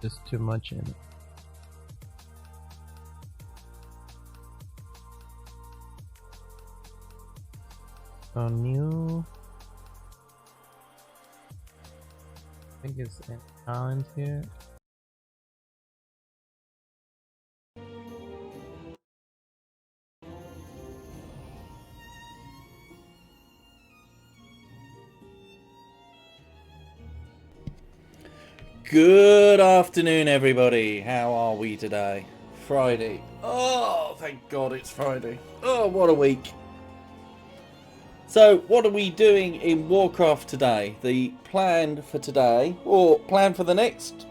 Just too much in it. So new. I think it's an talent here. Good afternoon, everybody. How are we today? Friday. Oh, thank God it's Friday. Oh, what a week. So, what are we doing in Warcraft today? The plan for today, or plan for the next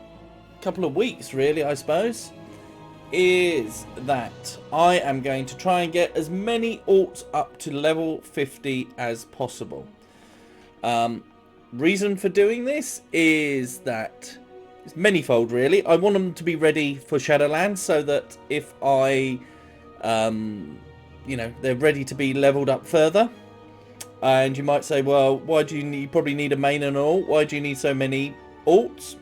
couple of weeks, really, I suppose, is that I am going to try and get as many alts up to level 50 as possible. Reason for doing this is that it's manyfold, really. I want them to be ready for Shadowlands so that if I, they're ready to be leveled up further. And you might say, well, why do you need? You probably need a main and an alt. Why do you need so many alts?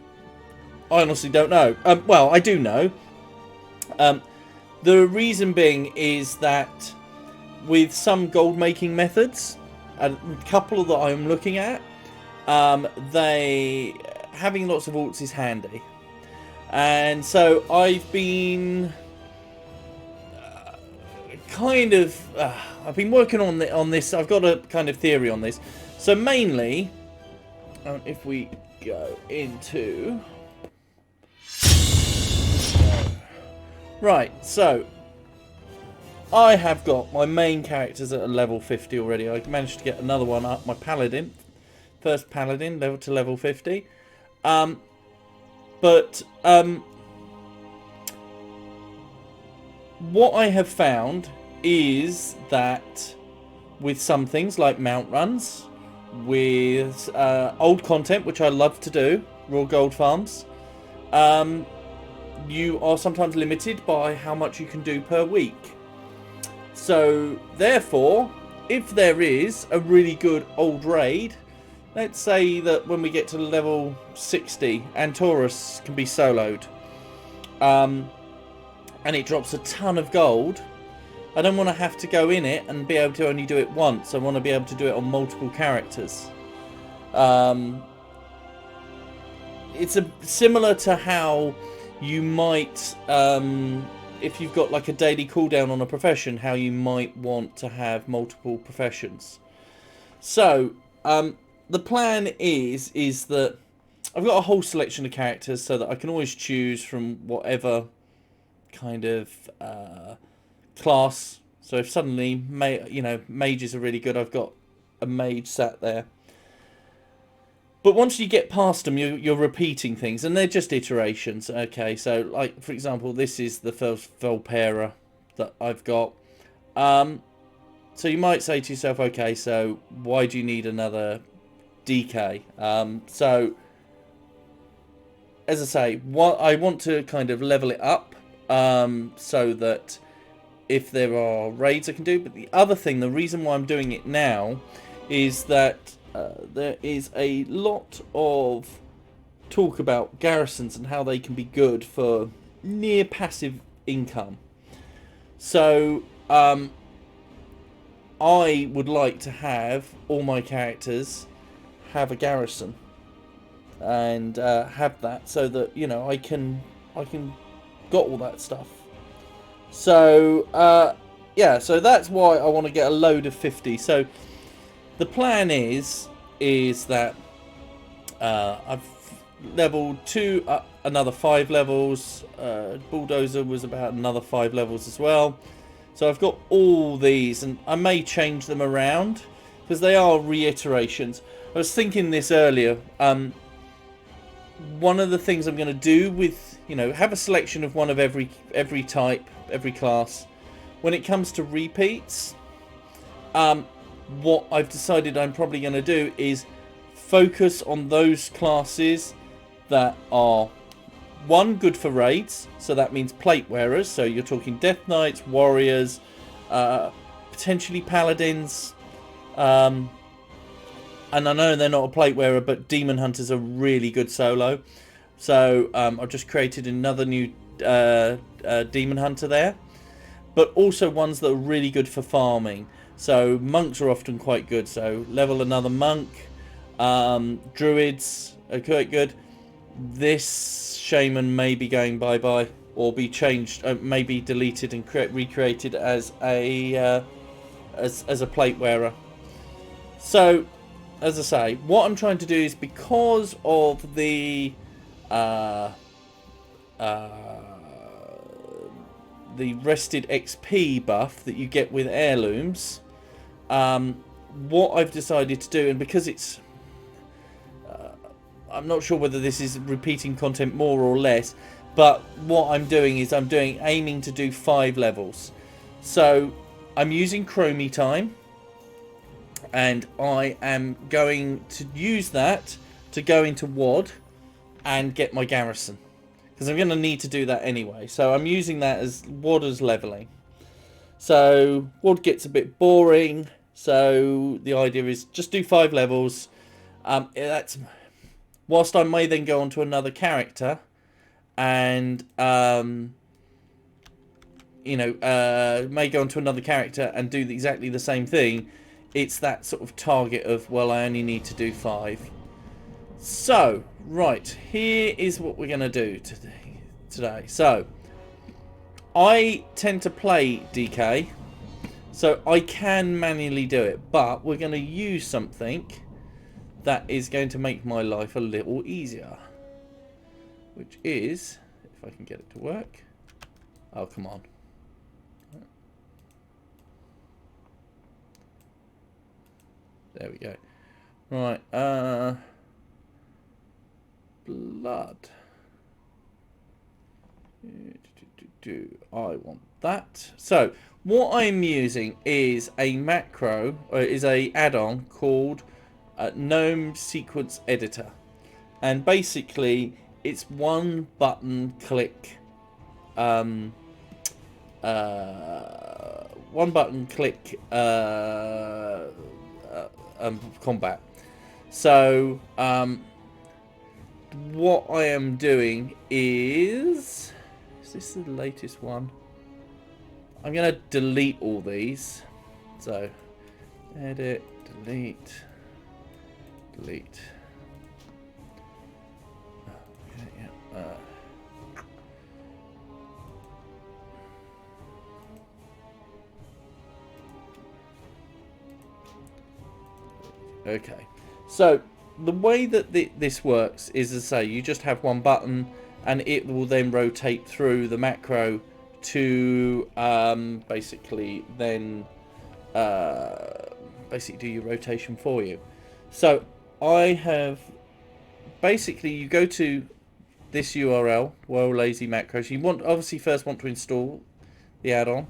I honestly don't know. Well, I do know. The reason being is that with some gold making methods, a couple that I'm looking at, they having lots of alts is handy, and so I've been I've been working on this. I've got a kind of theory on this. So mainly, if we go into right, so I have got my main characters at a level 50 already. I managed to get another one up, my paladin. First paladin level to level 50. What I have found is that with some things like mount runs, with old content, which I love to do, raw gold farms, you are sometimes limited by how much you can do per week. So therefore, if there is a really good old raid, let's say that when we get to level 60, Antorus can be soloed, and it drops a ton of gold, I don't want to have to go in it and be able to only do it once. I want to be able to do it on multiple characters. It's similar to how you might, if you've got like a daily cooldown on a profession, how you might want to have multiple professions. So, the plan is that I've got a whole selection of characters so that I can always choose from whatever kind of class. So if suddenly mages are really good, I've got a mage sat there. But once you get past them, you're repeating things, and they're just iterations. Okay, so like for example, this is the first Volpera that I've got. So you might say to yourself, okay, so why do you need another DK? So as I say, I want to kind of level it up so that if there are raids I can do. But the other thing, the reason why I'm doing it now, is that there is a lot of talk about garrisons and how they can be good for near passive income. So I would like to have all my characters have a garrison and have that so that I can got all that stuff. So yeah, so that's why I want to get a load of 50. So the plan is that I've leveled 2 up another 5 levels. Bulldozer was about another 5 levels as well. So I've got all these, and I may change them around because they are reiterations. I was thinking this earlier. One of the things I'm going to do with, have a selection of one of every type, every class. When it comes to repeats, what I've decided I'm probably going to do is focus on those classes that are, one, good for raids. So that means plate wearers. So you're talking Death Knights, warriors, potentially paladins. And I know they're not a plate wearer, but demon hunters are really good solo. So I've just created another new demon hunter there, but also ones that are really good for farming. So monks are often quite good. So level another monk. Druids are quite good. This shaman may be going bye-bye or be changed, maybe deleted and recreated as a as a plate wearer. So, as I say, what I'm trying to do is, because of the rested XP buff that you get with heirlooms, what I've decided to do, and because it's I'm not sure whether this is repeating content more or less, but what I'm doing is aiming to do 5 levels. So I'm using Chromie time, and I am going to use that to go into WoD and get my garrison, because I'm going to need to do that anyway. So I'm using that as WoD as leveling. So WoD gets a bit boring, so the idea is just do 5 levels. That's whilst I may then go on to another character and may go on to another character and do exactly the same thing. It's that sort of target of, well, I only need to do 5. So, right, here is what we're going to do today. So, I tend to play DK, so I can manually do it, but we're going to use something that is going to make my life a little easier, which is, if I can get it to work. Oh, come on. There we go. Right, blood. I want that. So, what I'm using is a macro, or is a add-on called Gnome Sequence Editor. And basically, it's one button click combat. So what I am doing is this the latest one? I'm going to delete all these. So edit, delete. Okay, so the way that this works is, as I say, you just have one button and it will then rotate through the macro to basically then basically do your rotation for you. So I have basically, you go to this URL, Well Lazy Macros. You obviously first want to install the add-on.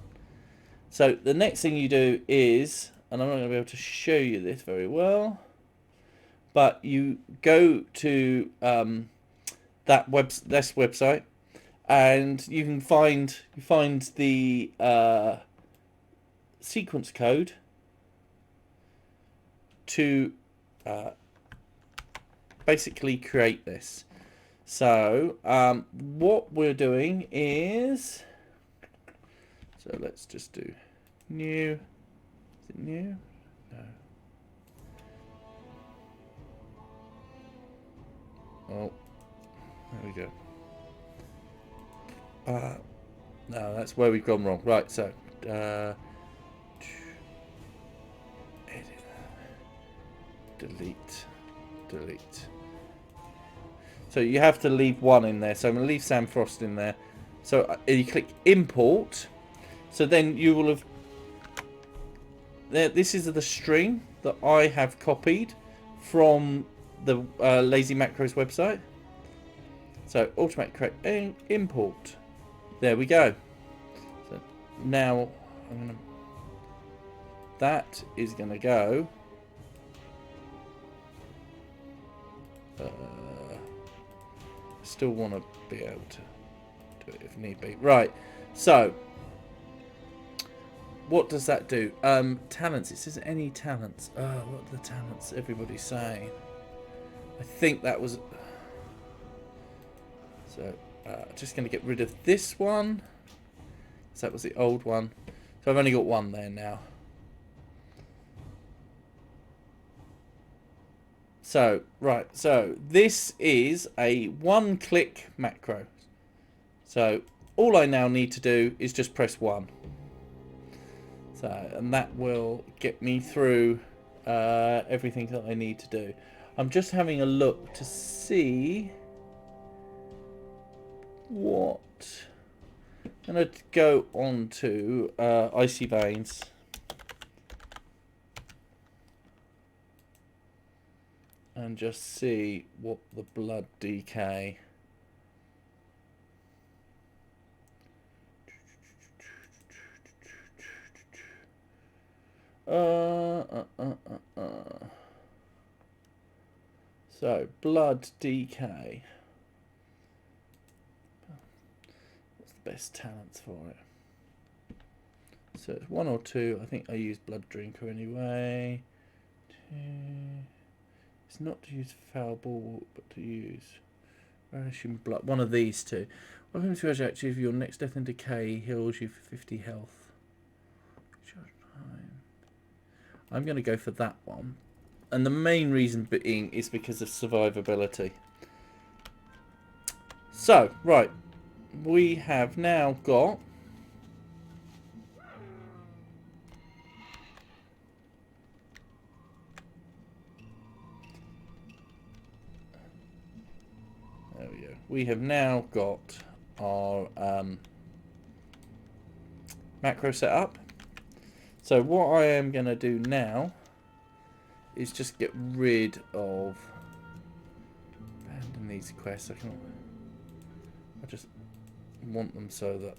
So the next thing you do is, and I'm not going to be able to show you this very well, but you go to this website, and you can find the sequence code to basically create this. So what we're doing is, so let's just do new. Is it new? No. Oh, there we go. No, that's where we've gone wrong. Right, so edit, delete. So you have to leave one in there. So I'm going to leave Sam Frost in there. So you click import. So then you will have... This is the string that I have copied from the Lazy Macros website. So automatic correct import. There we go. So now that is going to go... still want to be able to do it if need be. Right, so what does that do? Talents. It says any talents. What are the talents everybody's saying? I think that was... So just going to get rid of this one. So that was the old one. So I've only got one there now. So, right, so this is a one-click macro. So all I now need to do is just press 1. So, and that will get me through everything that I need to do. I'm just having a look to see what... I'm going to go on to Icy Veins. And just see what the blood decay. So, blood decay. What's the best talents for it? So it's 1 or 2. I think I use Blood Drinker anyway. 2. It's not to use Foul Ball, but to use Relishing Blood. One of these two. Welcome to Actually, if your next Death and Decay heals you for 50 health. I'm going to go for that one. And the main reason being is because of survivability. So, right. We have now got... There we go. We have now got our macro set up. So what I am going to do now is just get rid of... Abandon these quests. I just want them so that...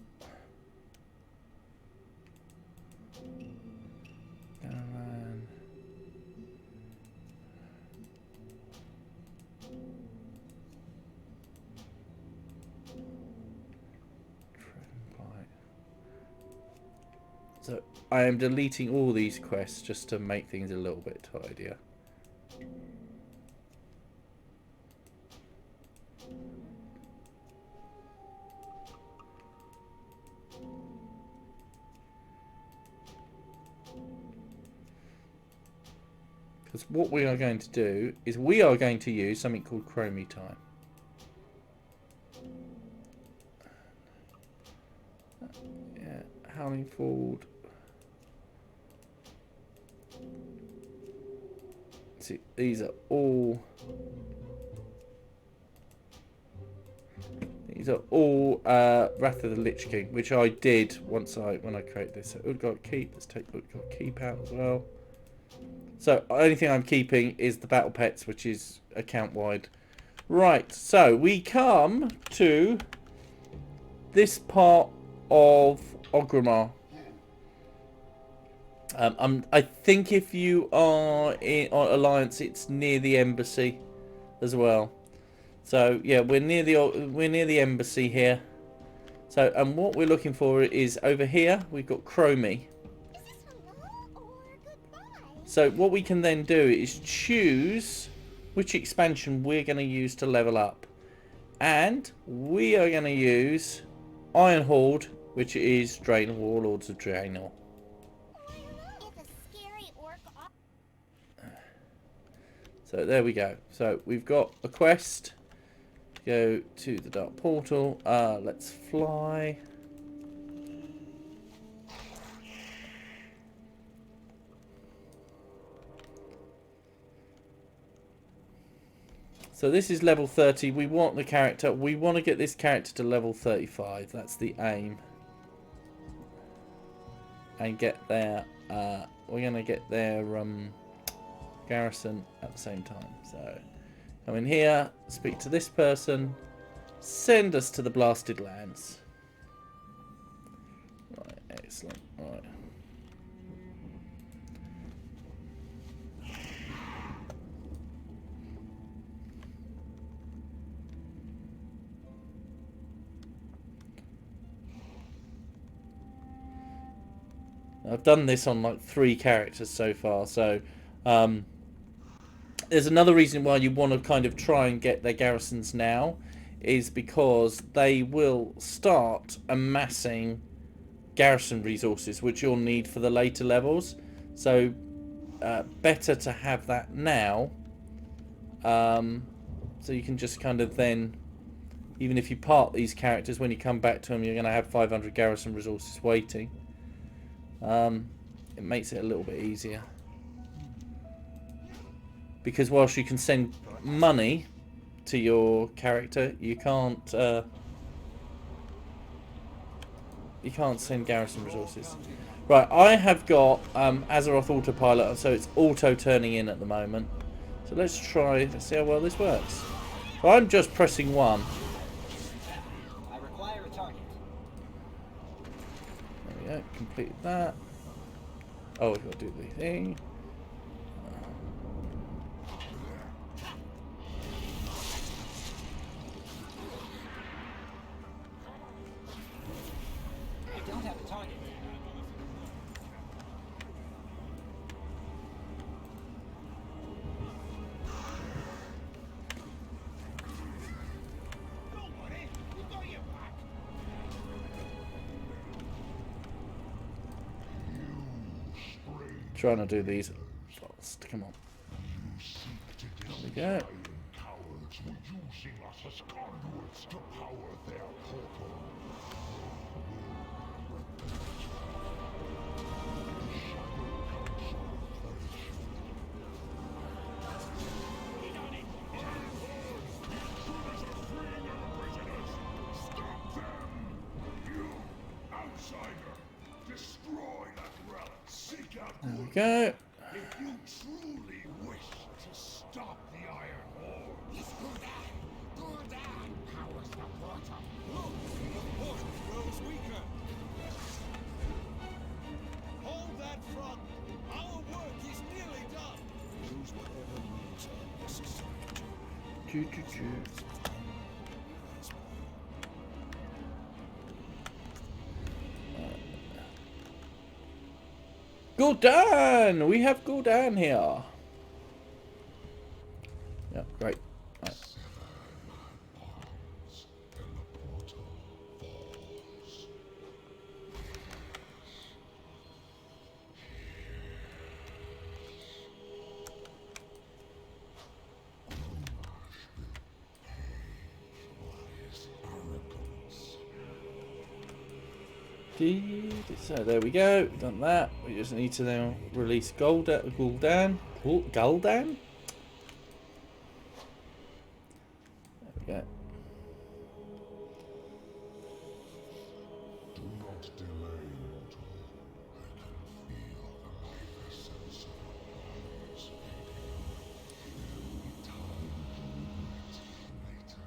So I am deleting all these quests just to make things a little bit tidier. Because what we are going to do is we are going to use something called Chromie Time. Yeah, Howling Ford. See, these are all Wrath of the Lich King, which I did when I created this. So Utgard Keep, let's take Utgard Keep out as well. So only thing I'm keeping is the battle pets, which is account wide. Right, so we come to this part of Orgrimmar. I think if you are on Alliance, it's near the embassy as well. So yeah, we're near the embassy here. So and what we're looking for is over here. We've got Chromie. So what we can then do is choose which expansion we're going to use to level up, and we are going to use Iron Horde, which is Draenor, Warlords of Draenor. So there we go. So we've got a quest. Go to the Dark Portal. Let's fly. So this is level 30. We want the character. We want to get this character to level 35. That's the aim. And get their... we're going to get their... garrison at the same time. So come in here, speak to this person, send us to the Blasted Lands. Right, excellent. Right. I've done this on like 3 characters so far, so there's another reason why you want to kind of try and get their garrisons now, is because they will start amassing garrison resources, which you'll need for the later levels. So better to have that now, so you can just kind of then, even if you part these characters, when you come back to them, you're going to have 500 garrison resources waiting. It makes it a little bit easier, because whilst you can send money to your character, you can't send garrison resources. Right, I have got Azeroth autopilot, so it's auto turning in at the moment. So let's see how well this works. So I'm just pressing 1. I require a target. There we go, completed that. Oh, we've got to do the thing. I don't have a target. Trying to do these fast. Come on. There we go. Cowards were using us as conduits to power their portal. Stop them! You, outsider! Destroy that relic! Seek out There we go. if you truly wish to stop the Iron Horde. Gul'dan powers the portal. Look, the portal grows weaker. Hold that front. Our work is nearly done. Use whatever means are necessary to Choo-choo-choo. Gul'dan! We have Gul'dan here. Yeah, great. Right. And the portal falls. So there we go. Done that. We just need to now release Gul'dan. Gul'dan? There we go. Do not delay, mortal. I can feel the life essence of our lives fading. There will be time to regret later.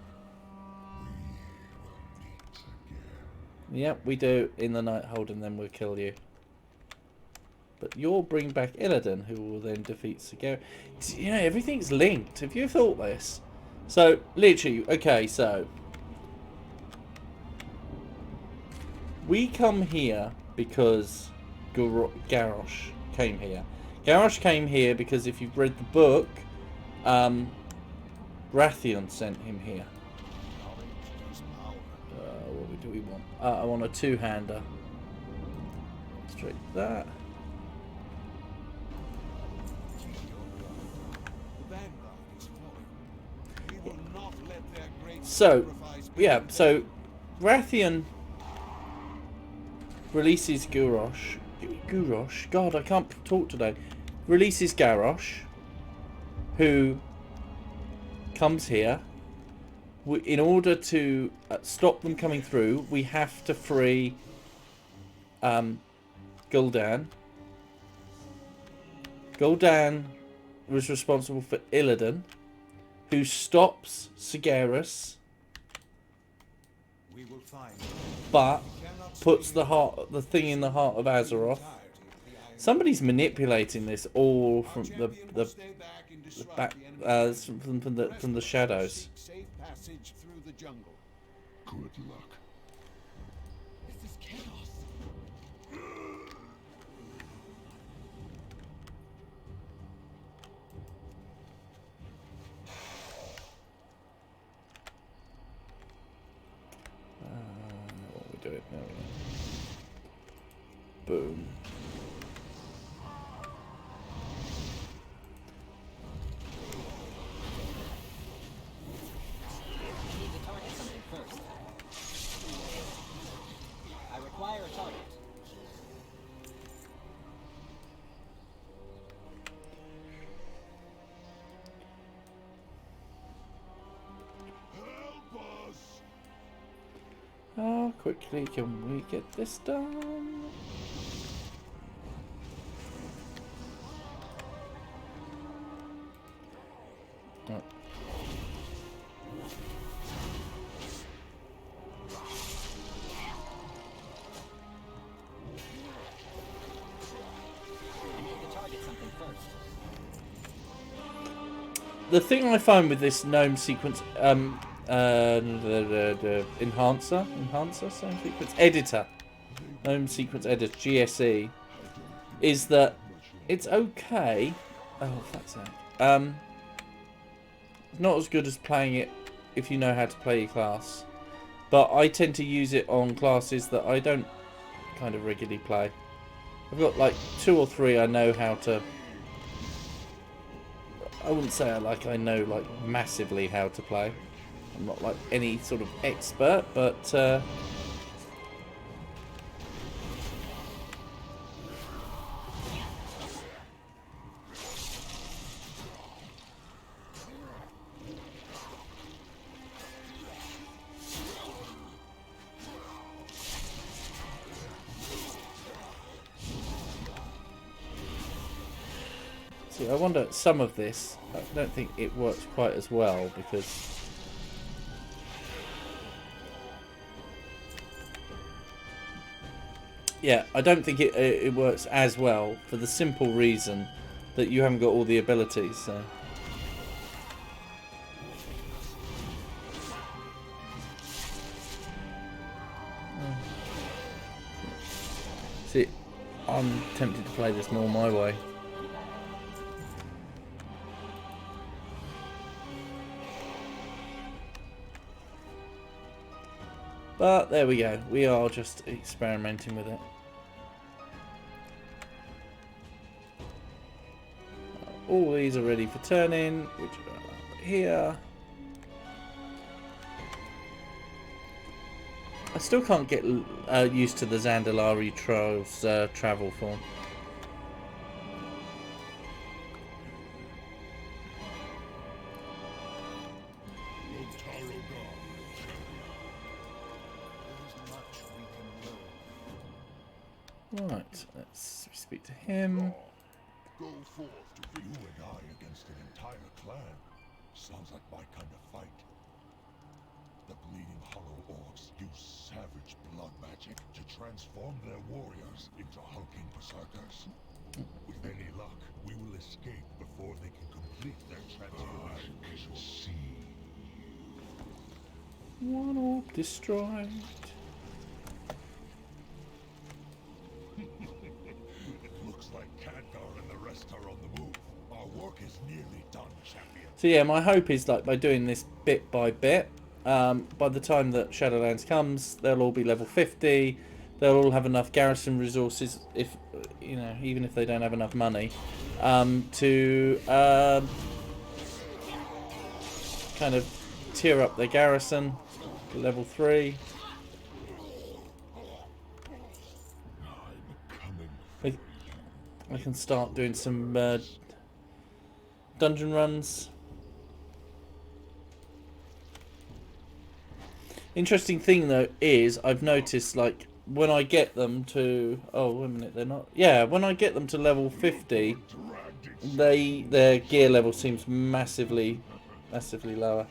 We will meet again. Yep, we do in the Nighthold, and then we'll kill you. But you'll bring back Illidan, who will then defeat Sigaris. You know, everything's linked. Have you thought this? So, literally, okay, so we come here because Garrosh came here. Garrosh came here because if you've read the book, Wrathion sent him here. What do we want? I want a two-hander. Straight that. The vanguard is falling. We will not let their great So, sacrifice be yeah, in so Wrathion releases Garrosh. God, I can't talk today. Releases Garrosh, who comes here. In order to stop them coming through, we have to free Gul'dan. Gul'dan was responsible for Illidan, who stops Sigaris, We will find but we cannot puts speak the thing in the heart of the Azeroth. entirety of the Iron Somebody's manipulating this all from Champion will the stay back and disrupt back the enemy's from the shadows. seek safe passage through the jungle. Good luck. This is chaos. Boom. Need to target something first. I require a target. Help us! How quickly can we get this done? Oh. I need to target something first. The thing I find with this gnome sequence, the enhancer, same sequence editor, gnome sequence editor, GSE, is that it's okay. Oh, that's it. It's not as good as playing it if you know how to play your class, but I tend to use it on classes that I don't kind of regularly play. I've got like 2 or 3 I know how to. I wouldn't say I know like massively how to play. I'm not like any sort of expert, but see, I wonder some of this. I don't think it works quite as well because. Yeah, I don't think it works as well for the simple reason that you haven't got all the abilities. So. See, I'm tempted to play this more my way. But there we go. We are just experimenting with it. All these are ready for turning, which are here. I still can't get used to the Zandalari Trials travel form. Right, let's speak to him. Go forth to you and I against an entire clan. Sounds like my kind of fight. The Bleeding Hollow orcs use savage blood magic to transform their warriors into hulking berserkers. With any luck, we will escape before they can complete their transformation. I can see. One orc destroyed. It looks like Khadgar and the rest are on the move. Our work is nearly done, champion. So yeah, my hope is like by doing this bit by bit, by the time that Shadowlands comes, they'll all be level 50. They'll all have enough garrison resources, if you know, even if they don't have enough money, to kind of tier up their garrison to level 3. I can start doing some dungeon runs. Interesting thing though is I've noticed like when I get them to wait a minute, they're not, yeah, when I get them to level 50, their gear level seems massively lower.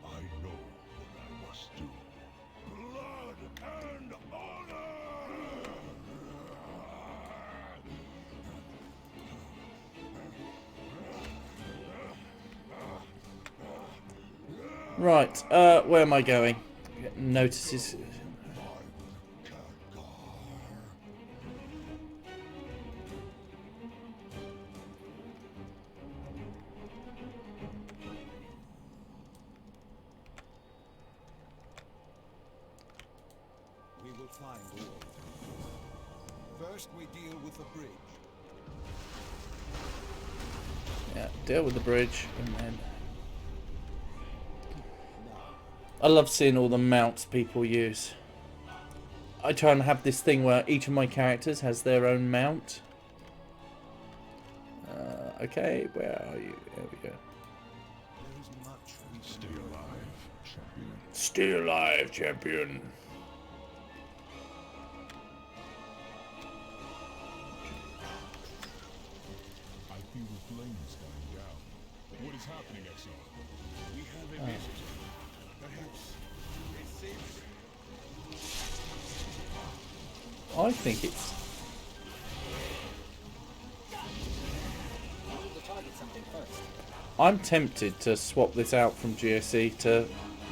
I know what I must do. Blood and honor! Right, where am I going? Notices. First, we deal with the bridge. Yeah, deal with the bridge, and then... I love seeing all the mounts people use. I try and have this thing where each of my characters has their own mount. Okay, where are you? There we go. There is much we can Stay alive, champion. Stay alive, champion. I feel the flames dying down. What is happening, Exile? We have a visitor. Perhaps a savior. I think it's... I need to target something first. I'm tempted to swap this out from GSE to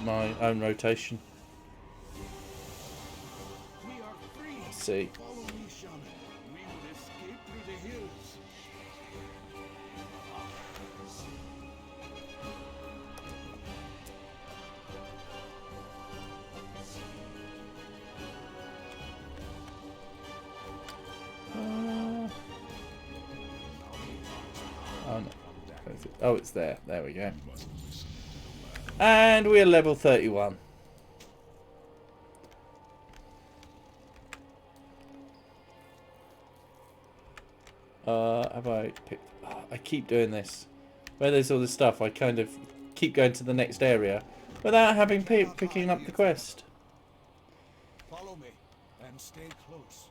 my own rotation. We are free. Let's see. Follow me, shaman. We will escape through the hills. Oh no. Where's it? Oh, it's there. There we go. And we're level 31. Have I picked... Oh, I keep doing this. Where there's all this stuff, I kind of keep going to the next area without having picking up the quest. Follow me and stay close.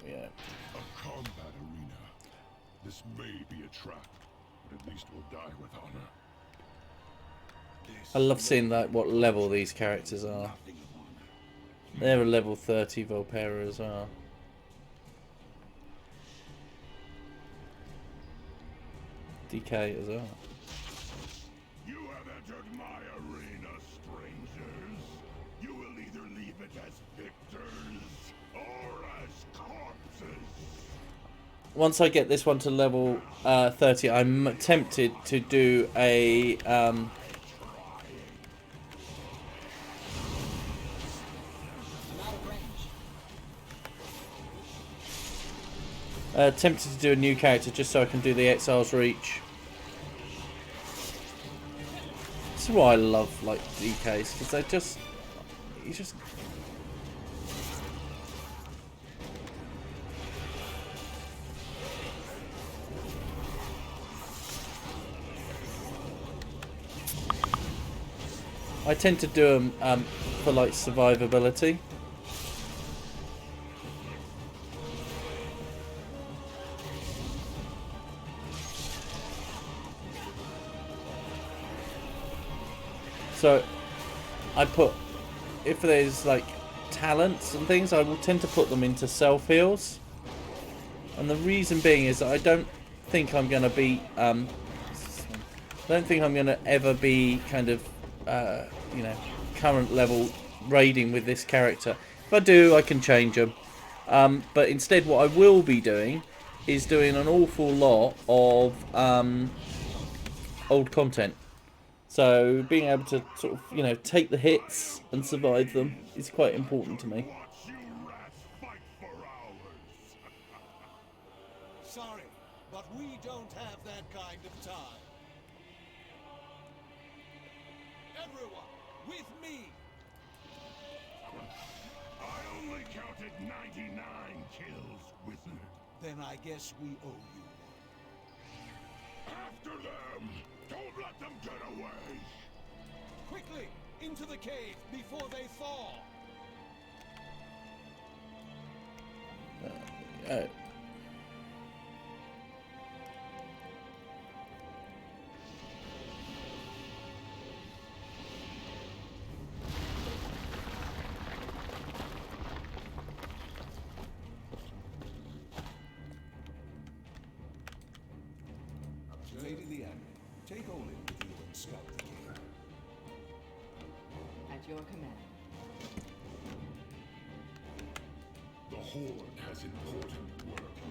Yeah. A combat arena. This may be a trap, but at least we'll die with honor. I love seeing like what level these characters are. They're a level 30 Volpera as well. DK as well. You have entered my arena, strangers. You will either leave it as victors or as corpses. Once I get this one to level 30, I'm tempted to do a I'm out of range. tempted to do a new character just so I can do the Exile's Reach. This is why I love like DKs, because they just, you just. I tend to do them for like survivability. So I put, if there's like talents and things, I will tend to put them into self heals. And the reason being is that I don't think I'm going to be, I don't think I'm going to ever be kind of, you know, current level raiding with this character. If I do, I can change them. But instead what I will be doing is doing an awful lot of old content. So being able to sort of, you know, take the hits and survive them is quite important to me. Watch you rats fight for hours. Sorry, but we don't have that kind of time. Everyone, with me! I only counted 99 kills, wizard. Then I guess we owe you. After them! Don't let them get away! Quickly, into the cave before they thaw! Lady Leanne, take Olin with you and scout the cave. At your command. The Horde has important work here.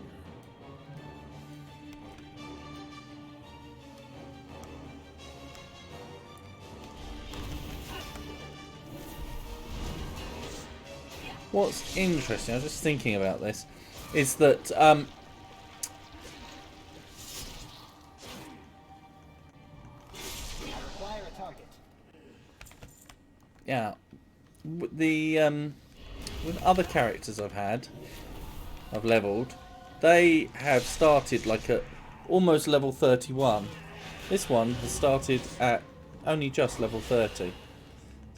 What's interesting, I was just thinking about this, is that Acquire a target. yeah, with other characters I've leveled, they have started like at almost level 31. This one has started at only just level 30.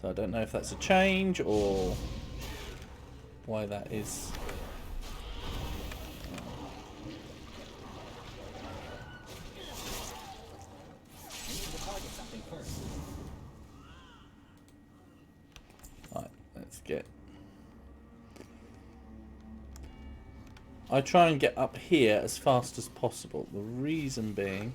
So I don't know if that's a change or why that is. You need to target something first. Right, let's get. I try and get up here as fast as possible. The reason being,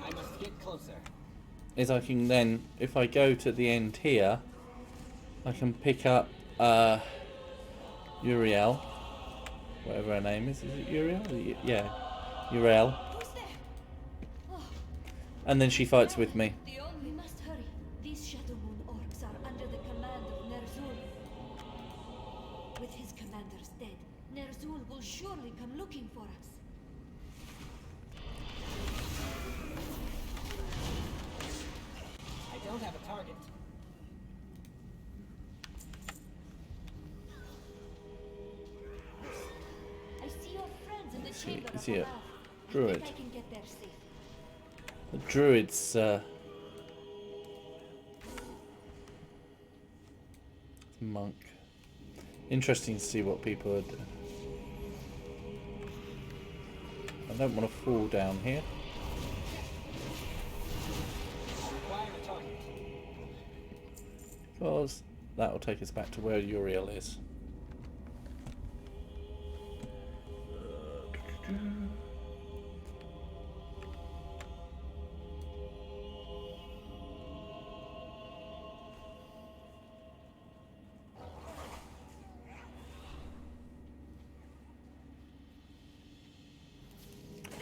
I must get closer. is I can then, if I go to the end here, I can pick up Uriel, whatever her name is. Is it Uriel? Yeah, Uriel. Who's there? Oh, And then she fights with me. we must hurry. These Shadow Moon orcs are under the command of Ner'zhul. With his commanders dead, Ner'zhul will surely come looking for us. I don't have a target. I see your friends in the See, chamber is he a of Olaf. druid? I think I can get there safe. The druid's monk. Interesting to see what people are doing. I don't want to fall down here. Acquire a target. Because that will take us back to where Uriel is.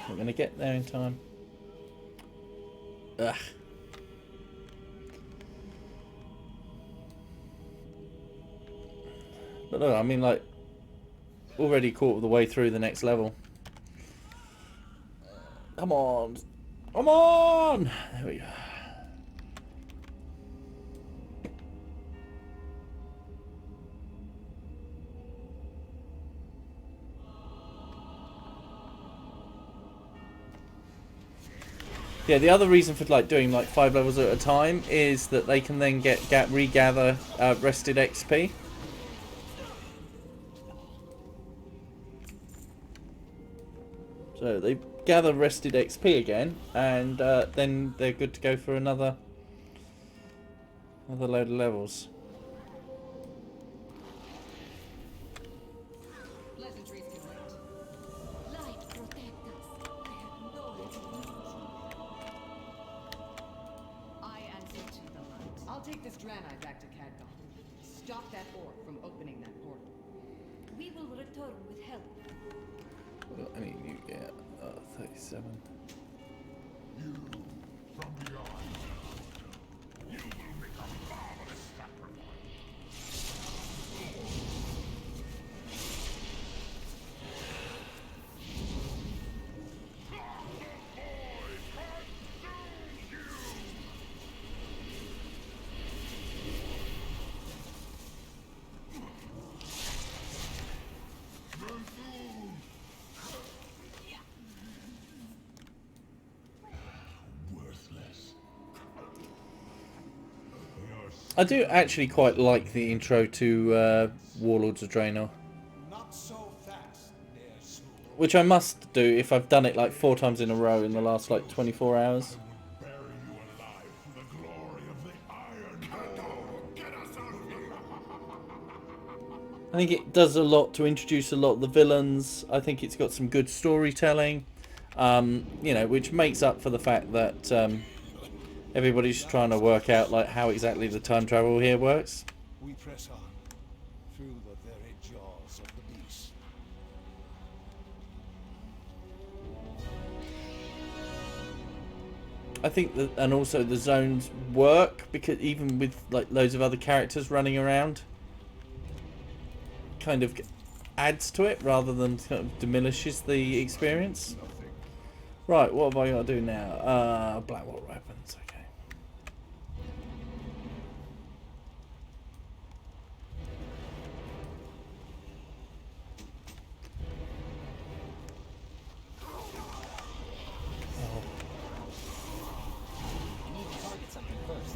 We're going to get there in time. Ugh. But no, I mean, like, already caught the way through the next level. Come on. Come on! There we go. Yeah, the other reason for like doing like 5 levels at a time is that they can then regather rested XP. So they gather rested XP again, and then they're good to go for another load of levels. Pleasantries can wait. Light protect us. I have no hesitation. I answer to the light. I'll take this Draenei back to Khadgar. Stop that orc from opening that portal. We will return with help. Well, I mean, you get 37. You from beyond. You will make a marvelous sacrifice. Worthless. I do actually quite like the intro to Warlords of Draenor, Not so fast, Ner'zhul. which I must do if I've done it like 4 times in a row in the last like 24 hours. Bury you alive for the glory of the Iron Lord. Get us out of here! I think it does a lot to introduce a lot of the villains. I think it's got some good storytelling, you know, which makes up for the fact that everybody's trying to work out like how exactly the time travel here works. We press on through the very jaws of the beast. I think that, and also the zones work because even with like loads of other characters running around, kind of adds to it rather than kind of diminishes the experience. Right, what have I got to do now? Blackwater weapons. Okay. You need to target something first.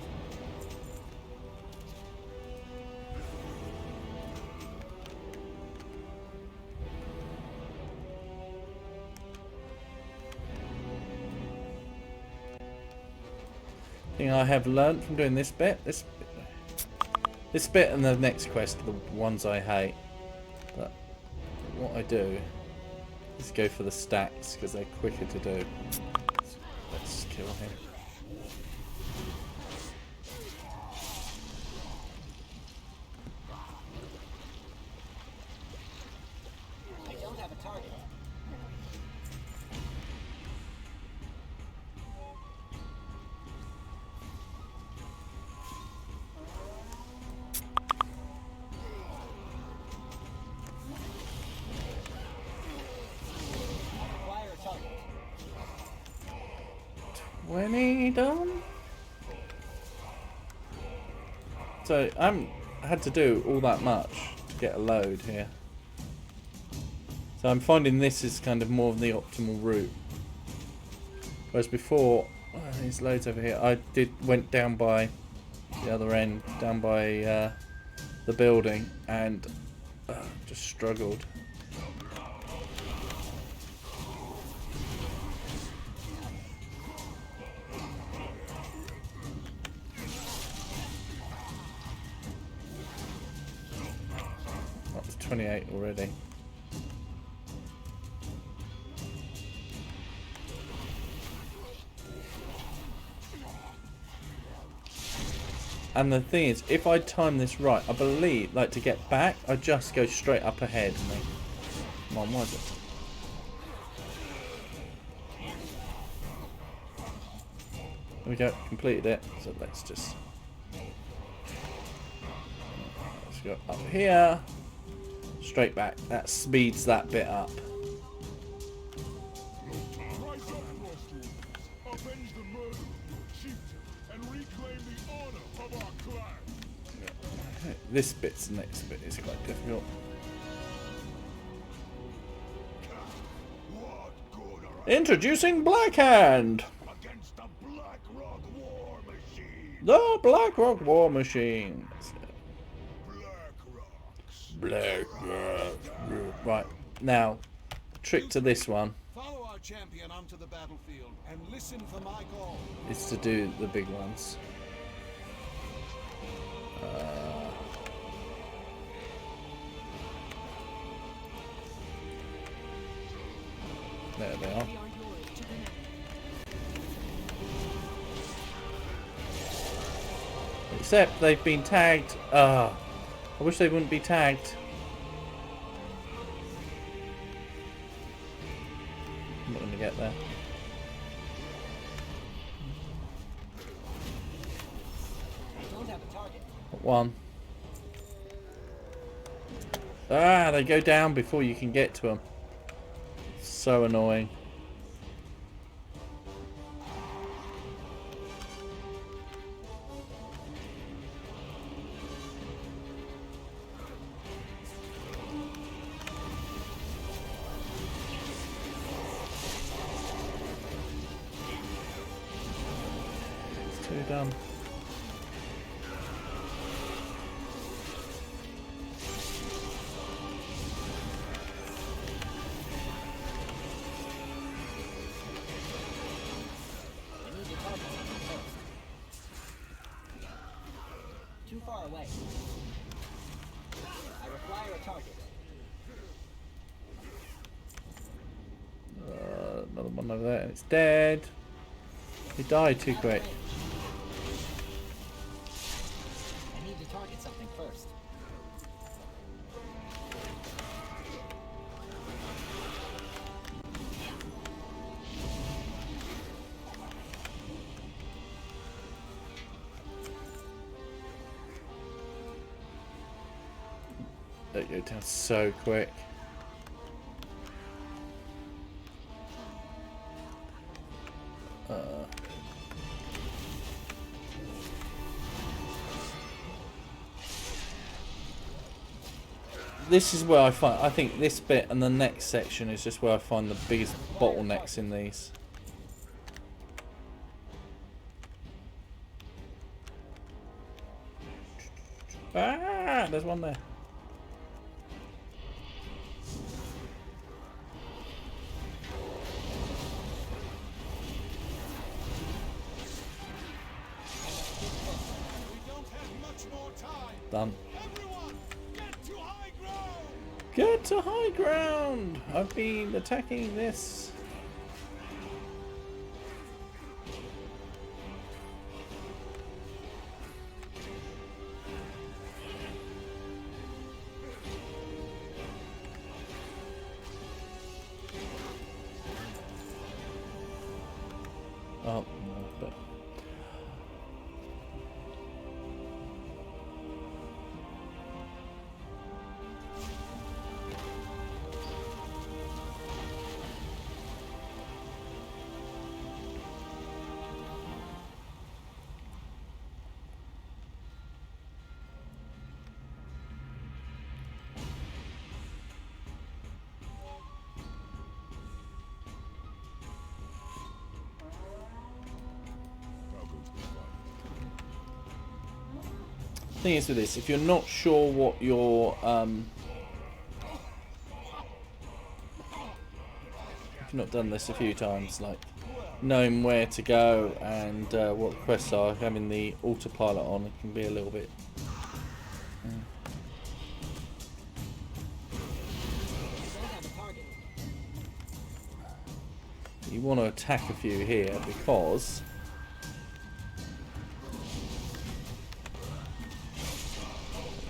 Thing I have learnt from doing this bit, this bit and the next quest are the ones I hate. But what I do is go for the stacks because they're quicker to do. So let's kill him. I don't have a target. Require a target. 20 done. So I haven't had to do all that much to get a load here. So I'm finding this is kind of more of the optimal route. Whereas before, there's loads over here. I went down by the other end, down by the building, and just struggled. That was 28 already. And the thing is, if I time this right, I believe, like to get back, I just go straight up ahead. And then, come on, why is it? There we go, completed it. So let's go up here, straight back. That speeds that bit up. Rise up, Frostwolves. Avenge the murder of your chieftain and reclaim the honor of our clan. This bit's the next bit is quite difficult. What good are Introducing Blackhand, against the Black Rock War Machine? the Blackrock War Machine. Black Rocks. Right, now, trick to this one Follow our champion onto the battlefield and listen for my call. is to do the big ones. There they are. Except they've been tagged. I wish they wouldn't be tagged. I'm not going to get there. I don't have a target. Got one. They go down before you can get to them. So annoying. It's too done. I need to target something first. Too far away. I require a target. Another one over there, and it's dead. He died too quick. I need to target something first. They go down so quick. This is where I think this bit and the next section is just where I find the biggest bottlenecks in these. Ah, there's one there. We don't have much more time. Done. Everyone, get to high ground! Get to high ground! I've been attacking this. Oh, no, but... Thing is with this, if you're not sure what your if you've not done this a few times, like knowing where to go and what the quests are, having the autopilot on, it can be a little bit. You want to attack a few here because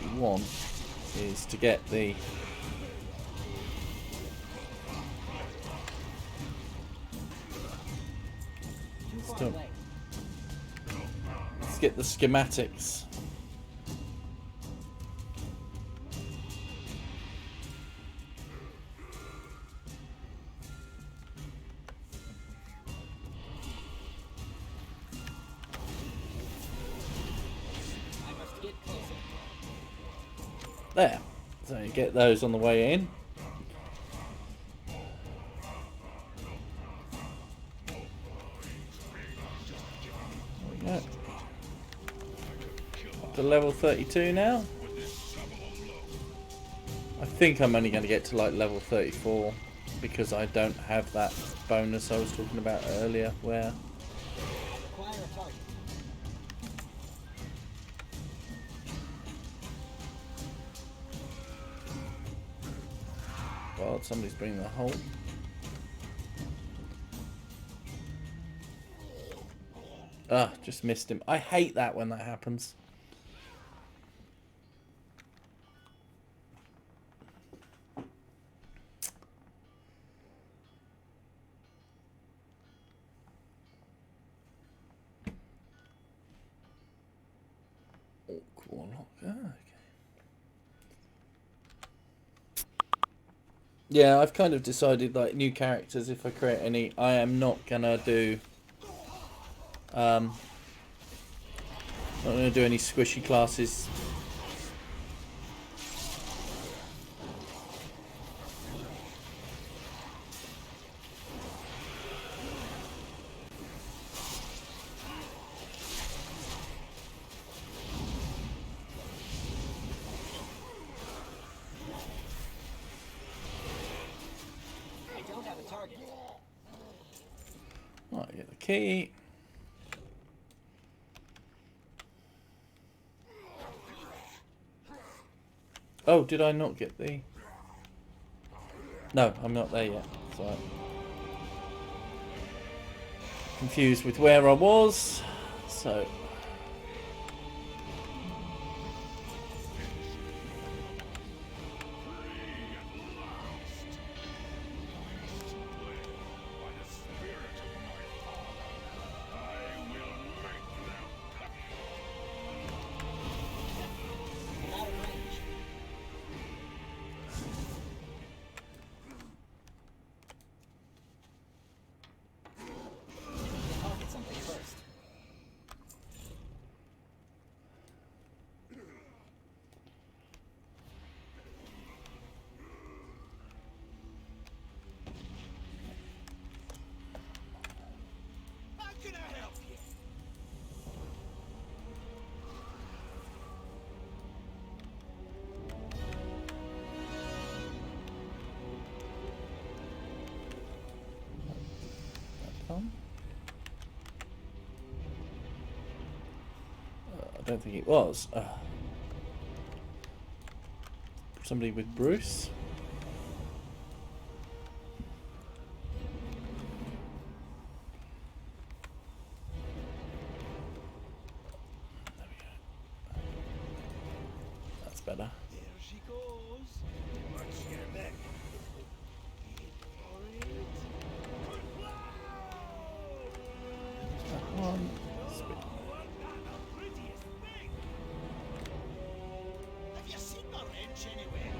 what you want is to get the let's get the schematics. I must get closer. There. So you get those on the way in. There we go. Up to level 32 now. I think I'm only going to get to like level 34 because I don't have that bonus I was talking about earlier where Acquire a target. well, somebody's bringing the whole. Ah, just missed him. I hate that when that happens. Orc Warlock. Ah, okay. Yeah, I've kind of decided, like, new characters, if I create any, I am not gonna do not gonna do any squishy classes. I don't have a target. Right, get the key. Oh, did I not get the... No, I'm not there yet. So confused with where I was. So Out of range. I don't think it was. Somebody with Bruce. There we go. That's better. There she goes. Watch your neck. Wait for it. Good blow! That one. Sweet. Wasn't that the prettiest thing? Have you seen the wrench anywhere?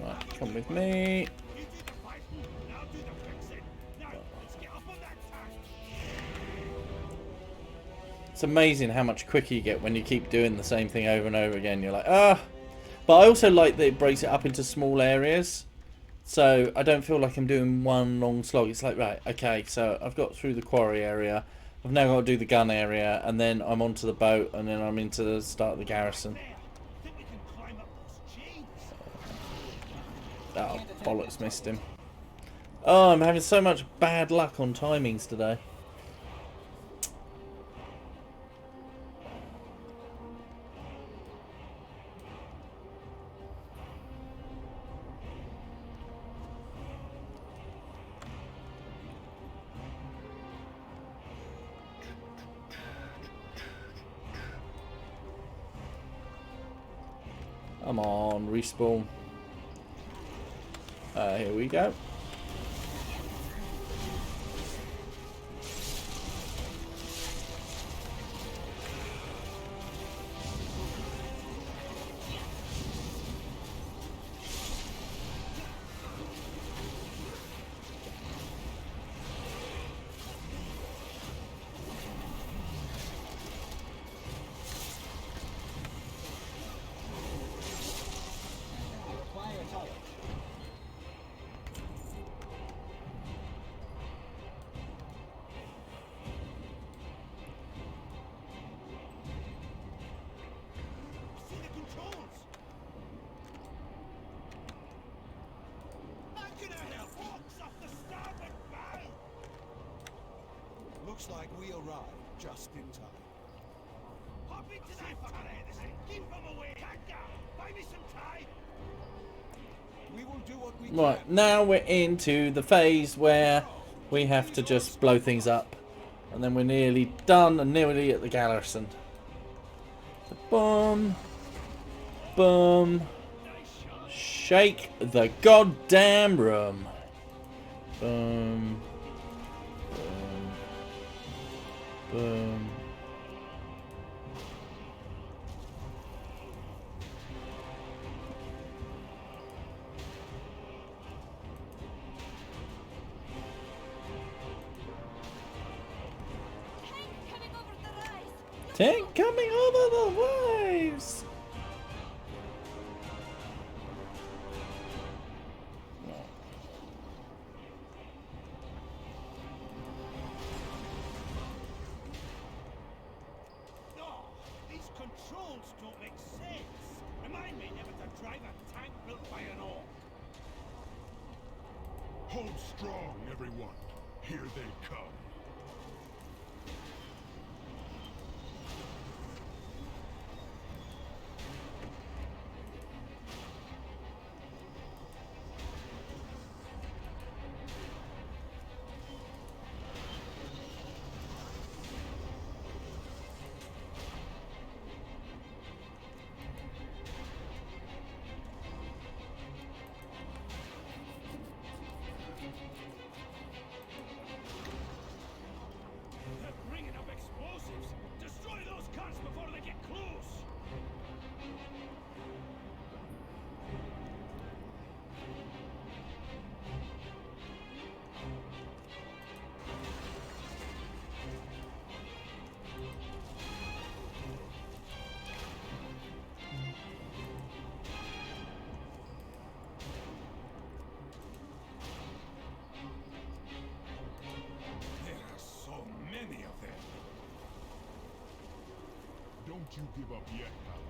Right, come with me. You do the fighting, and I'll do the fixing. Now, let's get up on that tank. It's amazing how much quicker you get when you keep doing the same thing over and over again. You're like, ah. But I also like that it breaks it up into small areas. So I don't feel like I'm doing one long slog. It's like, right, okay, so I've got through the quarry area. I've now got to do the gun area. And then I'm onto the boat. And then I'm into the start of the garrison. There. Think we can climb up those chains? Oh, bollocks, missed him. Oh, I'm having so much bad luck on timings today. Come on, respawn. Here we go. Require towers. See the controls. How can I help? Walks off the starboard bow. Looks like we arrived just in time. Hop into that turret and keep them away. Kaka, buy me some time. We will do what we Right, can. now we're into the phase where we have to just blow things up. And then we're nearly done and nearly at the garrison. Boom. Boom. Shake the goddamn room. Boom. Boom. Boom. Tank coming over the rise! Tank coming over the waves. No, these controls don't make sense. Remind me never to drive a tank built by an orc. Hold strong, everyone. Here they come. They're bringing up explosives. Destroy those cunts before they get close. There are so many of them. Don't you give up yet, pal.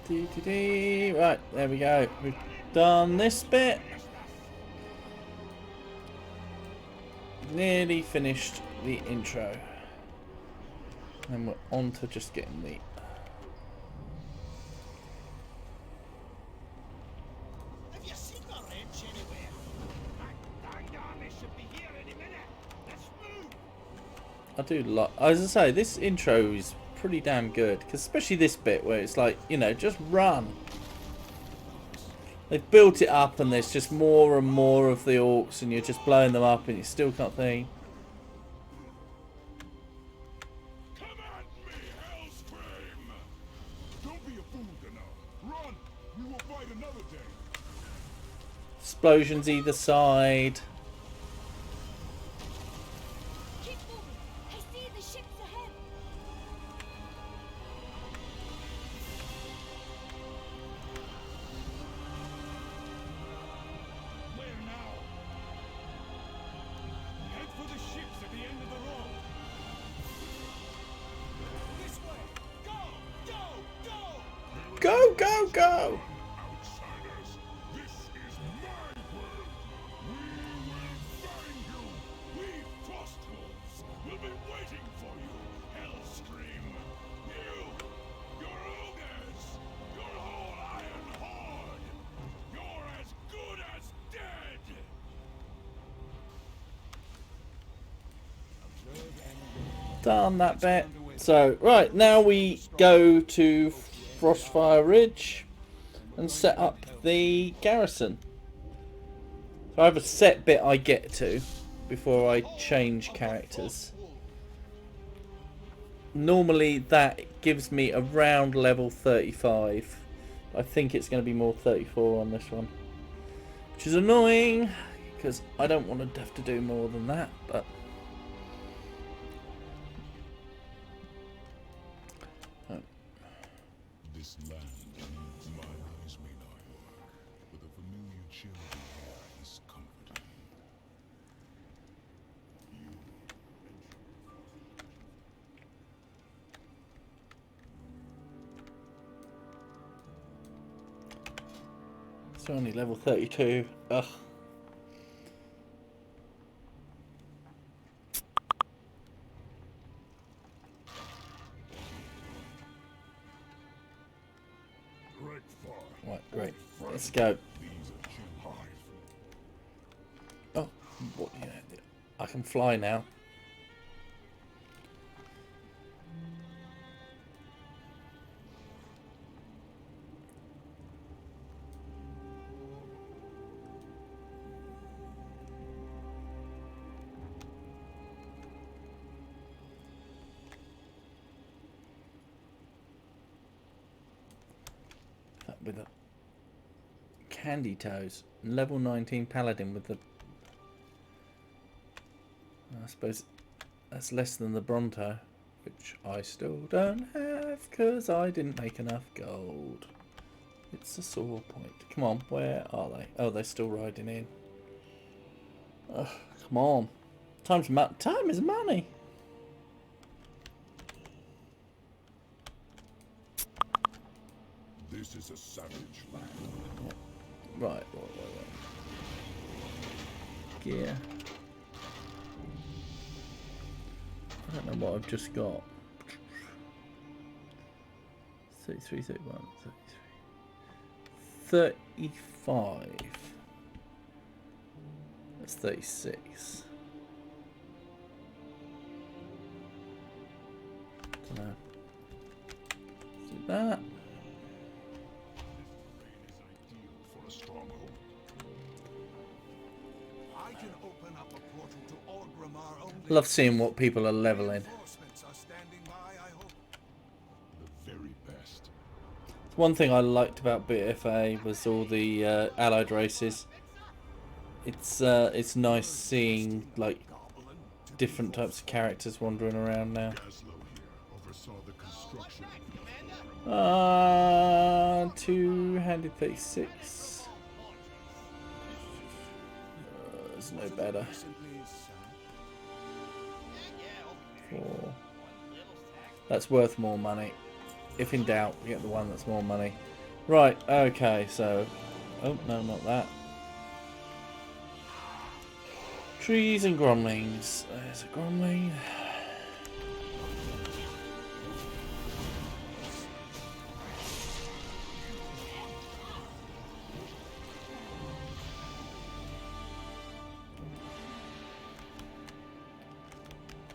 Right, there we go. We've done this bit. Nearly finished the intro. And we're on to just getting the... Have you seen the wrench anywhere? Hang on, they should be here any minute. Let's move. I do like... As I say, this intro is pretty damn good. Because especially this bit where it's like, you know, just run. They've built it up and there's just more and more of the orcs and you're just blowing them up and you still can't think. Come at me, Hellscream! Don't be a fool, Dana. Run! We will fight another day. Explosions either side. Keep moving. I see the ships ahead. Where now? Head for the ships at the end of the road. This way. Go! Go, go, go! Outsiders, this is my world. We will find you. We Frostwolves will be waiting for you, Hellscream. You, your ogres, your whole iron horde. You're as good as dead. Done that bit. So, right, now we go to Frostfire Ridge and set up the garrison. So I have a set bit I get to before I change characters. Normally that gives me around level 35. I think it's going to be more 34 on this one. Which is annoying, because I don't want to have to do more than that, but... This land needs my eyes may not work, but the familiar chill of the air is comforting. It's only level 32. Ugh. Right far. Right, great. Let's go. These are chill hive. Oh, what? Yeah, I can fly now. With a candy toes, level 19 paladin with the... I suppose that's less than the Bronto, which I still don't have because I didn't make enough gold. It's a sore point. Come on, where are they? Oh, they're still riding in. Ugh, come on. Time is money. This is a savage land. Right. Gear. I don't know what I've just got. 33, 31, 33. 35. That's 36. Don't know. Let's do that. For a stronghold. I can open up a portal to Orgrimmar only. Love seeing what people are leveling. Reinforcements are standing by, I hope. The very best. One thing I liked about BFA was all the allied races. It's nice seeing like different types of characters wandering around now. Gaslow here oversaw the construction. Two-handed 36. It's no better. Four. That's worth more money. If in doubt, get the one that's more money. Right, okay, so... Oh, no, not that. Trees and gromlings. There's a gromling.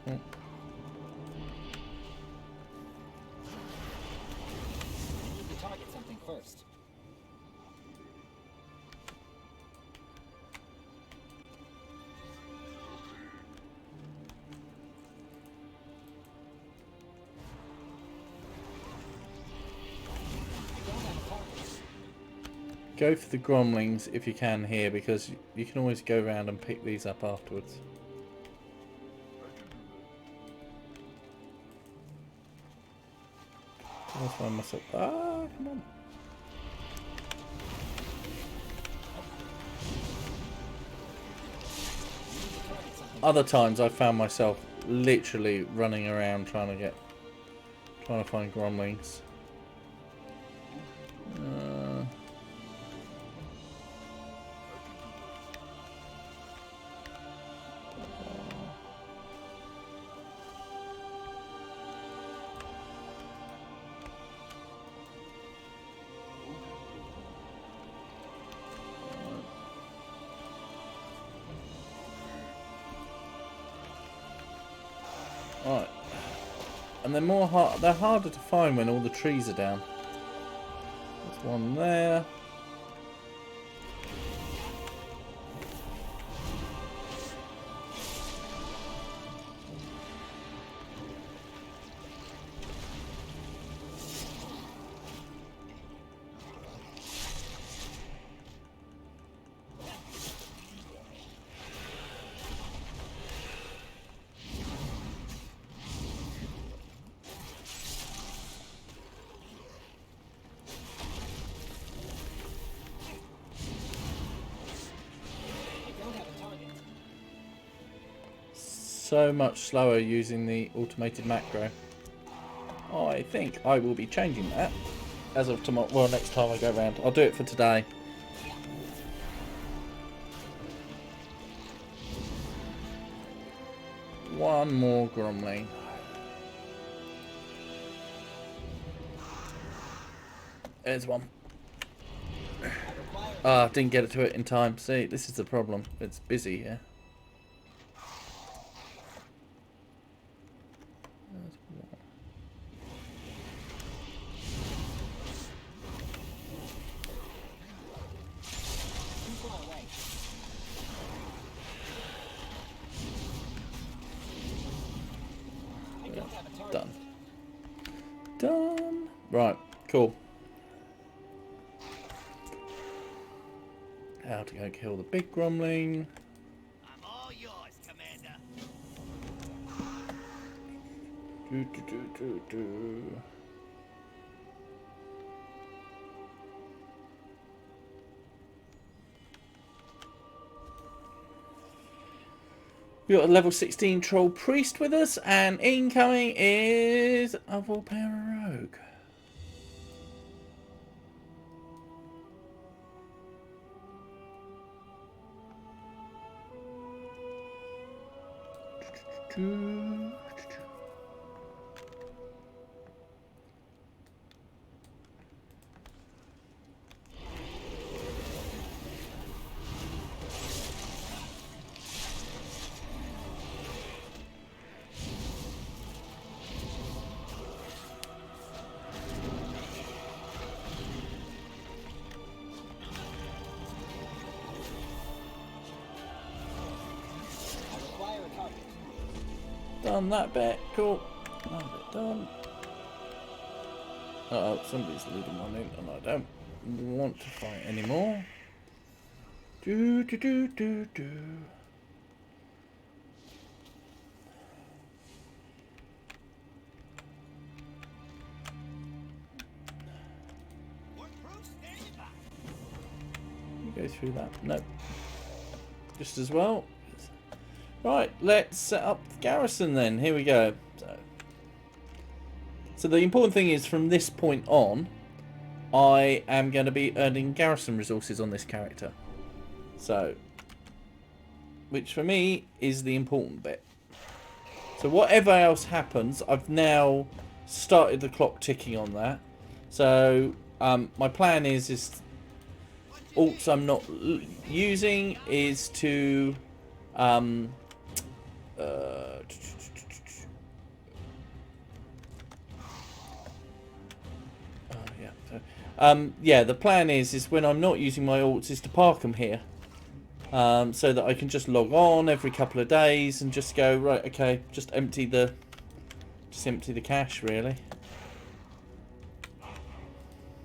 We need to target something first. I don't have a target. Go for the gromlings if you can here, because you can always go around and pick these up afterwards. I'll find myself. Ah, come on. Other times I found myself literally running around trying to find gromlings. Right, and they're harder to find when all the trees are down. There's one there. I don't have a target. So much slower using the automated macro. I think I will be changing that as of tomorrow. Well, next time I go around. I'll do it for today. One more gromling. There's one. Ah, didn't get to it in time. See, this is the problem. It's busy here. There's one. Too far away. I don't have a target. Done. Done. Right, cool. How to go kill the big gromling. I'm all yours, Commander. Do. We got a level 16 troll priest with us, and incoming is a Volpera rogue. I require a target. Done that bit, cool. That bit done. Uh oh, somebody's leading one in, and I don't want to fight anymore. Do. You go through that. Nope. Just as well. Right, let's set up the garrison then. Here we go. So the important thing is from this point on, I am going to be earning garrison resources on this character. So, which for me is the important bit. So whatever else happens, I've now started the clock ticking on that. So my plan is alts I'm not using is to yeah, the plan is when I'm not using my alts is to park them here, so that I can just log on every couple of days and just go, right, okay, just empty the cache, really.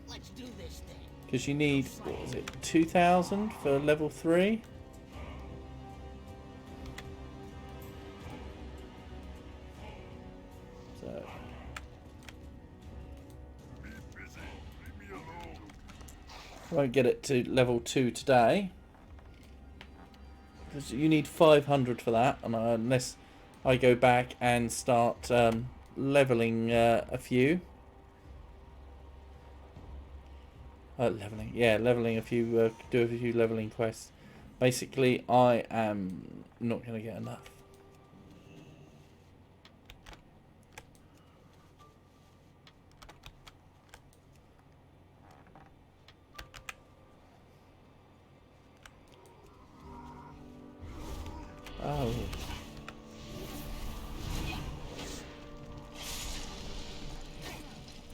Let's do this thing. Because you need, what was it, 2,000 for level 3? So won't get it to level 2 today. Because you need 500 for that, and unless I go back and start leveling a few. Leveling a few, do a few leveling quests. Basically, I am not going to get enough. Oh.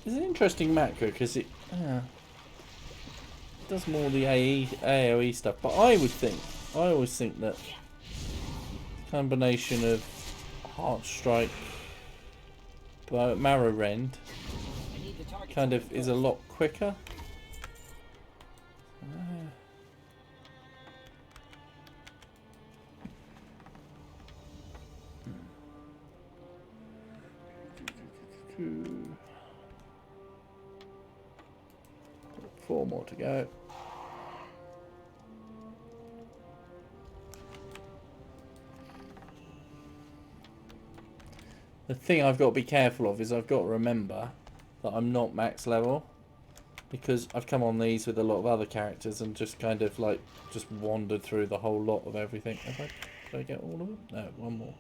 It's an interesting macro because it does more of the AoE stuff, but I always think that combination of Heart Strike, Marrow Rend kind of is a lot quicker. Four more to go. The thing I've got to be careful of is I've got to remember that I'm not max level, because I've come on these with a lot of other characters and just kind of like just wandered through the whole lot of everything. Did I get all of them? No, one more.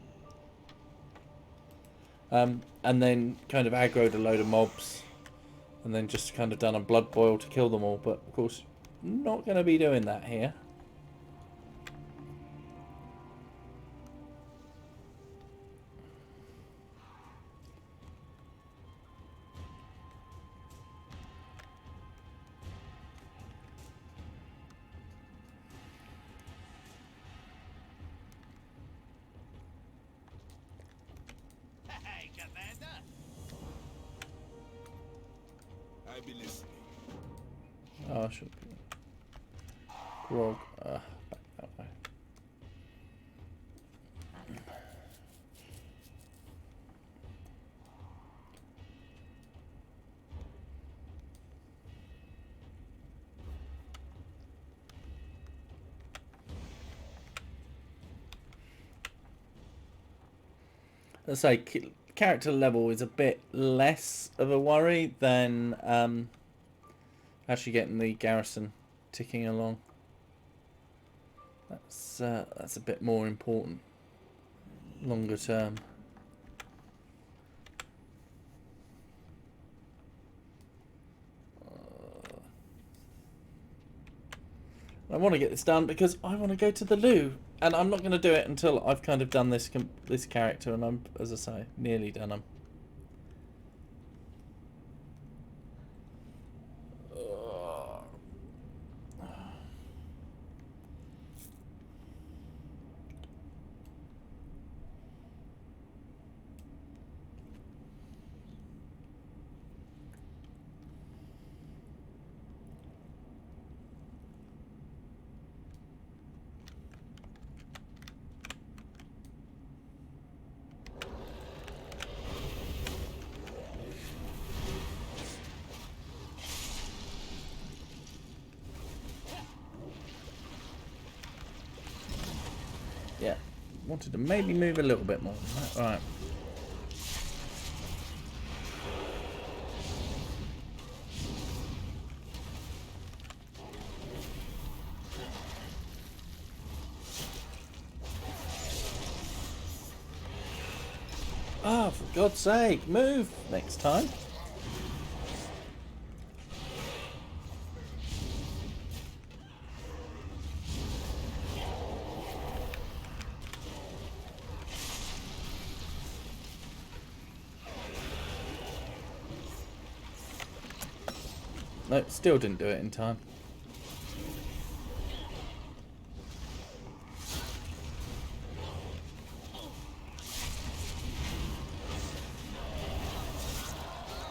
And then kind of aggroed a load of mobs and then just kind of done a blood boil to kill them all, but of course not going to be doing that here. Hey, Commander. I be listening. Oh, I should be. Grog, back that way. Let's say character level is a bit less of a worry than actually getting the garrison ticking along. That's a bit more important longer term. I want to get this done because I want to go to the loo, and I'm not going to do it until I've kind of done this character, and I'm, as I say, nearly done them. Yeah, wanted to maybe move a little bit more than that. Right. Ah, for God's sake, move next time. No, still didn't do it in time.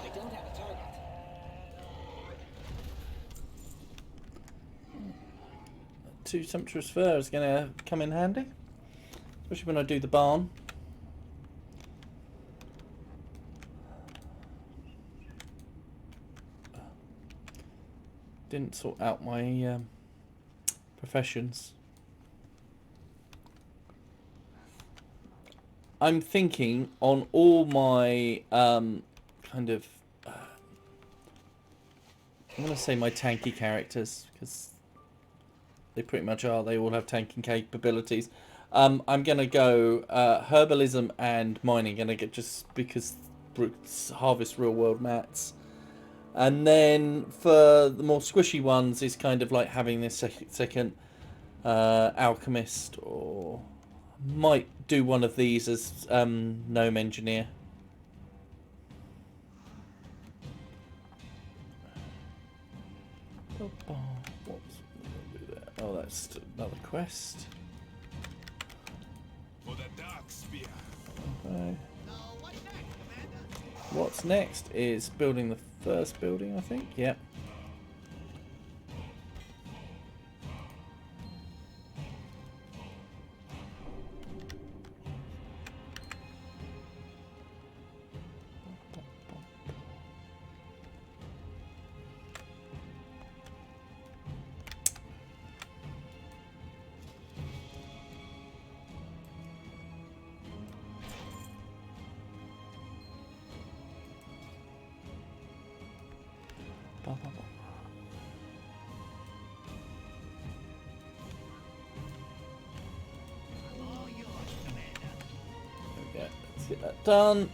They don't have a target. Two sumptuous fur is going to come in handy, especially when I do the barn. Didn't sort out my professions. I'm thinking on all my kind of I'm going to say my tanky characters, because they pretty much are. They all have tanking capabilities. I'm going to go herbalism and mining. Going to get, just because harvest real world mats. And then for the more squishy ones is kind of like having this second alchemist, or might do one of these as gnome engineer. Oh, that's another quest. For the Dark Spear. Okay. What's next is building the first building, I think. Yep. Okay, let's get that done.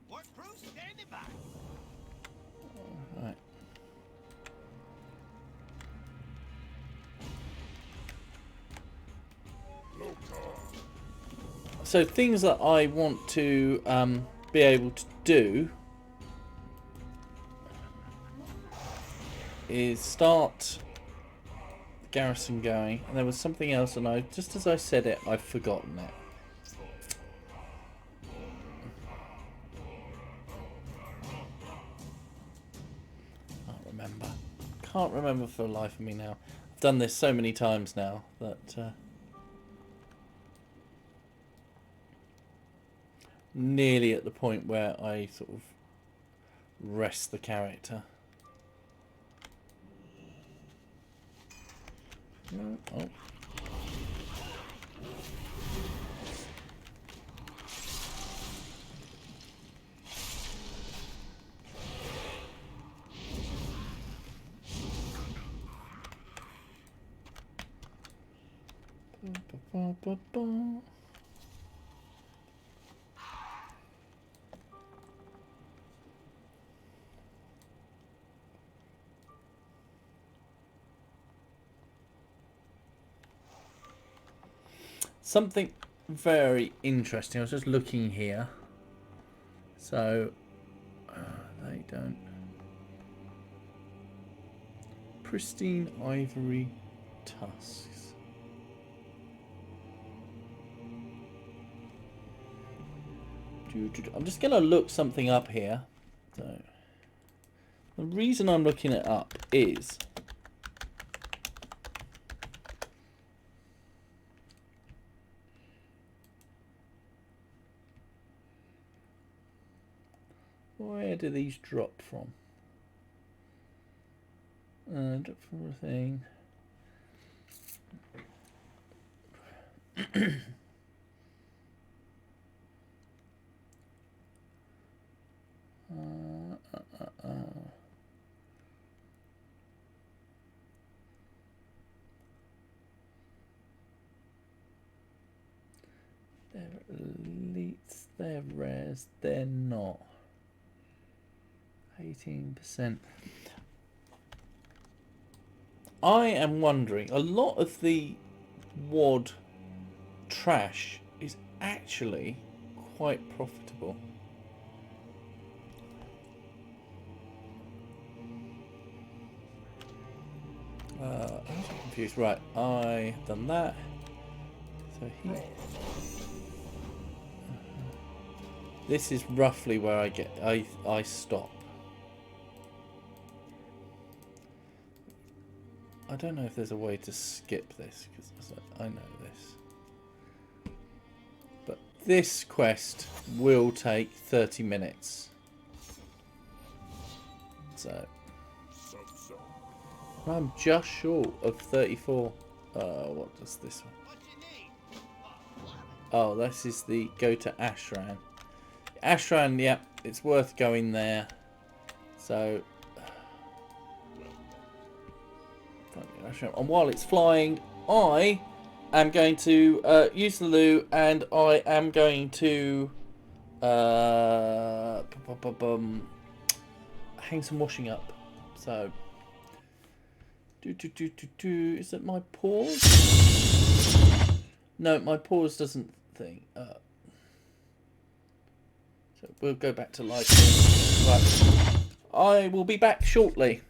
What proof standing by? Right. So things that I want to be able to do is start the garrison going, and there was something else, and I just as I said it, I've forgotten it. Can't remember for the life of me now. I've done this so many times now that nearly at the point where I sort of rest the character. Oh. Ba-ba-ba-ba. Something very interesting. I was just looking here. So they don't. Pristine ivory tusks. I'm just going to look something up here. So the reason I'm looking it up is where do these drop from? Drop from a thing. Elites, they're rares, they're not. 18%. I am wondering, a lot of the WOD trash is actually quite profitable. I'm confused. Right, I have done that. So here. This is roughly where I stop. I don't know if there's a way to skip this because I know this. But this quest will take 30 minutes. So I'm just short of 34. What does this one? Oh, this is the go to Ashran. Ashran, yeah, it's worth going there. So, and while it's flying, I am going to use the loo, and I am going to hang some washing up. So, is that my pause? No, my pause doesn't thing. So we'll go back to live. Right. I will be back shortly.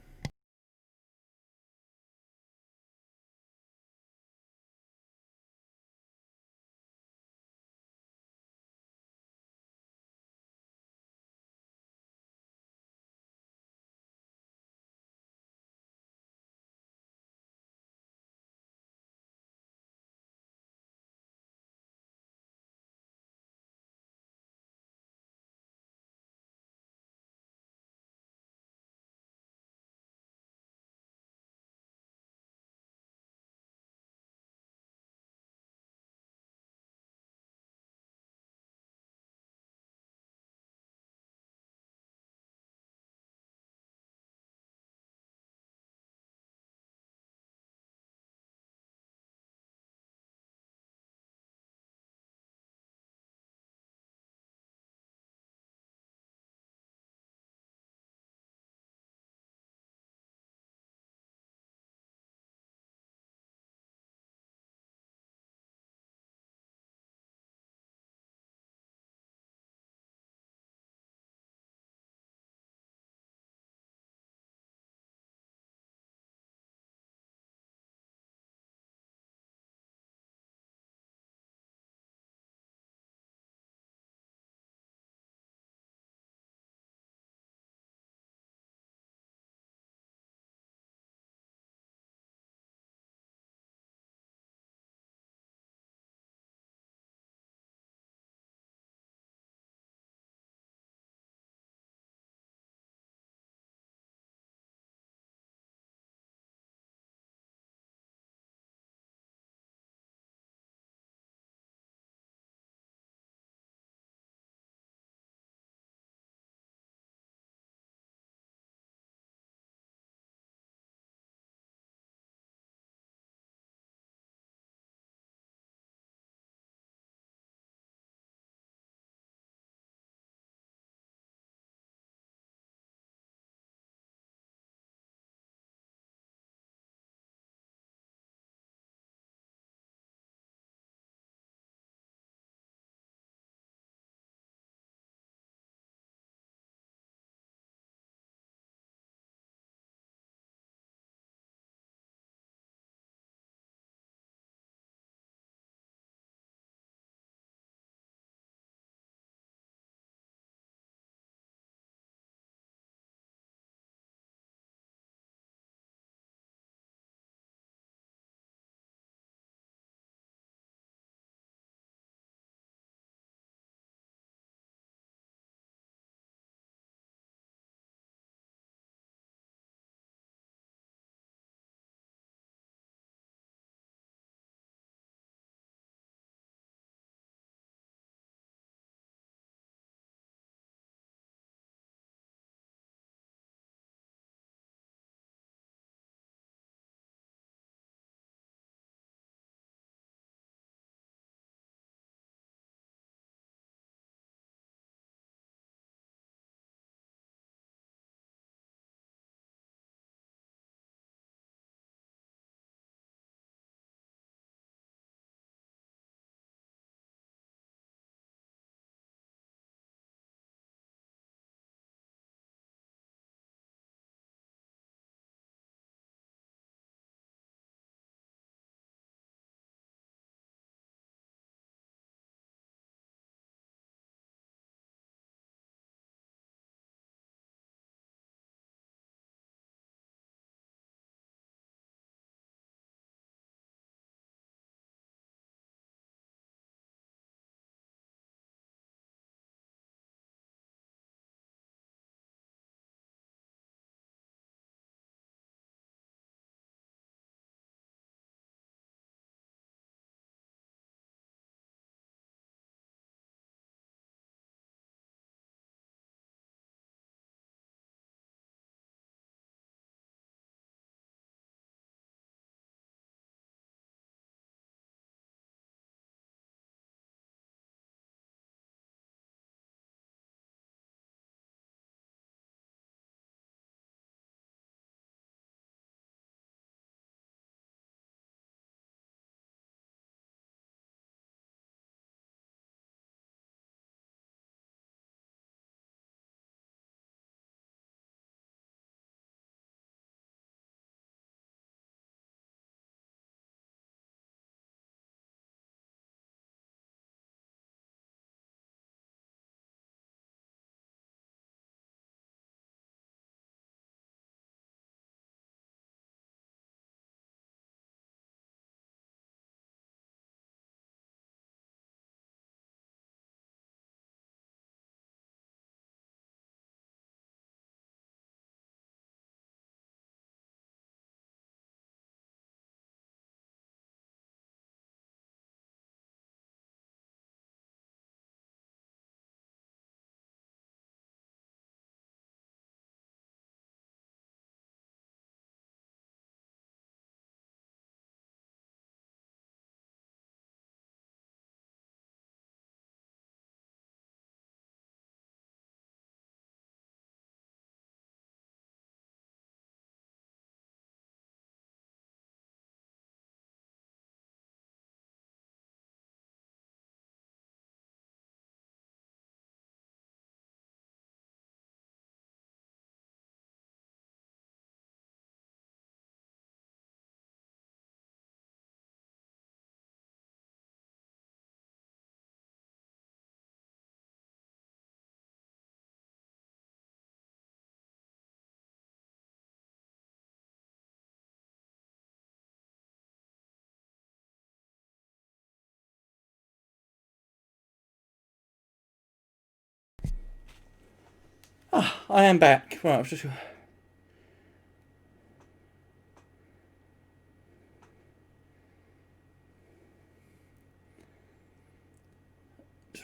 Ah, I am back. Right, I've just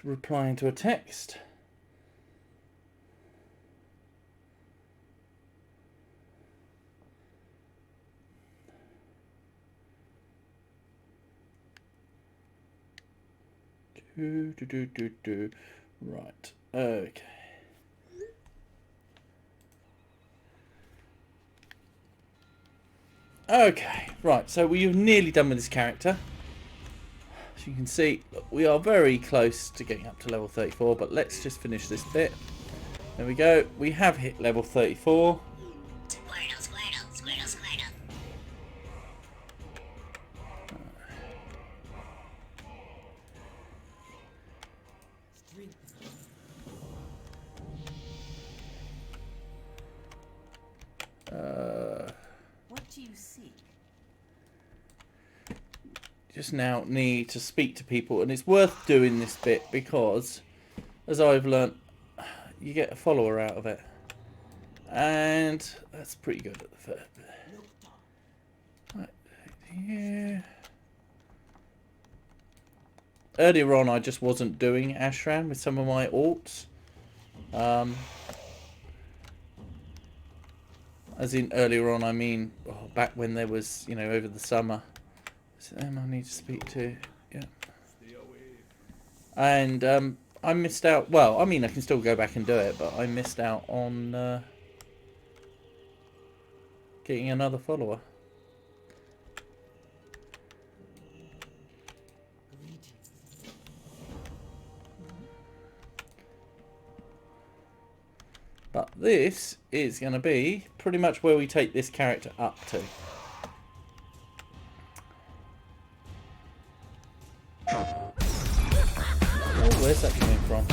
replying to a text. Right. Okay. Okay. Right. So we're nearly done with this character. As you can see, we are very close to getting up to level 34, but let's just finish this bit. There we go. We have hit level 34. Squirtle, squirtle, squirtle, squirtle. What do you seek? Just now need to speak to people, and it's worth doing this bit because, as I've learnt, you get a follower out of it, and that's pretty good at the first bit. Right, yeah. Earlier on, I just wasn't doing Ashram with some of my alts. As in earlier on, I mean back when there was, over the summer. So them I need to speak to, yeah. And I missed out. Well, I mean, I can still go back and do it, but I missed out on getting another follower. But this is going to be pretty much where we take this character up to. Oh, where's that coming from?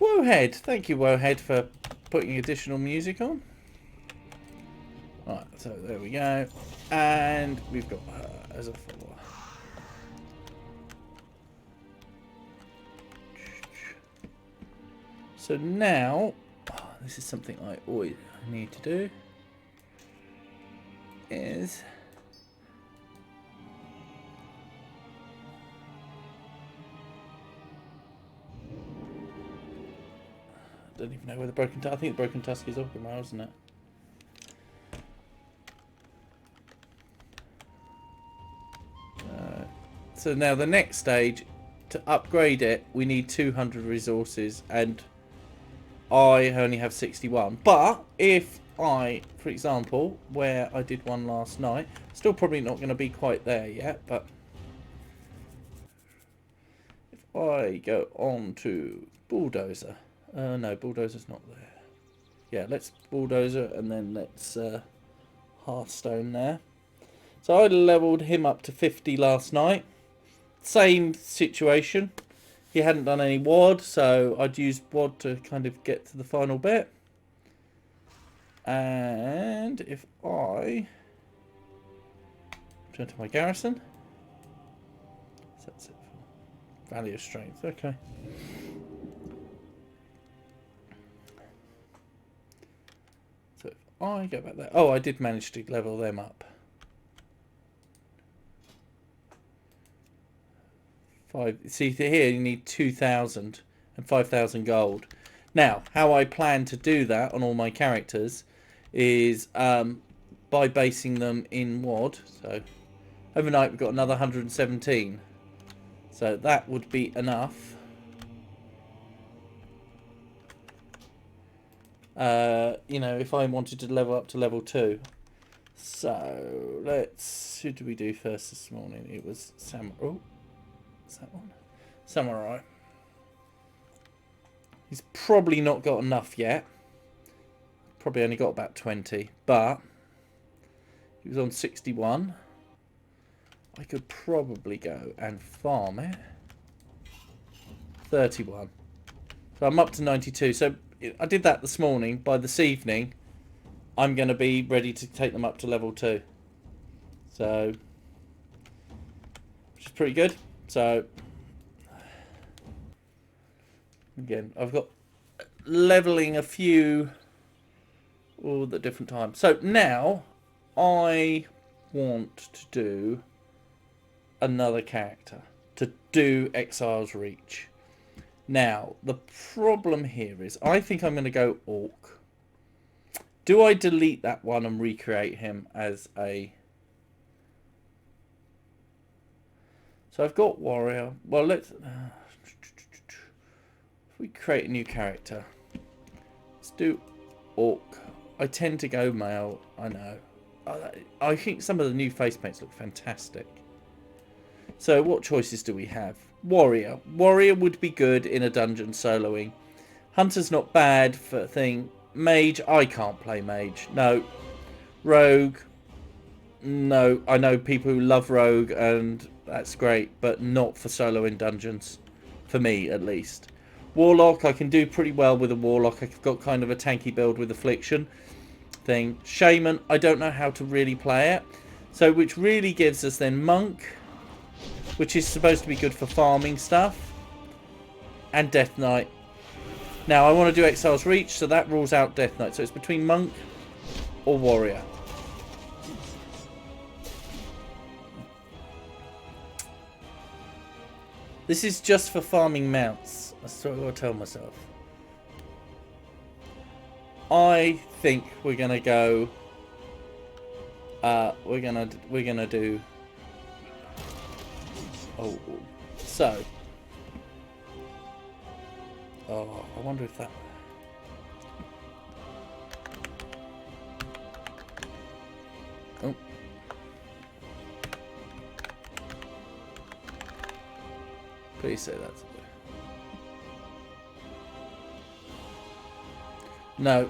Woehead! Thank you, Woehead, for putting additional music on. Right, so there we go. And we've got her as a follower. So now, this is something I always need to do, is I don't even know where the Broken Tusk, I think the Broken Tusk is Orgrimmar, isn't it? So now the next stage, to upgrade it, we need 200 resources, and I only have 61. But if I, for example, where I did one last night, still probably not going to be quite there yet, but if I go on to Bulldozer, no, Bulldozer's not there. Yeah, let's Bulldozer, and then let's Hearthstone there. So I leveled him up to 50 last night. Same situation. He hadn't done any WOD, so I'd use WOD to kind of get to the final bit. And if I turn to my garrison, so that's it for Valley of Strength. Okay. So if I go back there, oh, I did manage to level them up. 5. See here, you need 2,000 and 5,000 gold. Now, how I plan to do that on all my characters is by basing them in WOD. So overnight we've got another 117. So that would be enough. You know, if I wanted to level up to level 2. So let's, who did we do first this morning? It was Samurai. Is that one? Samurai. He's probably not got enough yet. Probably only got about 20, but he was on 61. I could probably go and farm it. 31. So I'm up to 92. So I did that this morning. By this evening, I'm going to be ready to take them up to level 2. So, which is pretty good. So, Again, I've got leveling a few all the different times. So now I want to do another character to do Exile's Reach. Now, the problem here is I think I'm going to go Orc. Do I delete that one and recreate him as a... So I've got Warrior. Well, let's... if we create a new character. Let's do Orc. I tend to go male, I know. I think some of the new face paints look fantastic. So what choices do we have? Warrior. Warrior would be good in a dungeon soloing. Hunter's not bad for a thing. Mage, I can't play Mage. No. Rogue. No. I know people who love Rogue and that's great, but not for solo in dungeons. For me, at least. Warlock, I can do pretty well with a Warlock. I've got kind of a tanky build with Affliction thing. Shaman, I don't know how to really play it. So, which really gives us then Monk, which is supposed to be good for farming stuff. And Death Knight. Now, I want to do Exile's Reach, so that rules out Death Knight. So, it's between Monk or Warrior. This is just for farming mounts. That's what I gotta tell myself. I think we're gonna go. We're gonna do. Oh, so. Oh, I wonder if that. Oh. Please say that's. No,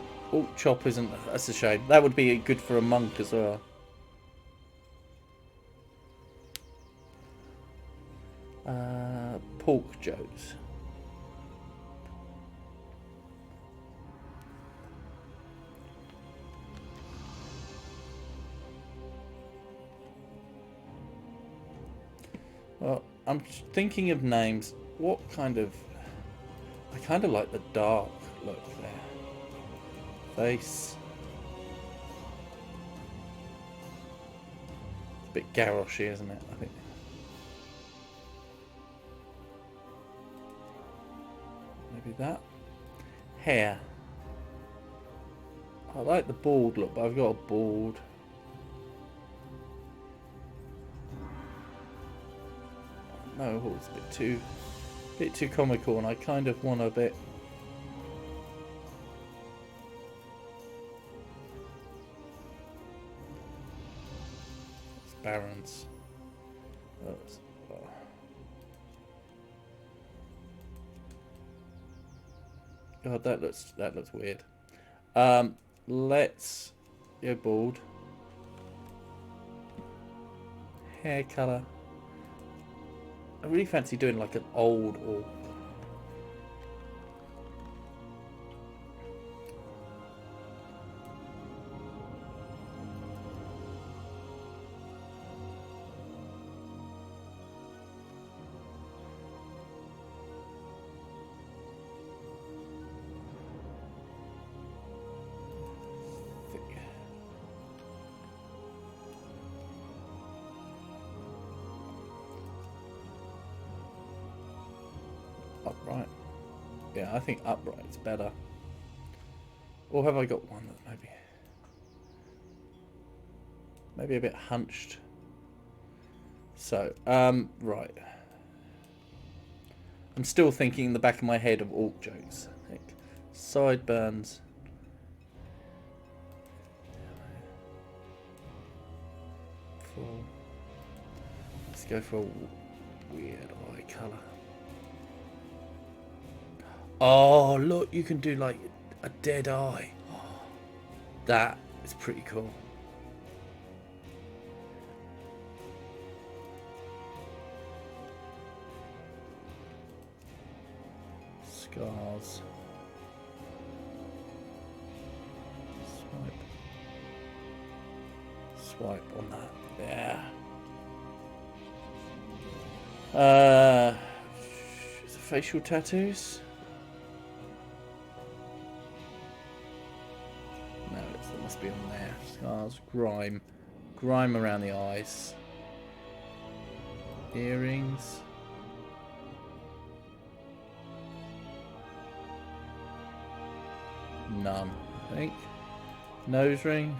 Chop isn't. That's a shame. That would be good for a monk as well. Pork jokes. Well, I'm thinking of names. What kind of... I kind of like the dark look there. Face. It's a bit garroshy, isn't it? I think. Maybe that. Hair. I like the bald look, but I've got a bald. No, it's a bit too comical, and I kind of want a bit. It's Barons. God, that looks weird. Let's go bald. Hair color. I really fancy doing like an old orc. Upright. Yeah, I think upright's better. Or have I got one that maybe a bit hunched? So, right. I'm still thinking in the back of my head of orc jokes. I think. Sideburns. Let's go for a weird eye colour. Oh, look, you can do like a dead eye. That is pretty cool. Scars. Swipe on that. Yeah. Facial tattoos. eyebrows, grime. Grime around the eyes. Earrings. None, I think. Nose ring.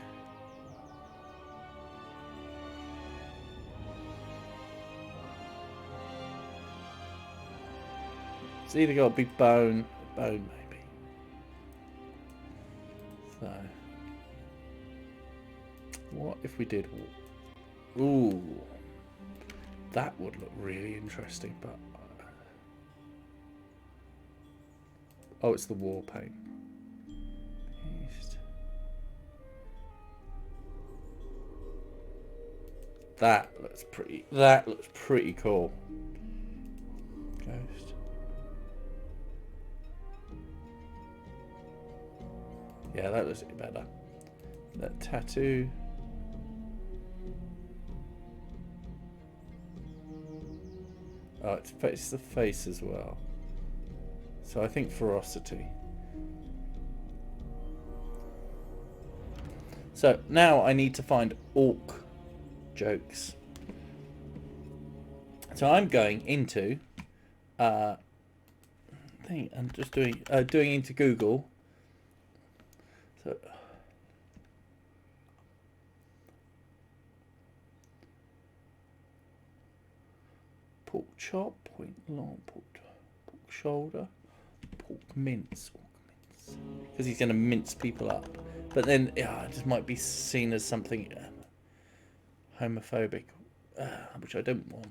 It's either got to be bone maybe. So, what if we did? Ooh, that would look really interesting. But oh, it's the war paint. That looks pretty. That looks pretty cool. Ghost. Yeah, that looks better. That tattoo. Oh, it's the face as well. So I think ferocity. So now I need to find orc jokes. So I'm going into I'm just doing into Google. So pork chop, point long, pork shoulder, pork mince, because he's going to mince people up. But then it just might be seen as something homophobic, which I don't want.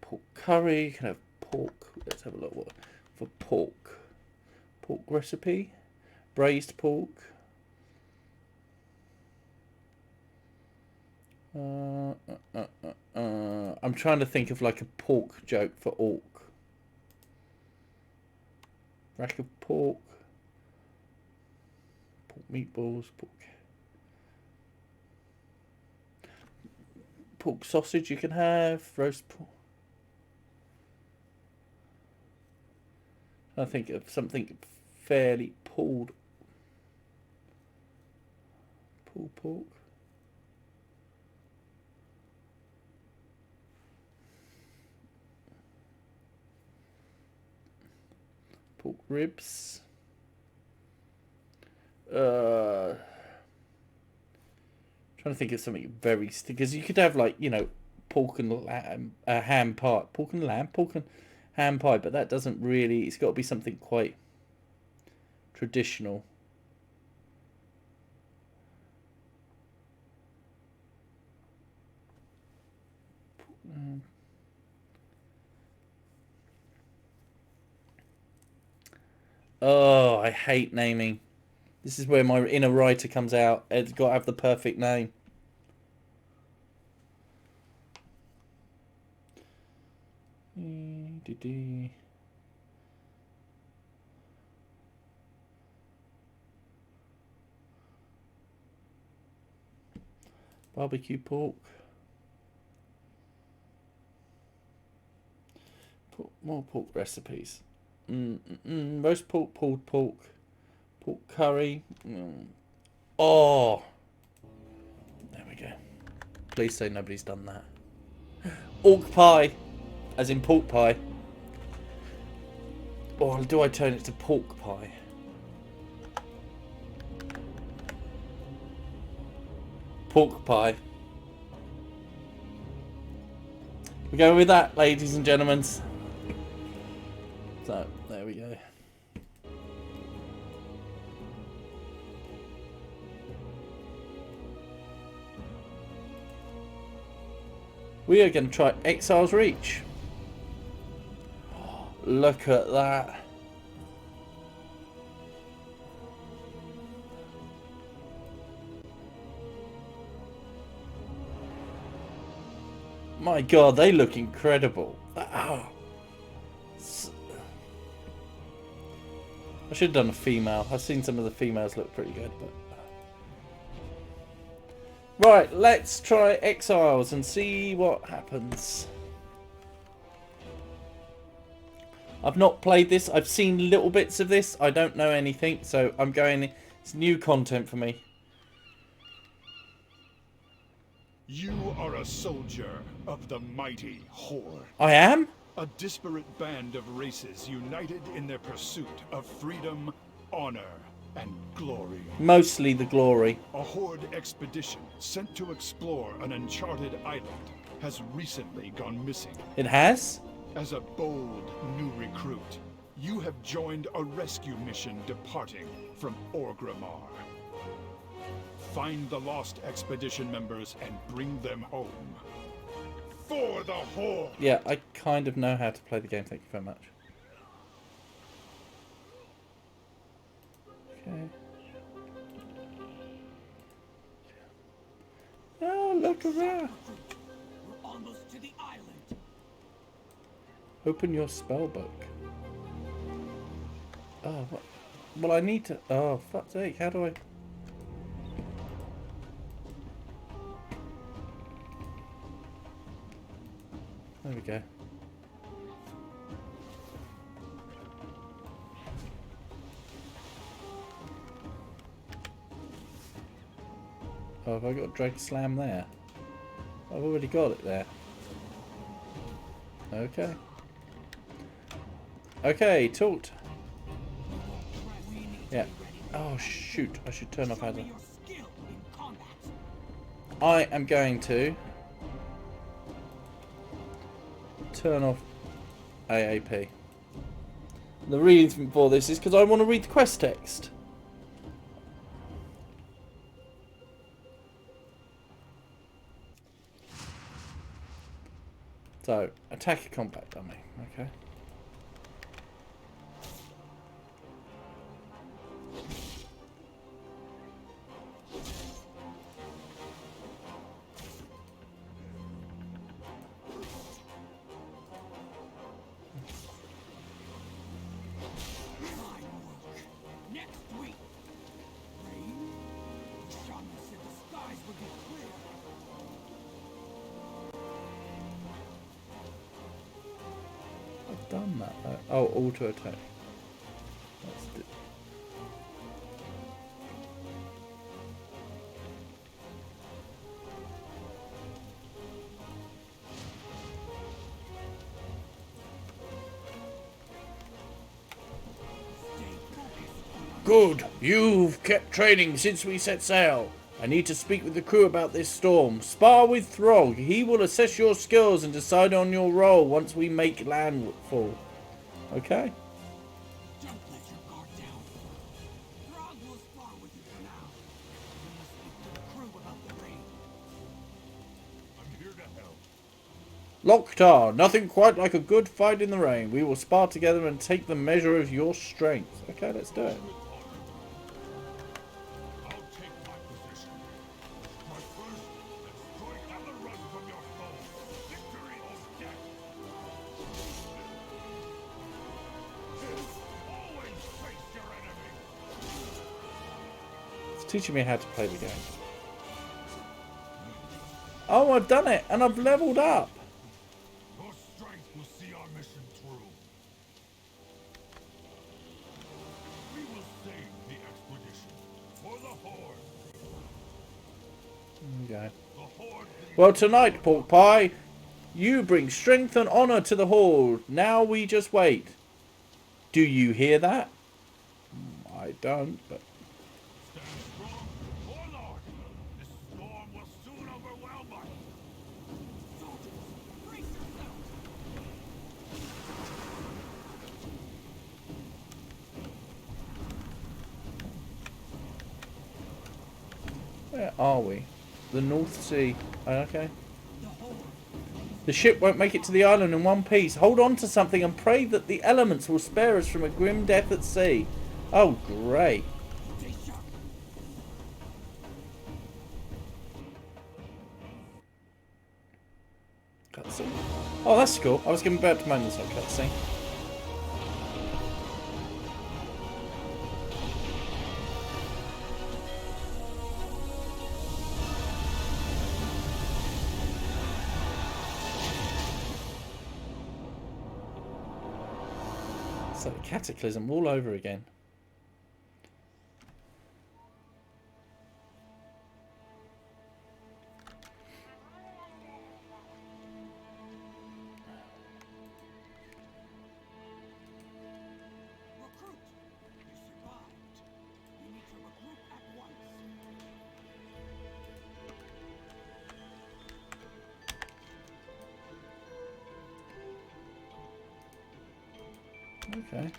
Pork curry, can have pork. Let's have a look what for pork. Pork recipe, braised pork. I'm trying to think of like a pork joke for orc. Rack of pork. Pork meatballs. Pork sausage you can have. Roast pork. I think of something fairly pulled pork. Pork ribs. Trying to think of something very because you could have like, you know, pork and lamb, ham pie, pork and ham pie, but that doesn't really. It's got to be something quite traditional. Oh, I hate naming. This is where my inner writer comes out. It's got to have the perfect name. Barbecue pork. More pork recipes. Roast pork, pulled pork, pork curry. Oh, there we go. Please say nobody's done that. Orc pie, as in pork pie. Or do I turn it to pork pie? Pork pie. We're going with that, ladies and gentlemen. So, there we go. We are going to try Exile's Reach. Look at that. My God, they look incredible. Oh. I should have done a female. I've seen some of the females look pretty good, but Right, let's try Exiles and see what happens. I've not played this. I've seen little bits of this. I don't know anything, so I'm going... It's new content for me. You are a soldier of the mighty Horde. I am? A disparate band of races united in their pursuit of freedom, honor, and glory. Mostly the glory. A Horde expedition sent to explore an uncharted island has recently gone missing. It has? As a bold new recruit, you have joined a rescue mission departing from Orgrimmar. Find the lost expedition members and bring them home. For the Horde! Yeah, I kind of know how to play the game. Thank you very much. Okay. Oh, look around. We're almost to the island. Open your spell book. Oh, what? Well, I need to... Oh, fuck's sake. How do I... There we go. Oh, have I got Drag Slam there? I've already got it there. Okay. Okay, Taunt. Yeah. Oh, shoot. I should turn off Adder. I am going to turn off AAP. The reason for this is because I want to read the quest text. So, attack a combat dummy. Okay. Next week. Rain? Shaman said the skies would be clear. I've done that. Oh, auto attack. That's it. Good. You've kept training since we set sail. I need to speak with the crew about this storm. Spar with Throg. He will assess your skills and decide on your role once we make landfall. Okay? Don't let your guard down. Throg will spar with you for now. We must speak to the crew about the rain. I'm here to help. Loktar, nothing quite like a good fight in the rain. We will spar together and take the measure of your strength. Okay, let's do it. I'll take my position. But first, let's strike out the run from your foe. Victory or death. Always face your enemy. It's teaching me how to play the game. Oh, I've done it, and I've leveled up. Your strength will see our mission through. We will save the expedition for the Horde. Okay. The Horde. Well, tonight, Pork Pie, you bring strength and honor to the Horde. Now we just wait. Do you hear that? I don't, but... Stand strong, Warlord. This storm will soon overwhelm us. Soldiers, brace yourselves. Where are we? The North Sea. Okay. The Horde. The ship won't make it to the island in one piece. Hold on to something and pray that the elements will spare us from a grim death at sea. Oh, great. Stay sharp. Cutscene. Oh, that's cool. I was going about to moan this on cutscene. It's like Cataclysm all over again. Recruit! You survived. You need to recruit at once. Okay.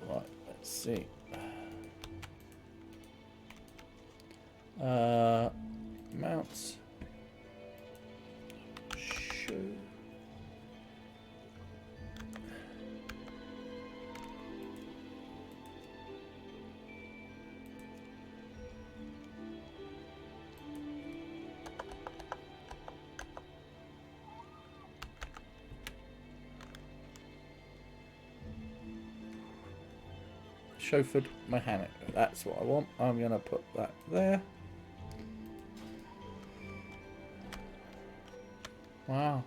Right, let's see. Mounts. Show. Chauffeured mechanic. That's what I want. I'm going to put that there. Wow.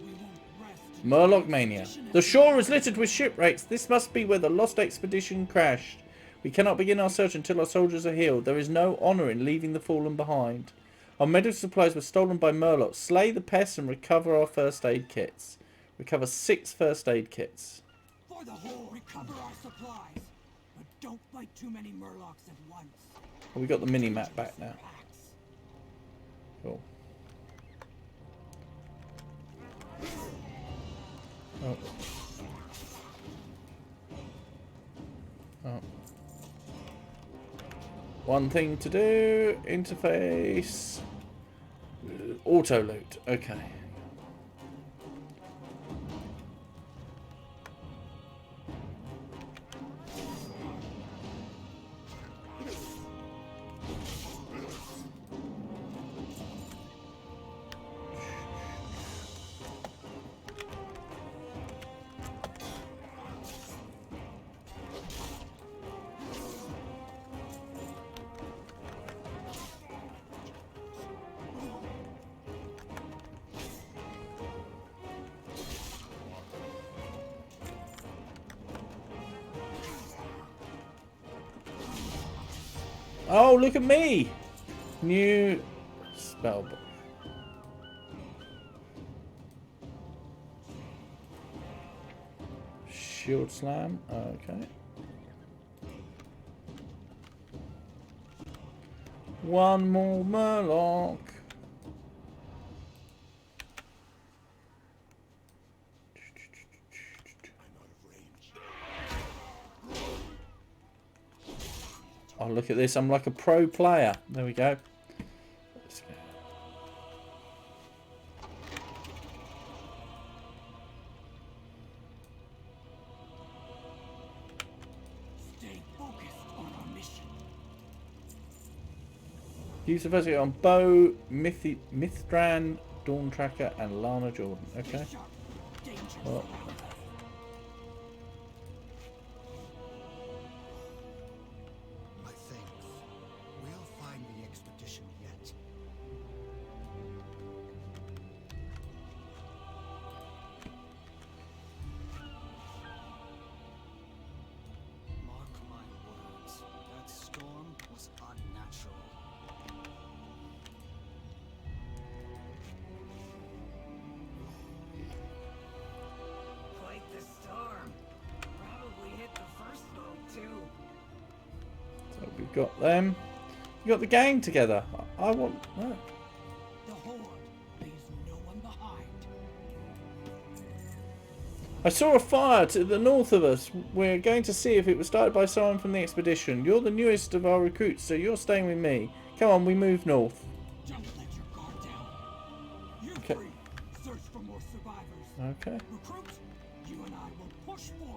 We won't rest. Murloc Mania. The shore is littered with shipwrecks. This must be where the lost expedition crashed. We cannot begin our search until our soldiers are healed. There is no honour in leaving the fallen behind. Our medical supplies were stolen by Murlocs. Slay the pests and recover our first aid kits. Recover 6 first aid kits. For the whole, recover our supplies. But don't fight too many Murlocs at once. Oh, we got the mini map back now. Packs. Cool. Oh. Oh. One thing to do. Interface. Auto loot. Okay. Oh, look at me! New spellbook. Shield slam. Okay. One more Murloc. Oh, look at this. I'm like a pro player. There we go. Let's go. Stay focused on our mission. Use the first aid on Bo, Mithran, Dawn Tracker, and Lana Jordan. Okay. Sharp. Danger. Well, My thanks. We'll find the expedition yet. Mark my words. That storm was unnatural. Quite the storm. Probably hit the first boat too. so we've got them. We got the gang together. I want. Oh. The Horde leaves no one behind. I saw a fire to the north of us. We're going to see if it was started by someone from the expedition. You're the newest of our recruits, so you're staying with me. Come on, we move north. Don't let your guard down. You're Okay. free. Search for more survivors. Okay. Recruits, you and I will push forward.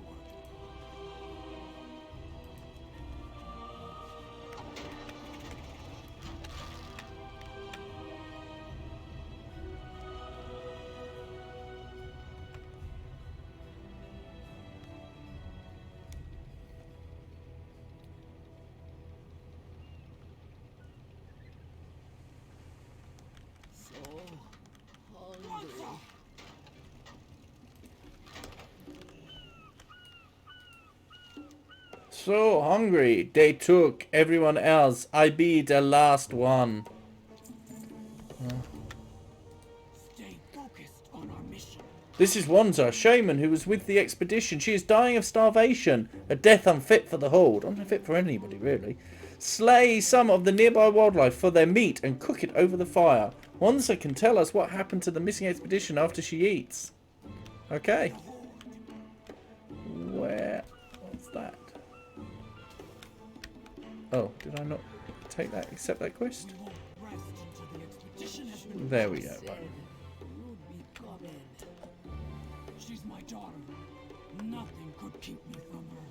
So hungry. They took everyone else. I be the last one. Stay focused on our mission. This is Wanza, shaman who was with the expedition. She is dying of starvation. A death unfit for the Horde. Unfit for anybody, really. Slay some of the nearby wildlife for their meat and cook it over the fire. Wanza can tell us what happened to the missing expedition after she eats. Okay. Where? What's that? Oh, did I not take that, accept that quest? We won't rest until the expedition has been. There we go, right. She's my daughter. Nothing could keep me from her.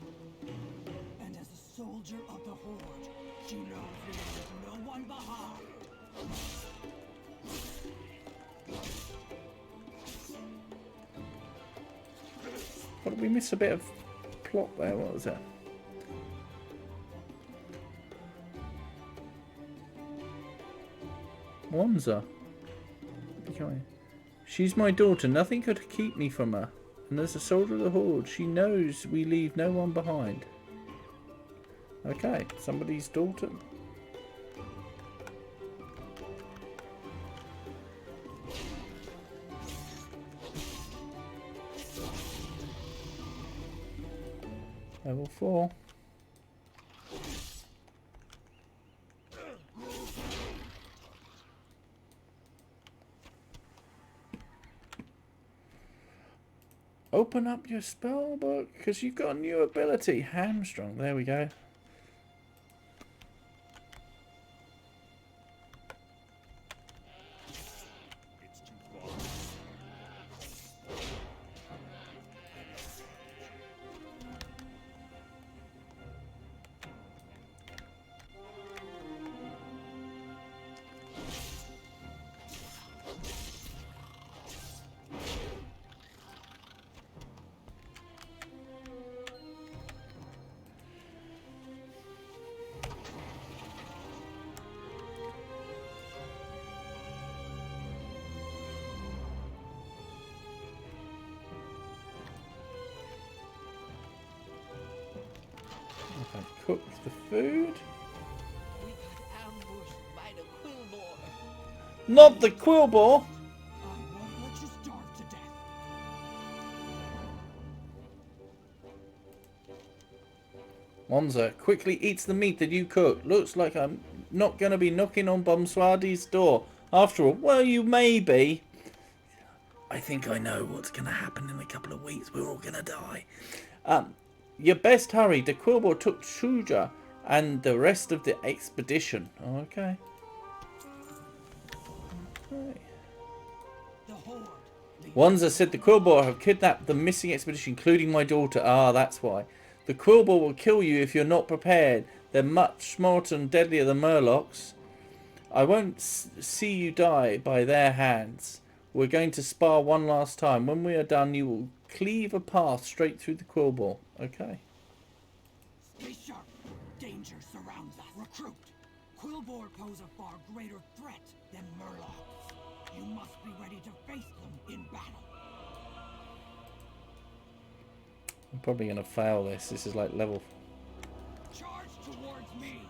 And as a soldier of the Horde, she knows we leave no one behind. What did we miss a bit of plot there? What was that? Wanza. She's my daughter. Nothing could keep me from her. And as a soldier of the Horde, she knows we leave no one behind. Okay, somebody's daughter. Level 4. Open up your spell book because you've got a new ability, Hamstrung. There we go. Cook the food. We got ambushed by the Quillboar. Not the Quillboar. I won't let you starve to death. Wanza quickly eats the meat that you cook. Looks like I'm not going to be knocking on Bomswadi's door. After all, well, you may be. I think I know what's going to happen in a couple of weeks. We're all going to die. You best hurry. The Quillboar took Shuja and the rest of the expedition. Okay. Okay. The Horde. Wanza said the Quillboar have kidnapped the missing expedition, including my daughter. Ah, that's why. The Quillboar will kill you if you're not prepared. They're much smarter and deadlier than Murlocs. I won't see you die by their hands. We're going to spar one last time. When we are done, you will cleave a path straight through the Quillboar. Okay. Stay sharp. Danger surrounds us. Recruit. Quillboar pose a far greater threat than Murlocs. You must be ready to face them in battle. I'm probably going to fail this. This is like level... Charge towards me.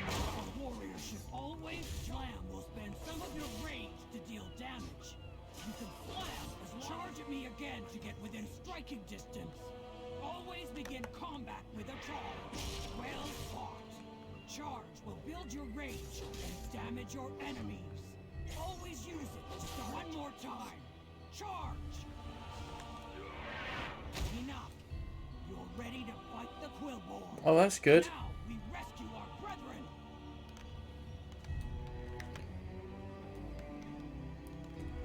A warrior should always slam. Will spend some of your rage to deal damage. You can slam as charge at me again to get within striking distance. Always begin combat with a charge. Well fought. Charge will build your rage and damage your enemies. Always use it just one more time. Charge! Enough. You're ready to fight the Quillboar. Oh, that's good. Now we rescue our brethren.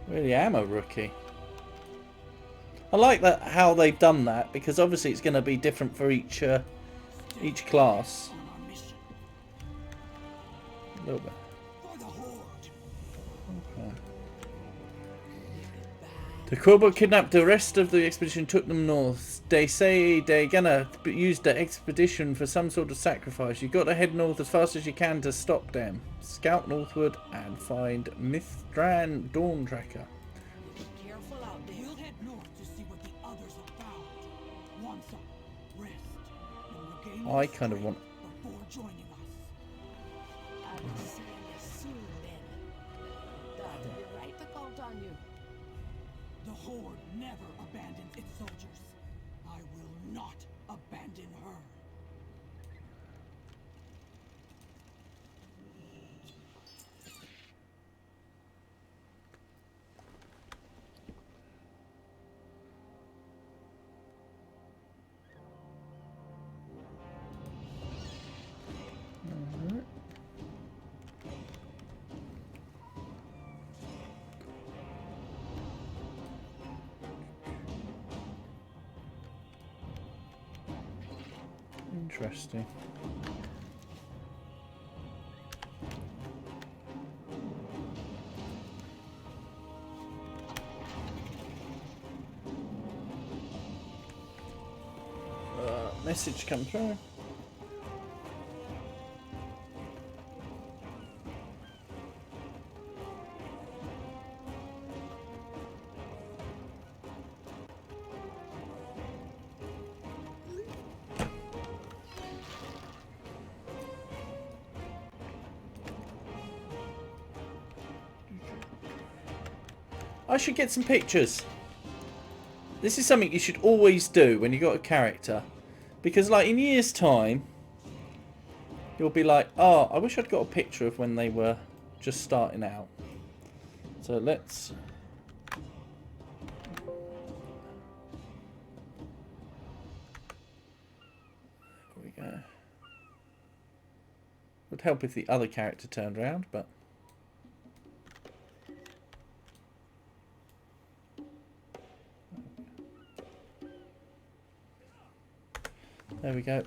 Really am a rookie. I like that how they've done that because obviously it's going to be different for each class. On our mission A little bit. for the Horde. Okay. The Quillbot kidnapped the rest of the expedition, took them north. They say they're gonna use the expedition for some sort of sacrifice. You got to head north as fast as you can to stop them. Scout northward and find Mithran Dawn Tracker. Be careful out there. We'll head north to see what the others have found. Once up, rest, and regain I your kind of want... strength before joining us. I will see you soon, then. That'll be right to count on you. The Horde never abandons its soldiers. I will not abandon her. Interesting. Message come through. I should get some pictures. This is something you should always do when you got a character. Because like in years time, you'll be like, oh, I wish I'd got a picture of when they were just starting out. So let's... There we go. Would help if the other character turned around, but... There we go.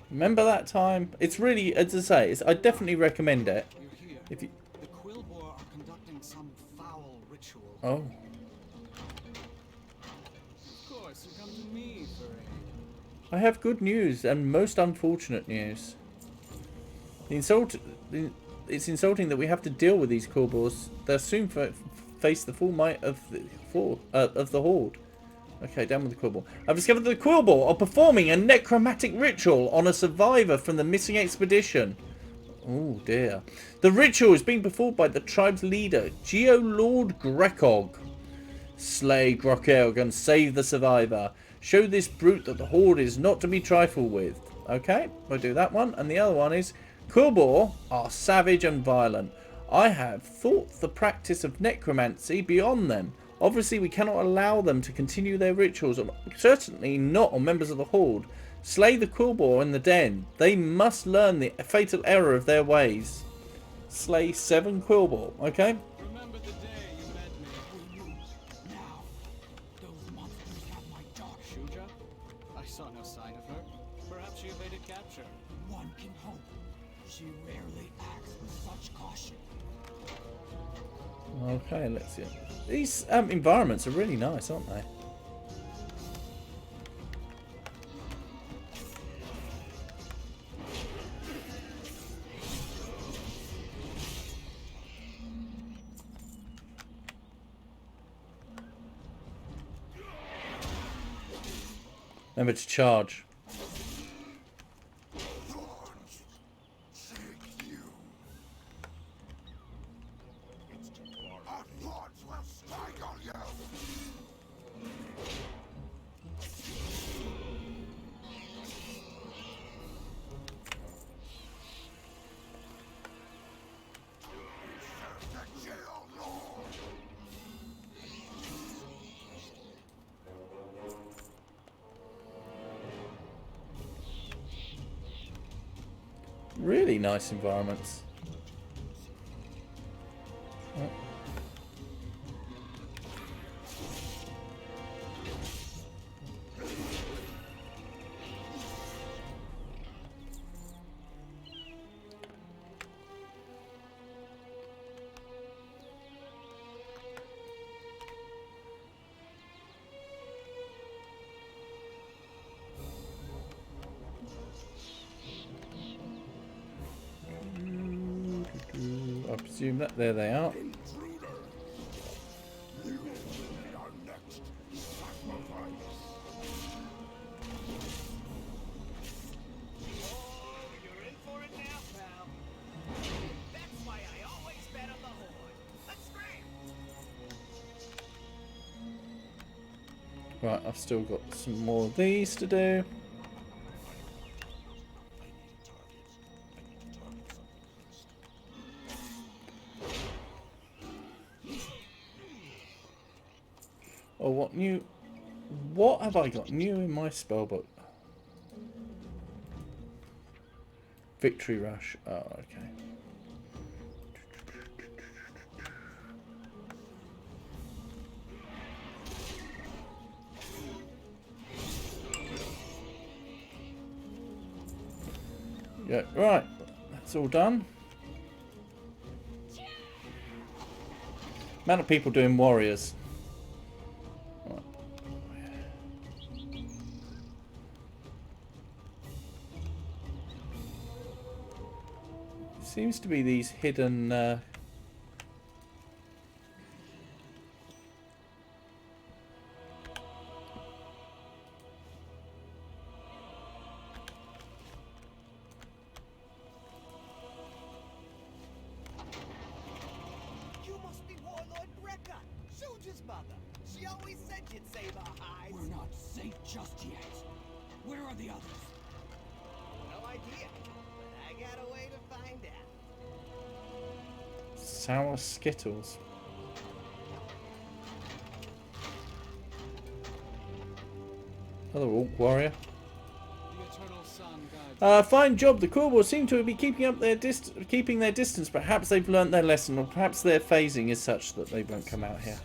Remember that time? It's really, as I say, I definitely recommend it. You're here. If you... The Quillbor are conducting some foul ritual. Oh. Of course, you come to me for aid. I have good news and most unfortunate news. It's insulting that we have to deal with these Quillbors. They'll soon face the full might of the Horde. Okay, down with the Quillbor. I've discovered that the Quillbor are performing a necromantic ritual on a survivor from the missing expedition. Oh dear. The ritual is being performed by the tribe's leader, Geolord Grekog. Slay Grokog and save the survivor. Show this brute that the Horde is not to be trifled with. Okay, we'll do that one. And the other one is... Quillbor are savage and violent. I have thought the practice of necromancy beyond them. Obviously, we cannot allow them to continue their rituals, and certainly not on members of the Horde. Slay the Quillbor in the den. They must learn the fatal error of their ways. Slay 7 Quillbor, okay? Remember the day you met me? We lose. Now, those monsters have my daughter. Shuja? I saw no sign of her. Perhaps she evaded capture. One can hope. She rarely acts with such caution. Okay, let's see. These environments are really nice, aren't they? Remember to charge. Thorns, take you. Our thorns will strangle you. Serve the Geolord. Really nice environments. Oh. I presume that there they are. Intruder! You will be our next sacrifice. Oh, you're in for it now, pal. That's why I always bet on the Horde. Let's scram! Right, I've still got some more of these to do. Oh, what have I got new in my spellbook? Victory Rush. Oh, okay. Yeah, right. That's all done. Amount of people doing warriors. Right. Seems to be these hidden You must be Warlord Brekka, Soldier's mother. She always said you'd save our hides. We're not safe just yet. Where are the others? No idea, but I got a way to find out. sour Skittles. Another Orc warrior. The eternal sun guides. Fine job. The Kobolds seem to be keeping up their keeping their distance. Perhaps they've learnt their lesson, or perhaps their phasing is such that they won't come out here.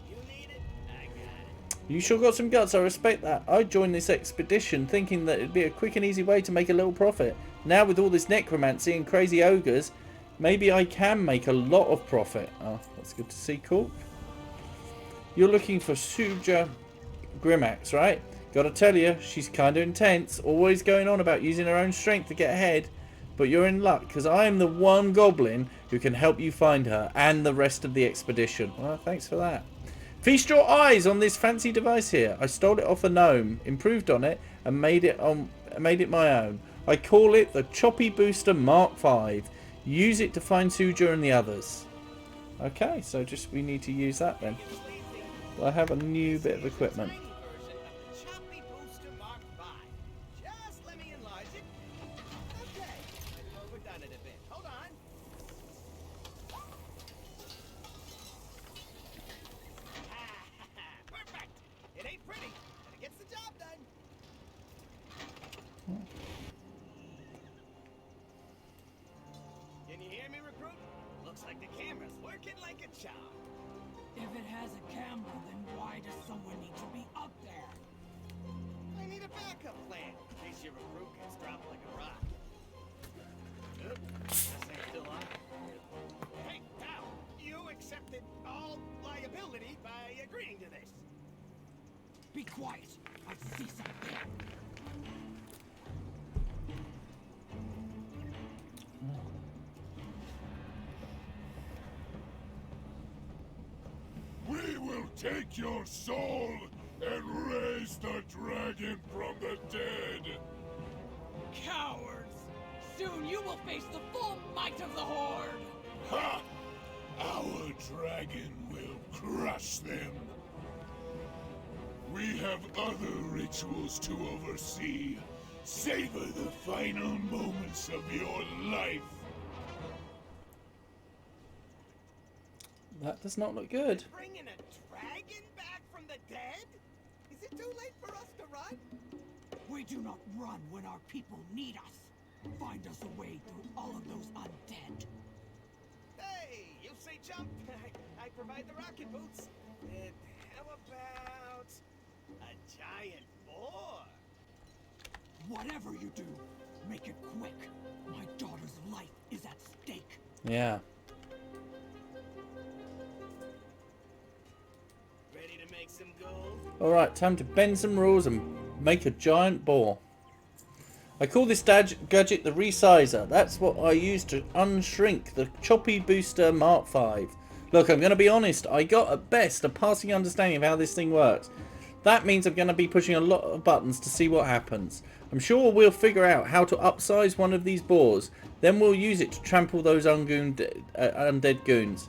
You need it, I got it. You sure got some guts. I respect that. I joined this expedition thinking that it'd be a quick and easy way to make a little profit. Now with all this necromancy and crazy ogres, maybe I can make a lot of profit. Oh, that's good to see. Cool. You're looking for Suja Grimax, right? Gotta tell you, she's kind of intense, always going on about using her own strength to get ahead. But you're in luck, because I am the one goblin who can help you find her and the rest of the expedition. Well, thanks for that. Feast your eyes on this fancy device here. I stole it off a gnome, improved on it, and made it my own. I call it the Choppy Booster Mark V. Use it to find Suja and the others. Okay, so just we need to use that then. I have a new bit of equipment. Tiny version of the Choppy Booster Mark V. Just let me enlarge it. Okay, I've overdone it a bit. Hold on. Perfect. It ain't pretty, but it gets the job done. Can you hear me, recruit? Looks like the camera's working like a charm. If it has a camera, then why does someone need to be up there? I need a backup plan in case your recruit gets dropped like a rock. This ain't still on. Hey, now, you accepted all liability by agreeing to this. Be quiet. I see something. We will take your soul and raise the dragon from the dead. Cowards! Soon you will face the full might of the Horde! Ha! Our dragon will crush them. We have other rituals to oversee. Savor the final moments of your life. That does not look good. Bringing a dragon back from the dead? Is it too late for us to run? We do not run when our people need us. Find us a way through all of those undead. Hey, you say jump, I provide the rocket boots. How about a giant boar? Whatever you do, make it quick. My daughter's life is at stake. Yeah. Ready to make some gold? Alright, time to bend some rules and make a giant boar. I call this gadget the resizer. That's what I use to unshrink the Choppy Booster Mark V. Look, I'm going to be honest. I got at best a passing understanding of how this thing works. That means I'm going to be pushing a lot of buttons to see what happens. I'm sure we'll figure out how to upsize one of these boars. Then we'll use it to trample those undead goons.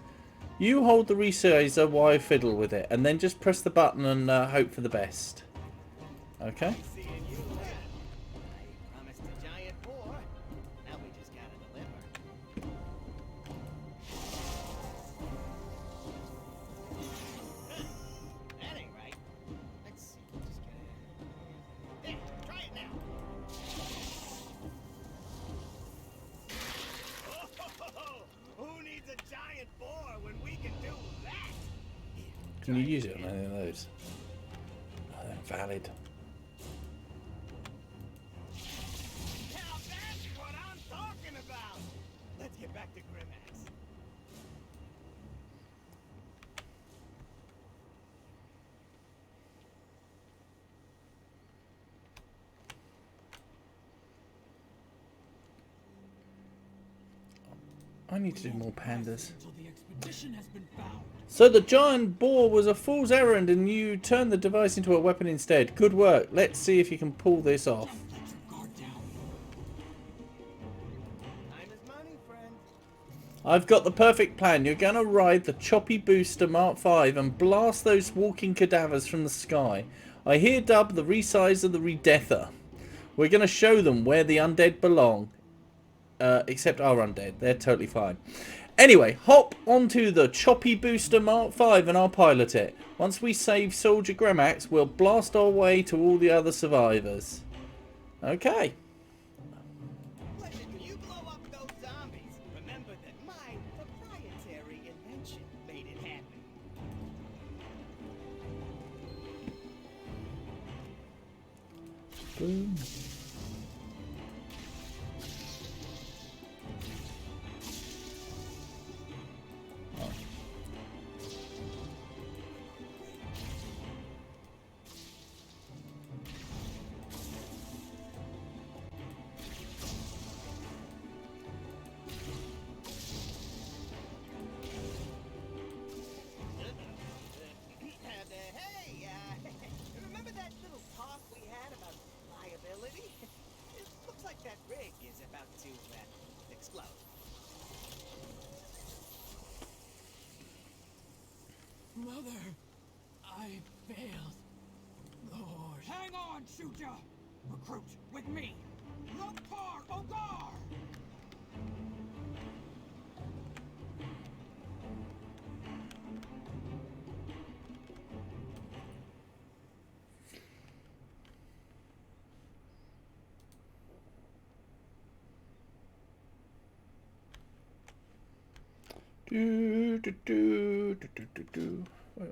You hold the resizer while I fiddle with it. And then just press the button and hope for the best. Okay. Seeing you then. I promised a giant boar. Now we just gotta deliver. Huh, that ain't right. Let's see. Just gotta. There, try it now. Oh, who needs a giant boar when we can do that? Can you use it on any of those? Oh, they're valid. Now that's what I'm talking about. Let's get back to Grimax. I need to do more pandas. Until the expedition has been found. So the giant boar was a fool's errand and you turned the device into a weapon instead. Good work. Let's see if you can pull this off. Let your guard down. Time is money, friend. I've got the perfect plan. You're going to ride the Choppy Booster Mark V and blast those walking cadavers from the sky. I hear dubbed the resizer the Redeather. We're going to show them where the undead belong. Except our undead. They're totally fine. Anyway, hop onto the Choppy Booster Mark V and I'll pilot it. Once we save Soldier Grimax, we'll blast our way to all the other survivors. Okay. Listen, you blow up those zombies. Remember that my proprietary invention made it happen. Boom. Hey, remember that little talk we had about liability? It looks like that rig is about to explode. Mother, I failed. Lord. Hang on, Shuja! Recruit, with me! Lokar Ogar! Do, do, do, do, do, do, do. Well.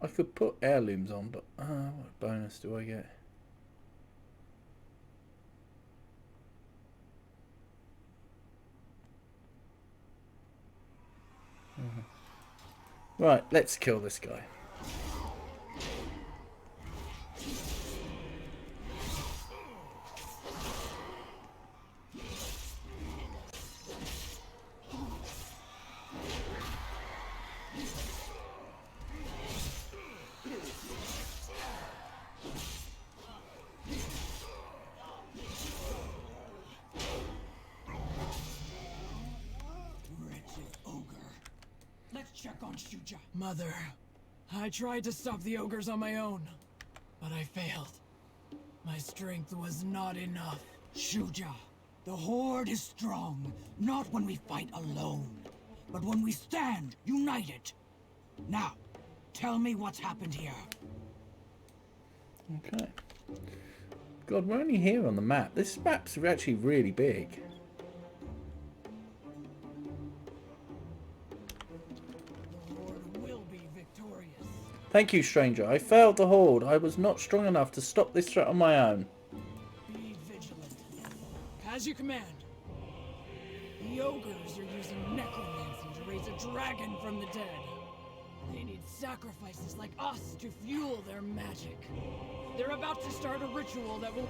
I could put heirlooms on, but what bonus do I get? Right, let's kill this guy. Let's check on Shuja. Mother, I tried to stop the ogres on my own, but I failed. My strength was not enough. Shuja, the Horde is strong, not when we fight alone, but when we stand united. Now, tell me what's happened here. Okay. God, we're only here on the map. This map's actually really big. Thank you, stranger. I failed the Horde. I was not strong enough to stop this threat on my own. Be vigilant. As you command. The ogres are using necromancy to raise a dragon from the dead. They need sacrifices like us to fuel their magic. They're about to start a ritual that will...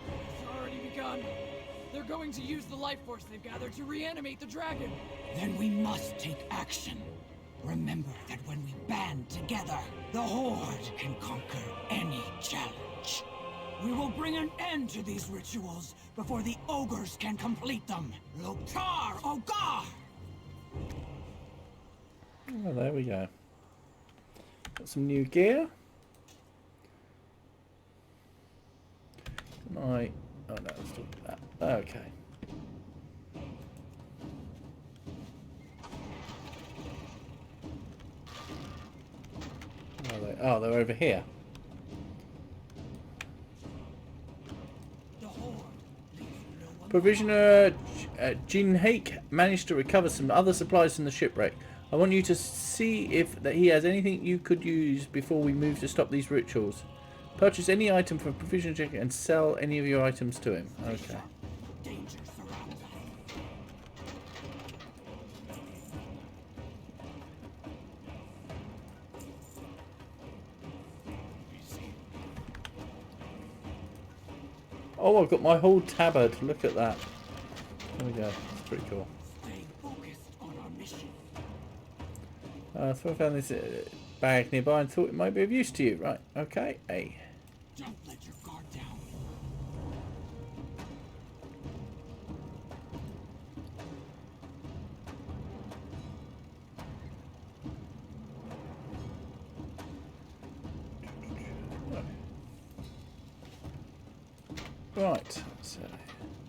It's already begun. They're going to use the life force they've gathered to reanimate the dragon. Then we must take action. Remember that when we band together, the Horde can conquer any challenge. We will bring an end to these rituals before the ogres can complete them. Loktar Ogar! Oh, there we go. Got some new gear. Can I... Oh no, let's talk about that. Okay. Oh, they're over here. Provisioner Jin Hake managed to recover some other supplies from the shipwreck. I want you to see if that he has anything you could use before we move to stop these rituals. Purchase any item from Provisioner Jin and sell any of your items to him. Okay. Oh, I've got my whole tabard. Look at that. There we go. It's pretty cool. Stay focused on our mission. So I found this bag nearby and thought it might be of use to you. Right. Okay. Hey. Don't let your guard down. Right. So.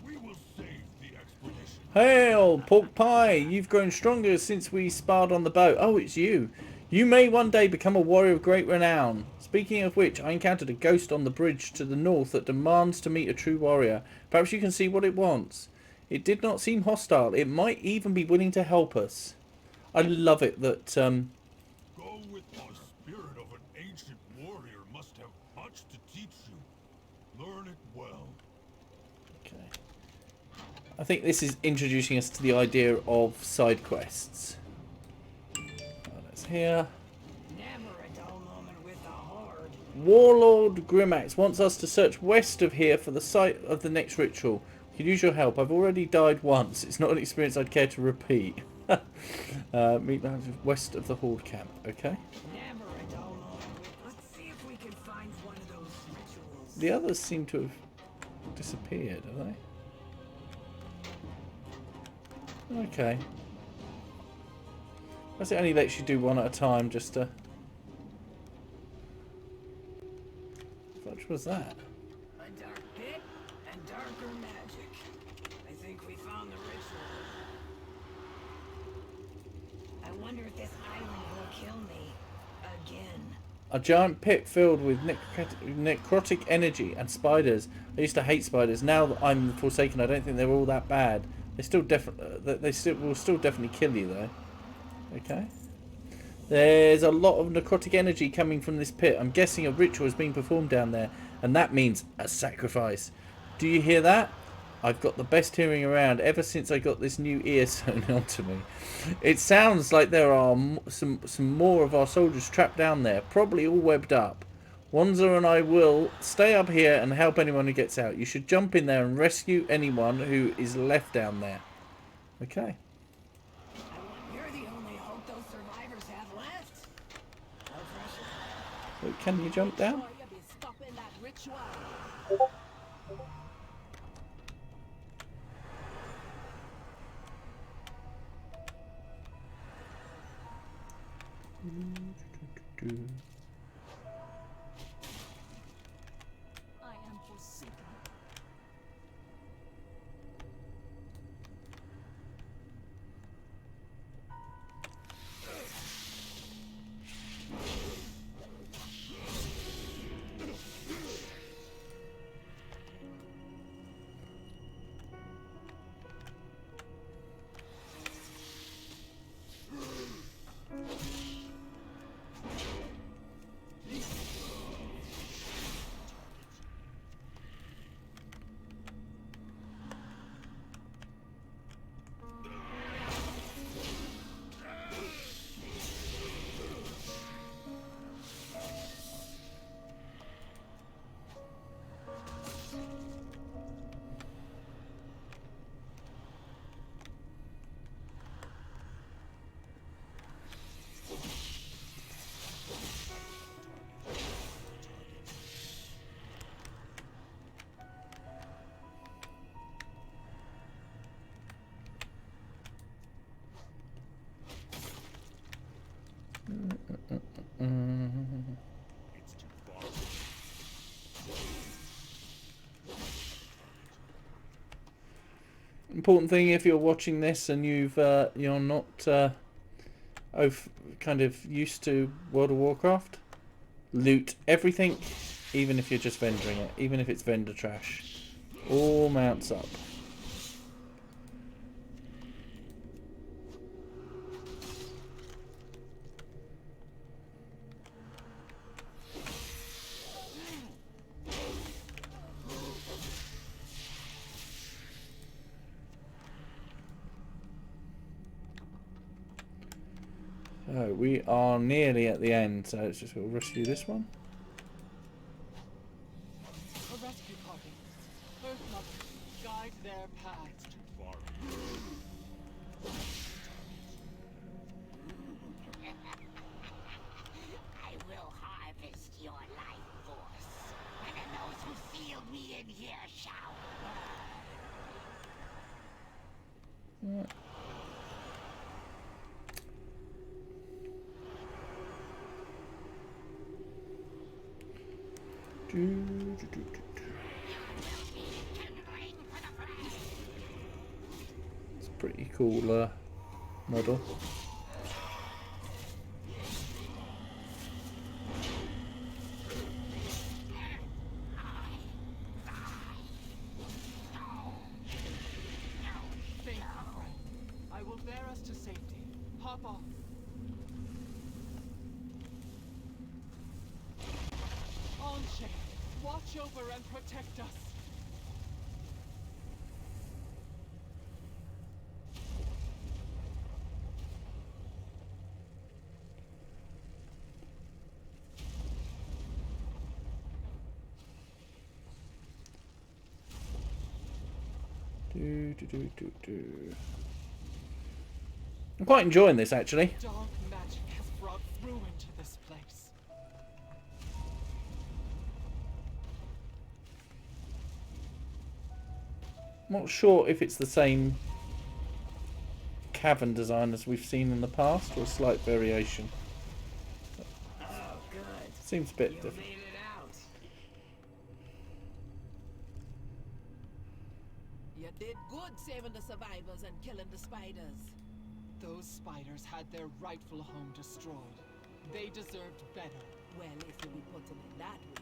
We will save the expedition. Hail, Pork Pie! You've grown stronger since we sparred on the boat. Oh, it's you. You may one day become a warrior of great renown. Speaking of which, I encountered a ghost on the bridge to the north that demands to meet a true warrior. Perhaps you can see what it wants. It did not seem hostile. It might even be willing to help us. I love it that... Go with the spirit of an ancient warrior must have much to teach you. Learn it well. Okay. I think this is introducing us to the idea of side quests. That's here. Never a dull moment with the Horde. Warlord Grimax wants us to search west of here for the site of the next ritual. We could use your help. I've already died once. It's not an experience I'd care to repeat. Meet west of the Horde camp. Okay. Never a dull moment with... Let's see if we can find one of those rituals. The others seem to have disappeared, have they? Okay. I it only lets you do one at a time, just to... What was that? A dark pit and darker magic. I think we found the ritual. I wonder if this island will kill me again. A giant pit filled with necrotic energy and spiders. I used to hate spiders. Now that I'm Forsaken, I don't think they're all that bad. They still will still definitely kill you though. Okay. There's a lot of necrotic energy coming from this pit. I'm guessing a ritual is being performed down there, and that means a sacrifice. Do you hear that? I've got the best hearing around ever since I got this new ear sewn onto me. It sounds like there are some more of our soldiers trapped down there, probably all webbed up. Wanza and I will stay up here and help anyone who gets out. You should jump in there and rescue anyone who is left down there. Okay. You're the only hope those survivors have left. No pressure. So can you jump down? You'll be stopping that ritual. I am Forsaken. Important thing if you're watching this and you're not kind of used to World of Warcraft, loot everything, even if you're just vendoring it, even if it's vendor trash. All mounts up. So we are nearly at the end, so let's just rescue this one. A rescue party. Earth Mother, guide their paths. I will harvest your life force, and then those who feel me in here shall burn. It's a pretty cool model. Thank you, friend. I will bear us to safety. Hop off. Anshe, watch over and protect us. I'm quite enjoying this, actually. Dark magic has brought ruin to this place. I'm not sure if it's the same cavern design as we've seen in the past, or a slight variation. Oh, good. Seems a bit You different. made it out. You did good saving the survivors and killing the spiders. Those spiders had their rightful home destroyed. They deserved better. Well, if you would put it in that way.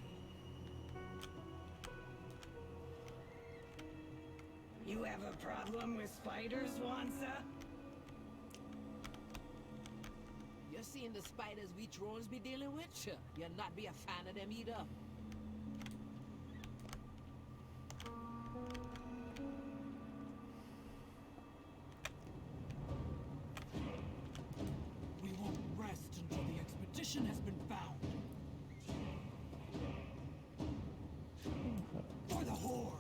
You have a problem with spiders, Wansa? You seen the spiders we trolls be dealing with? Sure, you'll not be a fan of them either. We won't rest until the expedition has been found. For the Horde.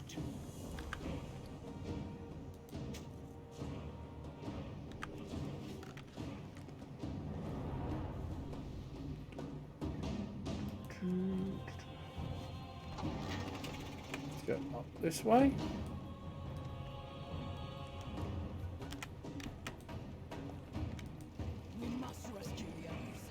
Let's go up this way. We must rescue the others.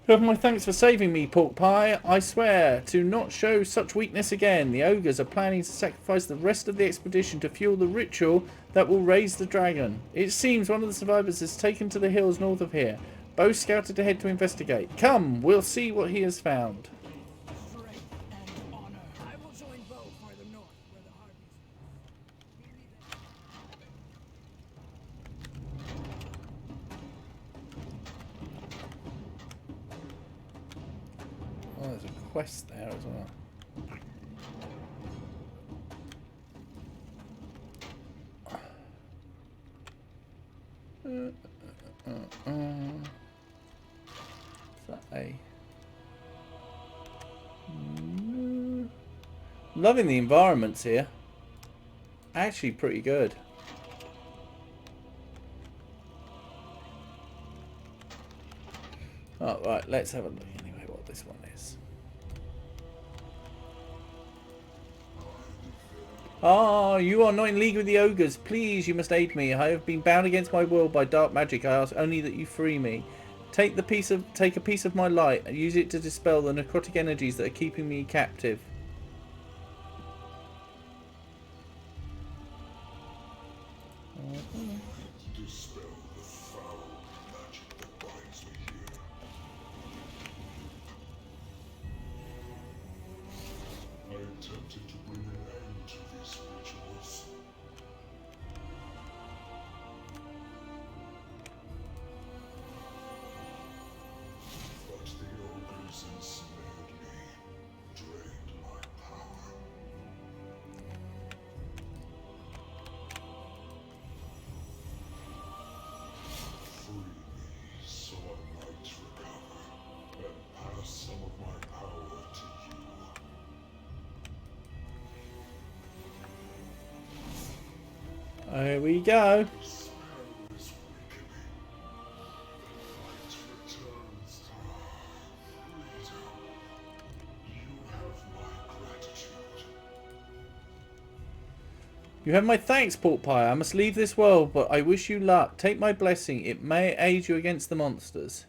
You have my thanks for saving me, Pork Pie. I swear to not show such weakness again. The ogres are planning to sacrifice the rest of the expedition to fuel the ritual that will raise the dragon. It seems one of the survivors is taken to the hills north of here. Bo scouted ahead to investigate. Come, we'll see what he has found. Strength and honor. I will join Bo farther north, where the Harpies. Oh, there's a quest there as well. Is that A? No. Loving the environments here. Actually pretty good. Oh, right, let's have a look anyway what this one is. Ah, you are not in league with the ogres. Please, you must aid me. I have been bound against my will by dark magic. I ask only that you free me. Take a piece of my light and use it to dispel the necrotic energies that are keeping me captive. wanted to bring an end to these rituals. But the ogres ensnared me, drained my power. Free me so I might recover and pass some of my power to you. There we go. The spell is weakening. The light returns. Freedom. You have my gratitude. You have my thanks, Pork Pie. I must leave this world, but I wish you luck. Take my blessing. It may aid you against the monsters.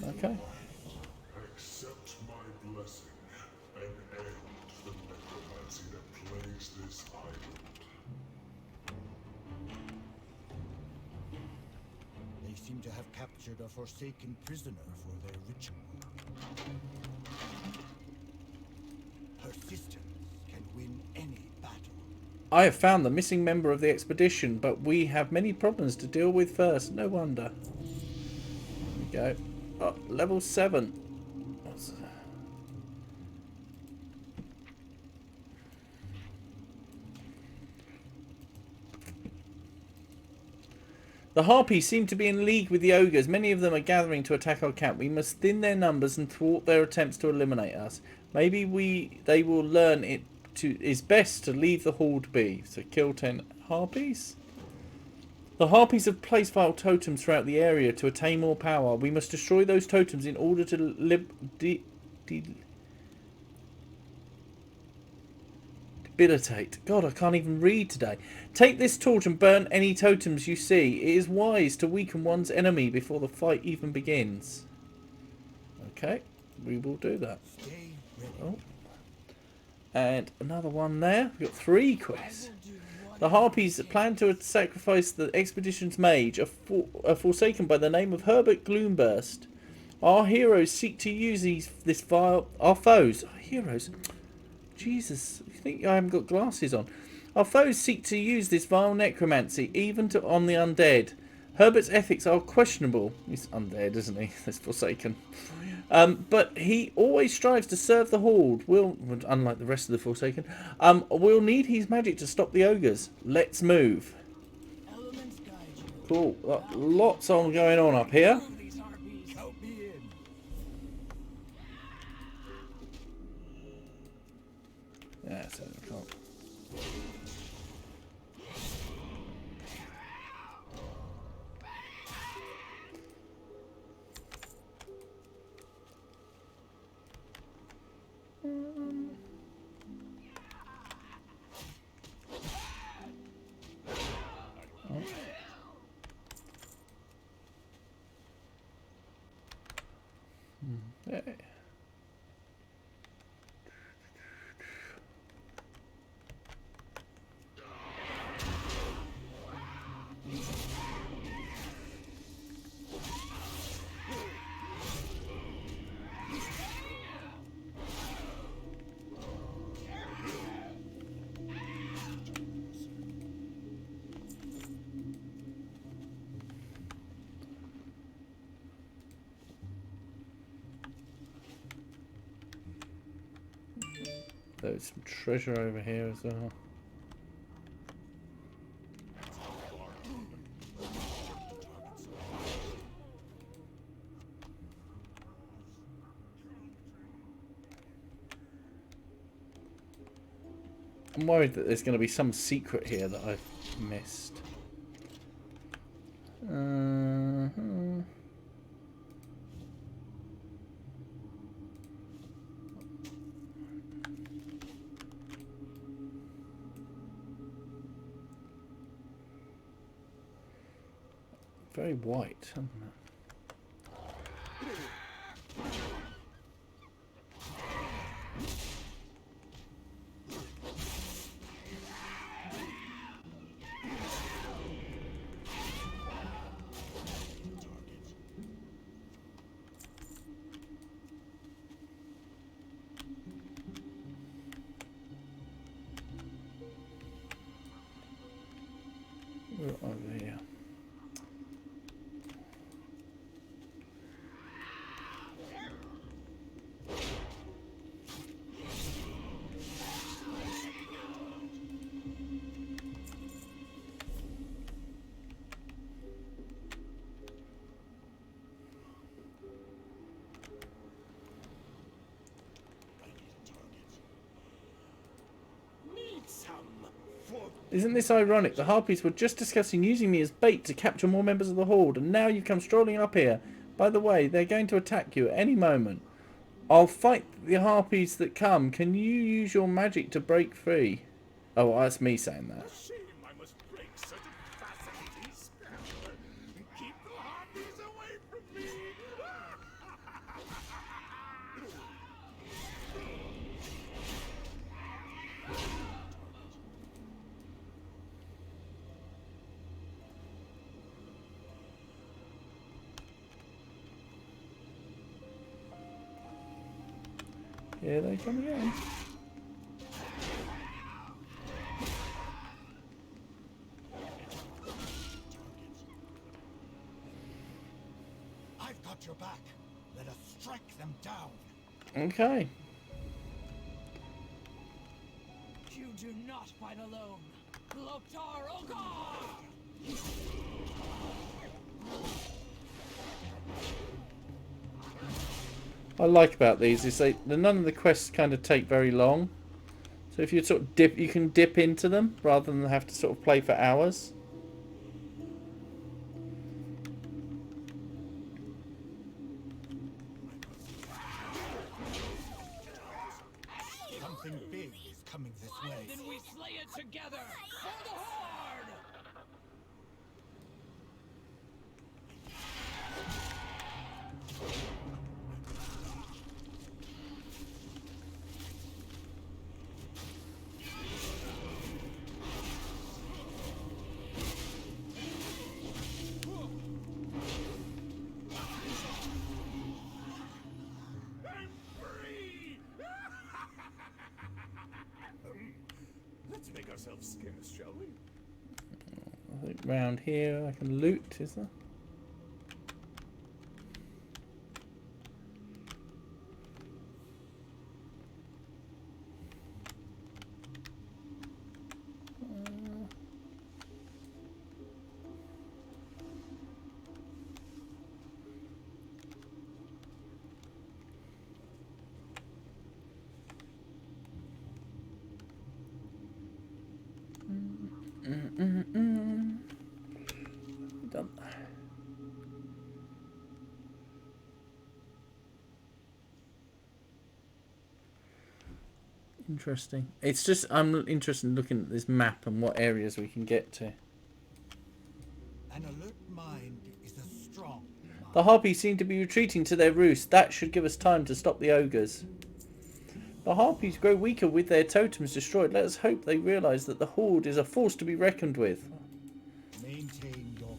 Okay. Accept my blessing and end the necromancy that plagues this island. They seem to have captured a Forsaken prisoner for their ritual. Persistence can win any battle. I have found the missing member of the expedition, but we have many problems to deal with first. No wonder. There we go. Oh, level 7. The Harpies seem to be in league with the ogres. Many of them are gathering to attack our camp. We must thin their numbers and thwart their attempts to eliminate us. Maybe they will learn it is best to leave the horde be. So kill 10 Harpies. The Harpies have placed vile totems throughout the area to attain more power. We must destroy those totems in order to debilitate. God, I can't even read today. Take this torch and burn any totems you see. It is wise to weaken one's enemy before the fight even begins. Okay, we will do that. Stay ready. Oh. And another one there. We've got 3 quests. The Harpies plan to sacrifice the expedition's mage, a Forsaken by the name of Herbert Gloomburst. Our heroes seek to use this vile... Our foes... Heroes? Jesus, you think I haven't got glasses on? Our foes seek to use this vile necromancy, even on the undead. Herbert's ethics are questionable. He's undead, isn't he? This Forsaken. But he always strives to serve the Horde. Unlike the rest of the Forsaken, we'll need his magic to stop the ogres. Let's move. Cool. Lots on going on up here. Yeah, so we can't. Hey. There's some treasure over here as well. I'm worried that there's going to be some secret here that I've missed. Very white, isn't it? Isn't this ironic? The Harpies were just discussing using me as bait to capture more members of the Horde, and now you come strolling up here. By the way, they're going to attack you at any moment. I'll fight the Harpies that come. Can you use your magic to break free? Oh, well, that's me saying that. Shame I must break such a fascinating spell. Keep the Harpies away from me. Here they come again. I've got your back. Let us strike them down. Okay. You do not fight alone. Loktar Ogar! What I like about these is none of the quests kind of take very long. So if you sort of dip, you can dip into them rather than have to sort of play for hours. Something big is coming this way. Then we slay it together for the Horde! Let's make ourselves scarce, shall we? I think round here I can loot, is there? Done. Interesting. It's just I'm interested in looking at this map and what areas we can get to. An alert mind is a strong mind. The Harpies seem to be retreating to their roost. That should give us time to stop the ogres. The Harpies grow weaker with their totems destroyed. Let us hope they realise that the Horde is a force to be reckoned with. Maintain your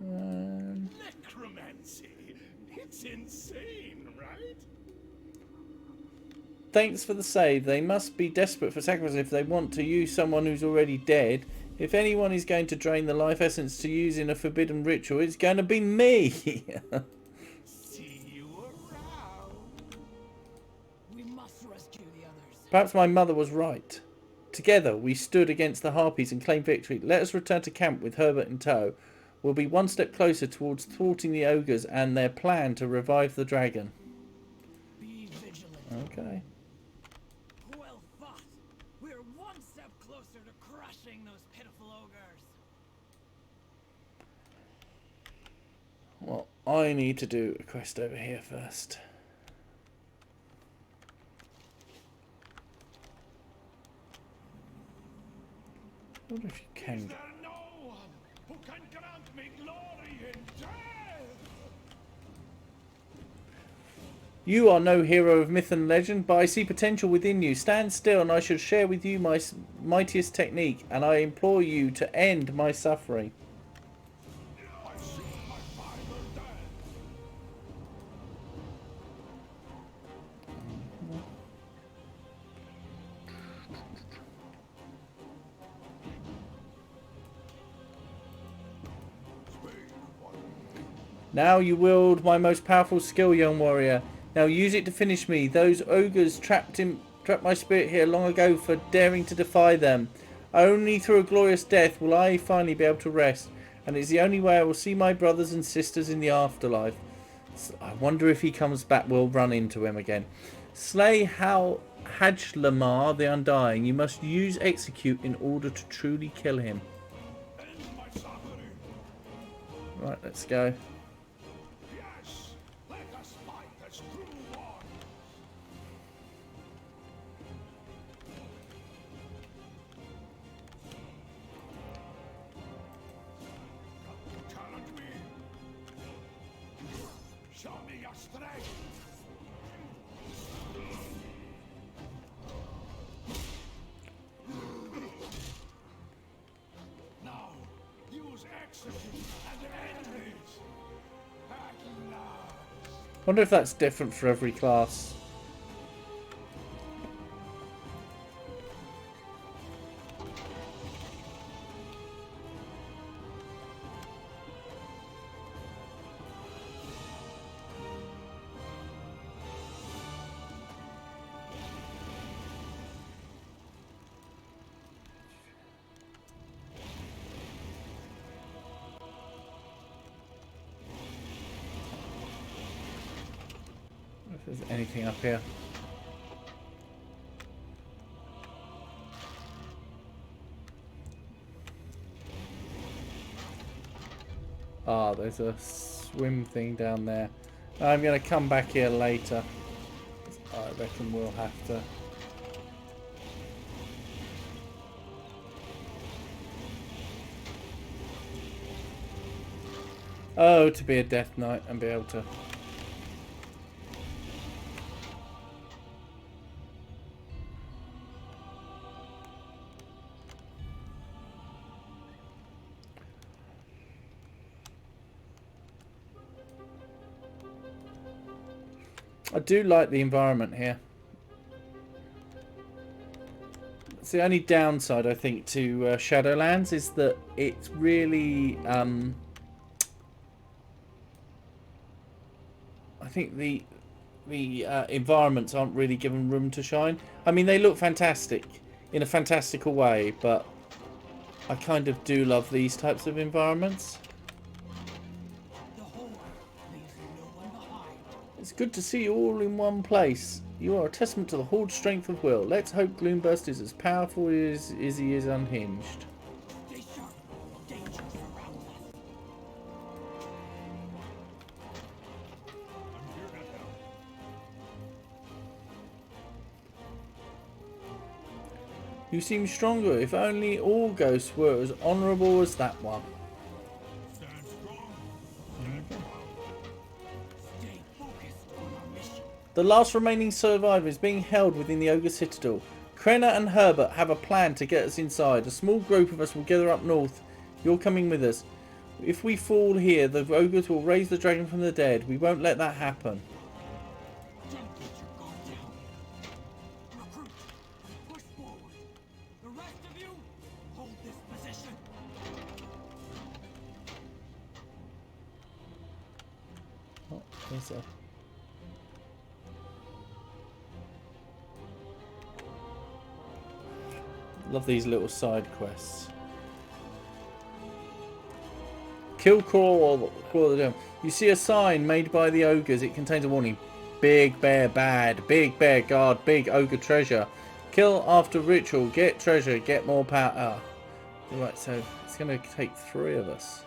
balance. Necromancy. It's insane, right? Thanks for the save. They must be desperate for sacrifice if they want to use someone who's already dead. If anyone is going to drain the life essence to use in a forbidden ritual, it's going to be me. See you around. We must rescue the others. Perhaps my mother was right. Together we stood against the Harpies and claimed victory. Let us return to camp with Herbert in tow. We'll be one step closer towards thwarting the ogres and their plan to revive the dragon. Be vigilant. Okay. Well fought. We're one step closer to crushing those pitiful ogres. Well, I need to do a quest over here first. I wonder if you can Is get... there no one who can grant me glory in death? You are no hero of myth and legend, but I see potential within you. Stand still and I shall share with you my mightiest technique, and I implore you to end my suffering. I see my father dead. Now you wield my most powerful skill, young warrior. Now use it to finish me. Those ogres trapped my spirit here long ago for daring to defy them. Only through a glorious death will I finally be able to rest, and it's the only way I will see my brothers and sisters in the afterlife. So I wonder if he comes back, we'll run into him again. Slay Hajlamar the Undying. You must use execute in order to truly kill him. Right, let's go. Yes, let us fight as true one. Challenge me. Show me your strength. Now, use execute and end this. At last. Wonder if that's different for every class. If there's anything up here. Ah, there's a swim thing down there. I'm going to come back here later. I reckon we'll have to. Oh, to be a Death Knight and be able to. I do like the environment here. It's the only downside, I think, to Shadowlands is that it's really... I think the environments aren't really given room to shine. I mean, they look fantastic in a fantastical way, but I kind of do love these types of environments. It's good to see you all in one place. You are a testament to the Horde's strength of will. Let's hope Gloomburst is as powerful as he is unhinged. You seem stronger. If only all ghosts were as honourable as that one. The last remaining survivor is being held within the Ogre Citadel. Krenna and Herbert have a plan to get us inside. A small group of us will gather up north. You're coming with us. If we fall here, the ogres will raise the dragon from the dead. We won't let that happen. Oh, there's a... Love these little side quests. Kill Claw of the Dome. You see a sign made by the ogres. It contains a warning. Big bear bad. Big bear guard. Big ogre treasure. Kill after ritual. Get treasure. Get more power. Right, so it's going to take 3 of us.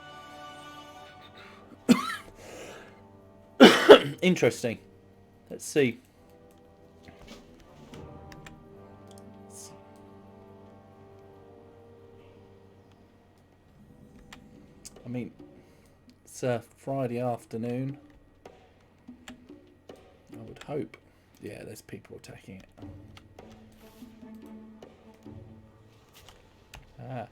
Interesting. Let's see. I mean, it's a Friday afternoon. I would hope. Yeah, there's people attacking it. Ah.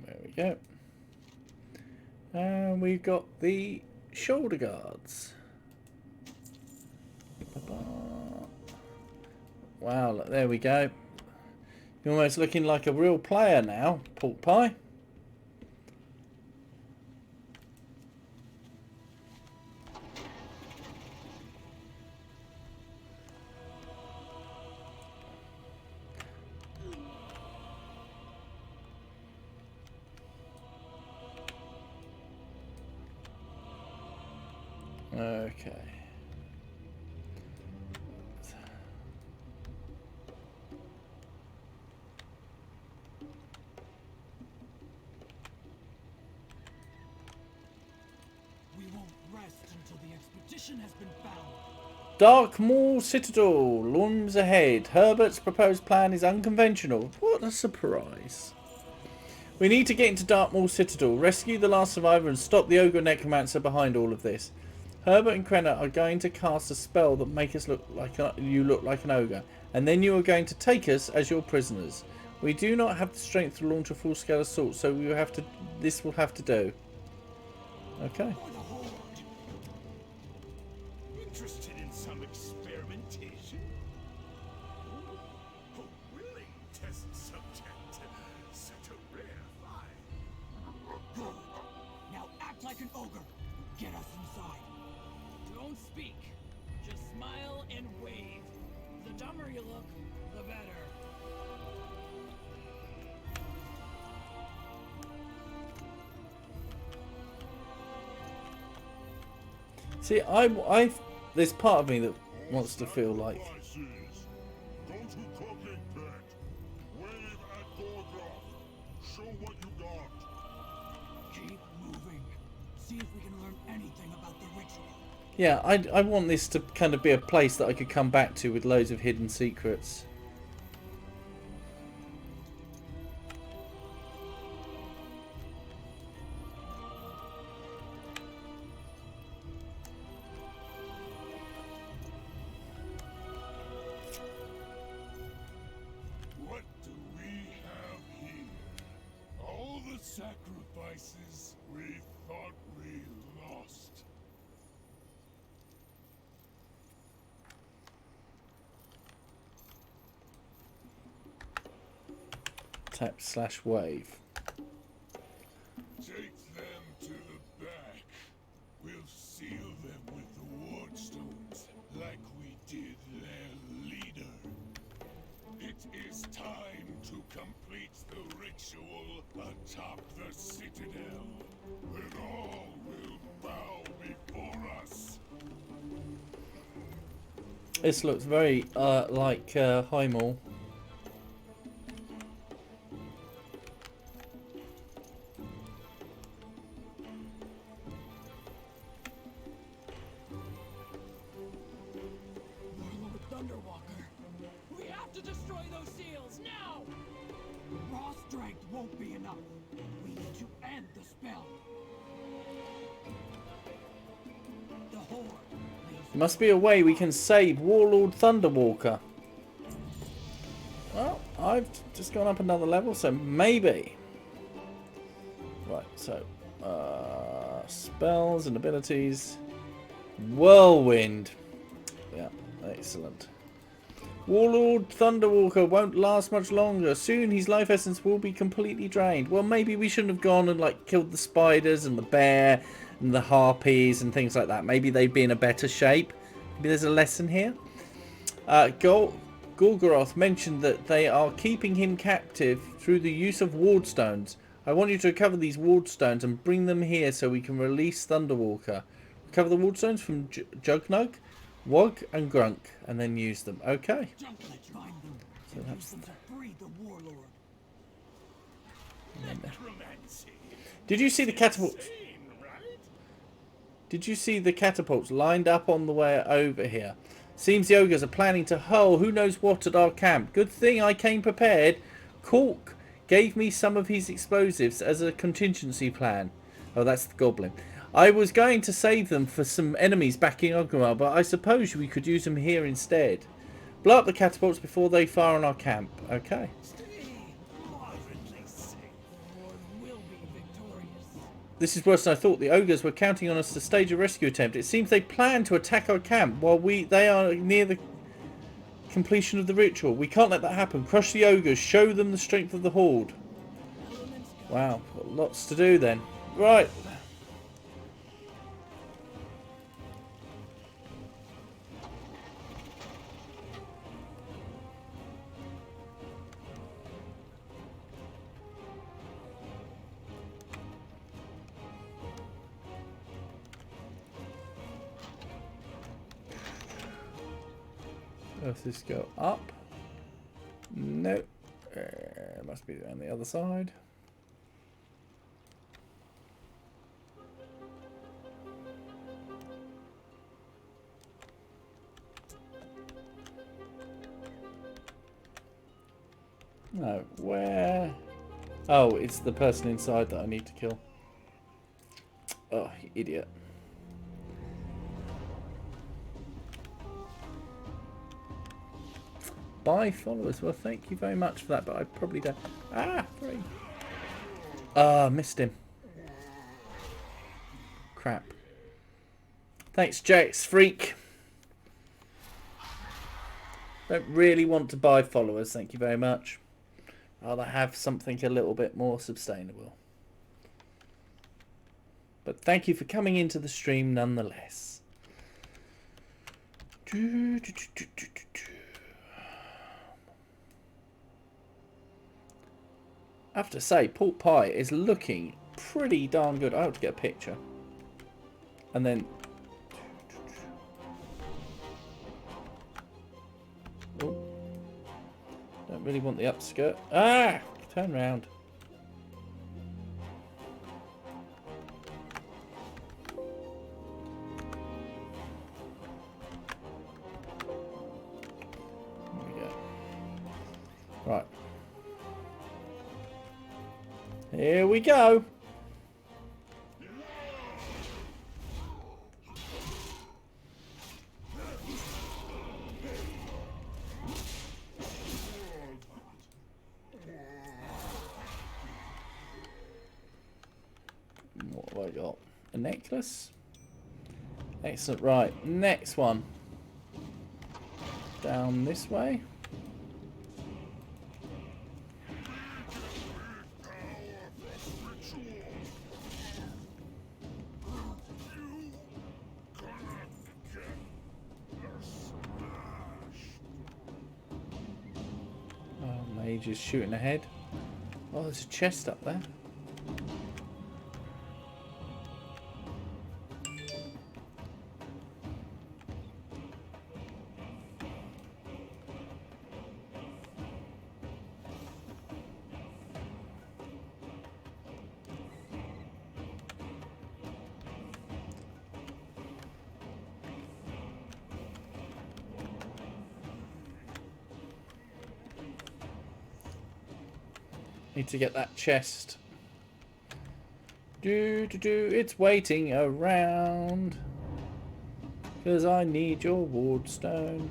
There we go. And we've got the shoulder guards. Wow, look, there we go. You're almost looking like a real player now, Pork Pie. Okay. We won't rest until the expedition has been found. Darkmoor Citadel looms ahead. Herbert's proposed plan is unconventional. What a surprise. We need to get into Darkmoor Citadel, rescue the last survivor and stop the Ogre Necromancer behind all of this. Herbert and Krenna are going to cast a spell that make us look like an ogre, and then you are going to take us as your prisoners. We do not have the strength to launch a full-scale assault, so this will have to do. Okay. Interested in some experimentation? A willing test subject. Such a rare find. Good. Now act like an ogre. Get us inside. Don't speak. Just smile and wave. The dumber you look, the better. See, there's part of me that wants to feel like Go to cooking pit. Wave at Gorgroth. Show what you got. Keep moving. See if we can learn anything about the ritual. yeah, I want this to kind of be a place that I could come back to with loads of hidden secrets. What do we have here? All the sacrifices we thought we lost. Tap/wave. Take them to the back. We'll seal them with the wardstones, like we did their leader. It is time to complete the ritual atop the citadel. Then all will bow before us. This looks very like Highmall. Warlord Thunderwalker. We have to destroy those seals now! Raw strength won't be enough. We need to end the spell. The Horde leaves There must be a way we can save Warlord Thunderwalker. Well, I've just gone up another level, so maybe. Right, so spells and abilities. Whirlwind. Yeah, excellent. Warlord Thunderwalker won't last much longer. Soon his life essence will be completely drained. Well, maybe we shouldn't have gone and like killed the spiders and the bear and the harpies and things like that. Maybe they'd be in a better shape. Maybe there's a lesson here. Gorgoroth mentioned that they are keeping him captive through the use of wardstones. I want you to recover these wardstones and bring them here so we can release Thunderwalker. Recover the wardstones from Jugnug, Wog and Grunk and then use them. Okay. Junklet find them. So and that's use them to free the warlord. Necromancy. Did you see the catapults? Insane, right? Did you see the catapults lined up on the way over here? Seems the ogres are planning to hurl who knows what at our camp. Good thing I came prepared. Cork gave me some of his explosives as a contingency plan. Oh, that's the goblin. I was going to save them for some enemies back in Ogrenwald, but I suppose we could use them here instead. Blow up the catapults before they fire on our camp. Okay. Moderately safe. The Horde will be victorious. This is worse than I thought. The ogres were counting on us to stage a rescue attempt. It seems they plan to attack our camp while they are near the completion of the ritual. We can't let that happen. Crush the ogres. Show them the strength of the Horde. Wow. Got lots to do then. Right. Does this go up? No. Must be on the other side. No, where? Oh, it's the person inside that I need to kill. Oh, you idiot. Buy followers. Well, thank you very much for that, but I probably don't. Ah, 3. Ah, missed him. Crap. Thanks, Jax Freak. Don't really want to buy followers, thank you very much. Rather have something a little bit more sustainable. But thank you for coming into the stream nonetheless. I have to say, pork pie is looking pretty darn good. I have to get a picture. And then... Oh. Don't really want the upskirt. Ah! Turn round. There we go. Right. Here we go. What have I got? A necklace? Excellent. Right, next one. Down this way. Oh, mage is shooting ahead. Oh, there's a chest up there. Need to get that chest. It's waiting around. 'Cause I need your wardstone.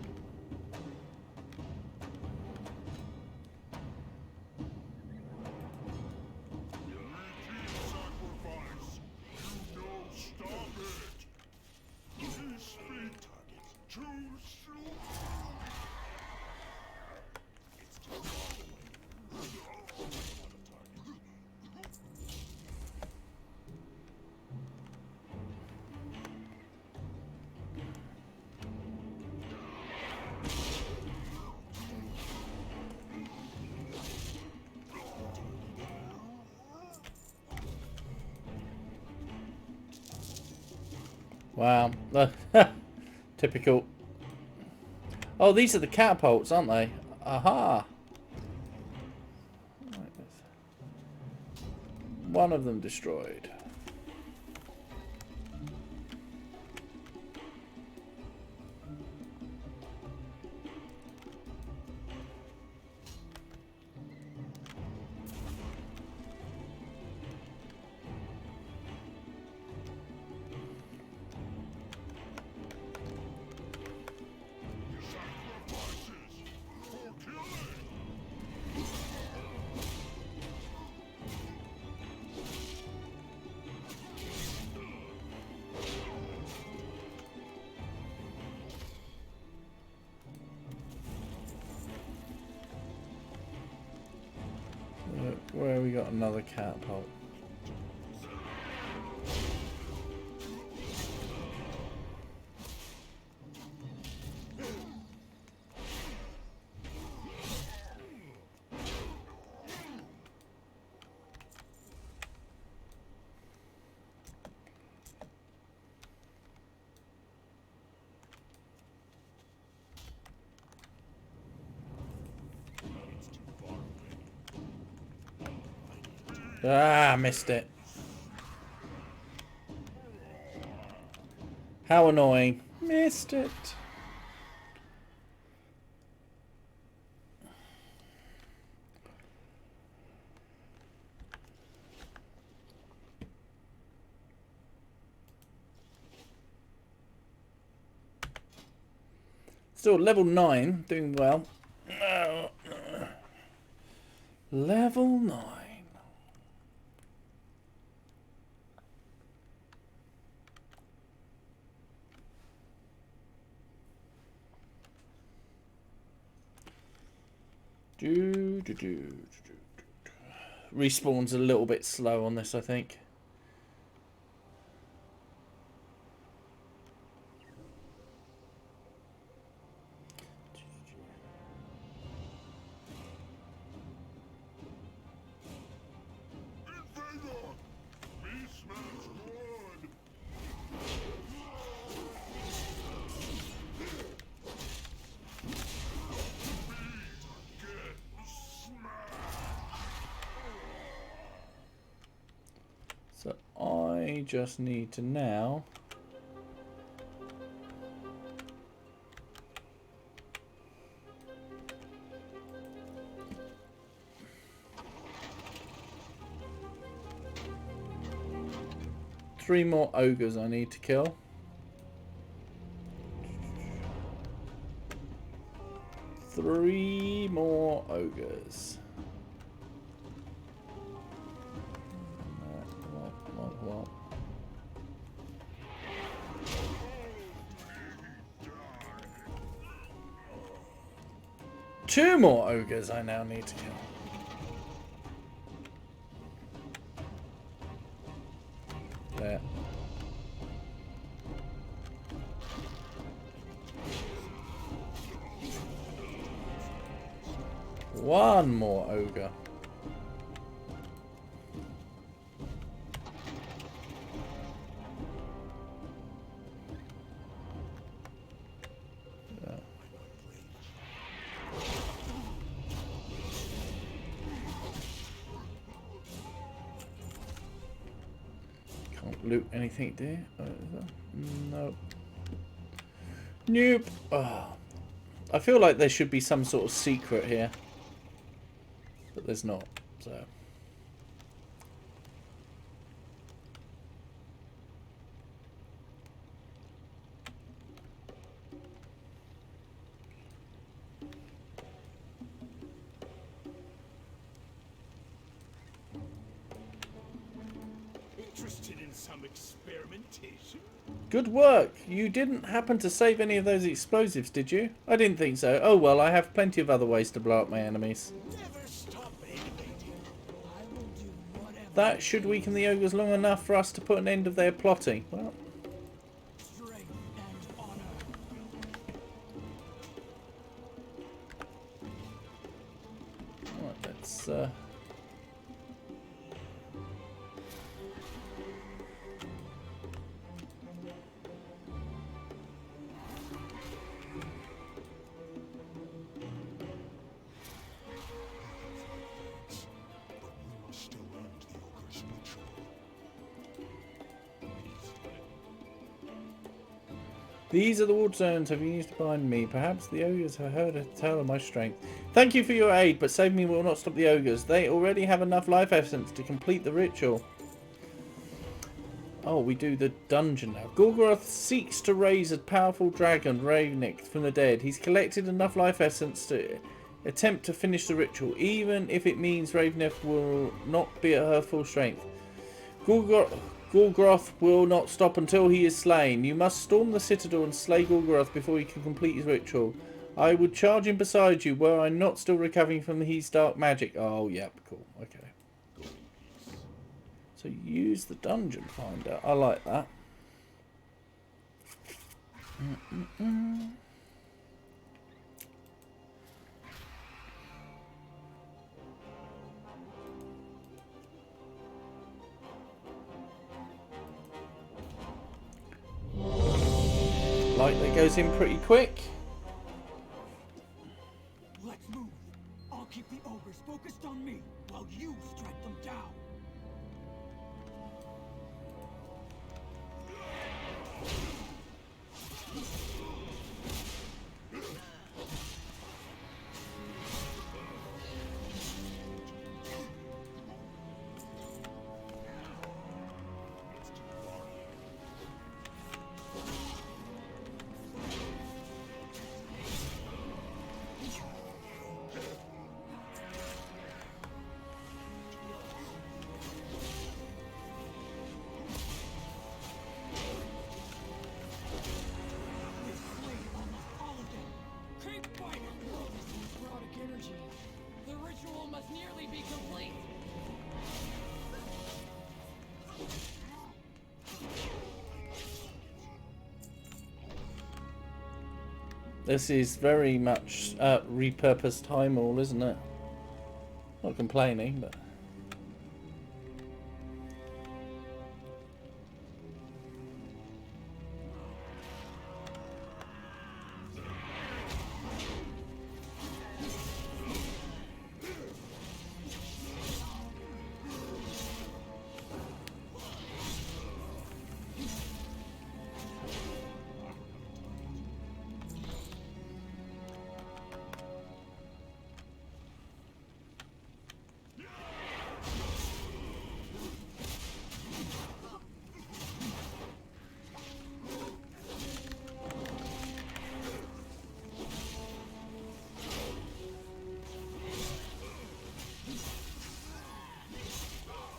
Wow. Typical. Oh, these are the catapults, aren't they? Aha. One of them destroyed. Where we got another catapult. Ah, missed it. How annoying. Missed it. Still level 9, doing well. Level 9. Respawn's a little bit slow on this, I think. So I just need to now three more ogres I need to kill. Three more ogres. Well. Two more ogres I now need to kill. There. One more ogre. Loot anything, do you? No. Nope. Oh. I feel like there should be some sort of secret here. But there's not, so. Interested in some experimentation? Good work. You didn't happen to save any of those explosives, did you? I didn't think so. Oh well, I have plenty of other ways to blow up my enemies. Never stop innovating. I will do whatever. That should weaken the ogres long enough for us to put an end of their plotting. Well, Strength and honor. right, let's But we must still end the ogre's ritual. These are the ward zones I've used to bind me. Perhaps the ogres have heard a tale of my strength. Thank you for your aid, but saving me will not stop the ogres. They already have enough life essence to complete the ritual. Oh, we do the dungeon now. Gorgoroth seeks to raise a powerful dragon, Ravnik, from the dead. He's collected enough life essence to attempt to finish the ritual, even if it means Ravnik will not be at her full strength. Gorgoroth will not stop until he is slain. You must storm the citadel and slay Gorgoroth before he can complete his ritual. I would charge him beside you were I not still recovering from his dark magic. Oh, yep, cool, okay. So use the dungeon finder. I like that. Light that goes in pretty quick. Let's move. I'll keep the ogres focused on me while you strike them down. must nearly be complete. This is very much repurposed High Maul, isn't it? Not complaining, but...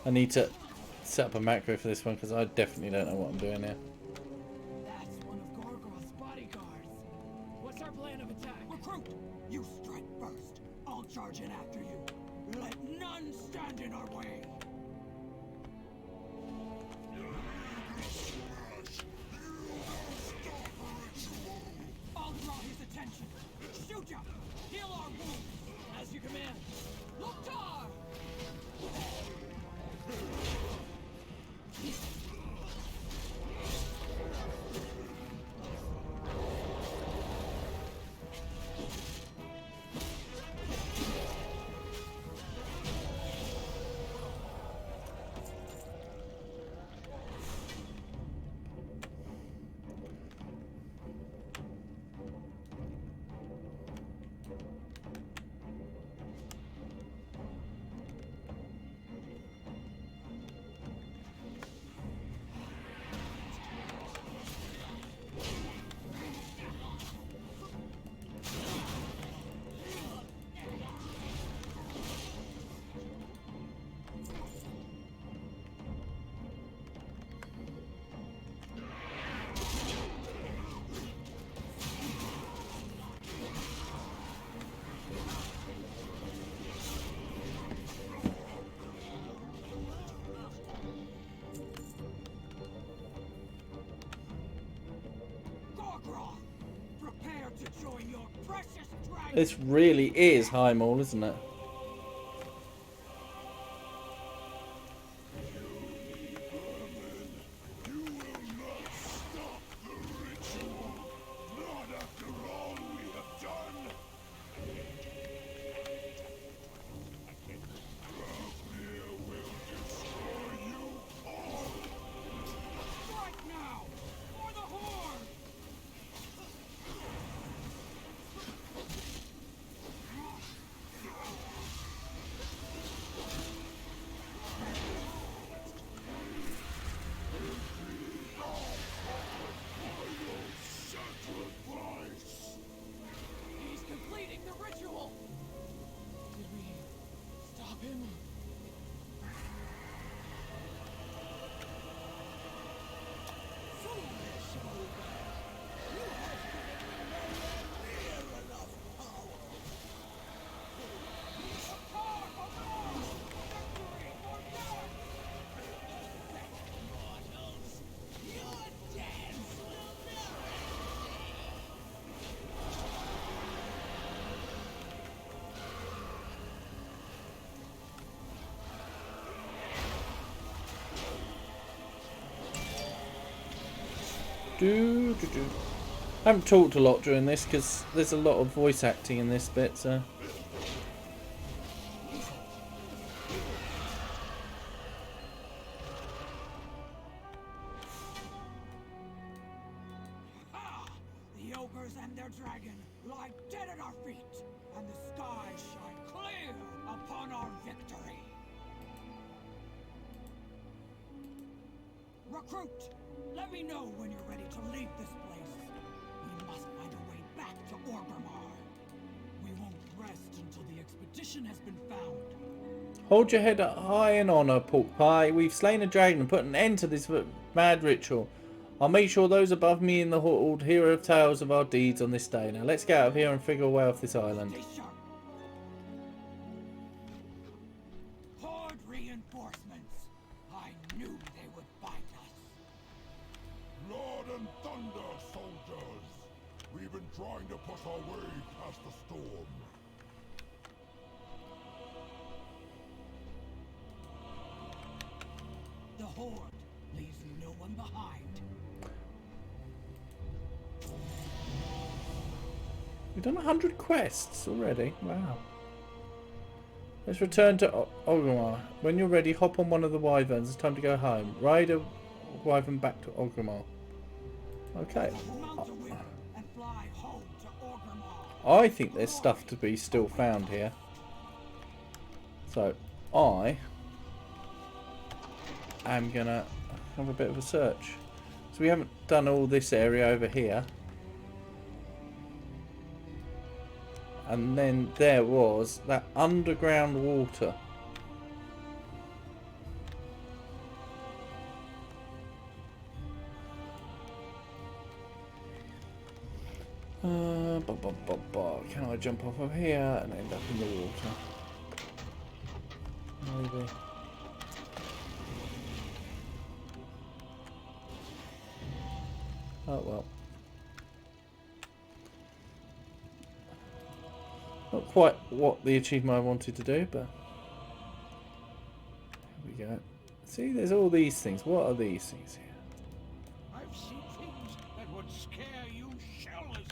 I need to set up a macro for this one because I definitely don't know what I'm doing here. That's one of Gorgoth's bodyguards. What's our plan of attack? Recruit! You strike first. I'll charge in after you. Let none stand in our way. I'll draw his attention. Shoot ya! Heal our wounds. As you command. Loktar! Gorgroth! Prepare to join your precious dragon! This really is High Maul, isn't it? Strike now! For the Horde! He's completing the ritual. Did we stop him? I haven't talked a lot during this because there's a lot of voice acting in this bit, so... Ah! The ogres and their dragon lie dead at our feet, and the skies shine clear upon our victory. Recruit, let me know when you're ready to leave this place. We must find a way back to Orgrimmar. We won't rest until the expedition has been found. Hold your head up high in honor, pork pie. We've slain a dragon and put an end to this mad ritual. I'll make sure those above me in the Horde hear of tales of our deeds on this day. Now let's get out of here and figure a way off this island. Stay sharp. Horde reinforcements. I knew they would fight us. Blood and thunder, soldiers! We've been trying to push our way past the storm. The Horde leaves no one behind. We've done 100 quests already. Wow. Let's return to Orgrimmar. When you're ready, hop on one of the wyverns. It's time to go home. Ride a wyvern back to Orgrimmar. Okay. Mount a whip and fly home to Orgrimmar. I think there's stuff to be still found here. So, I am gonna have a bit of a search. So we haven't done all this area over here. And then there was that underground water. Can I jump off of here and end up in the water? Maybe. Oh well. Not quite what the achievement I wanted to do, but here we go. See, there's all these things. What are these things here? I've seen things that would scare you shellers.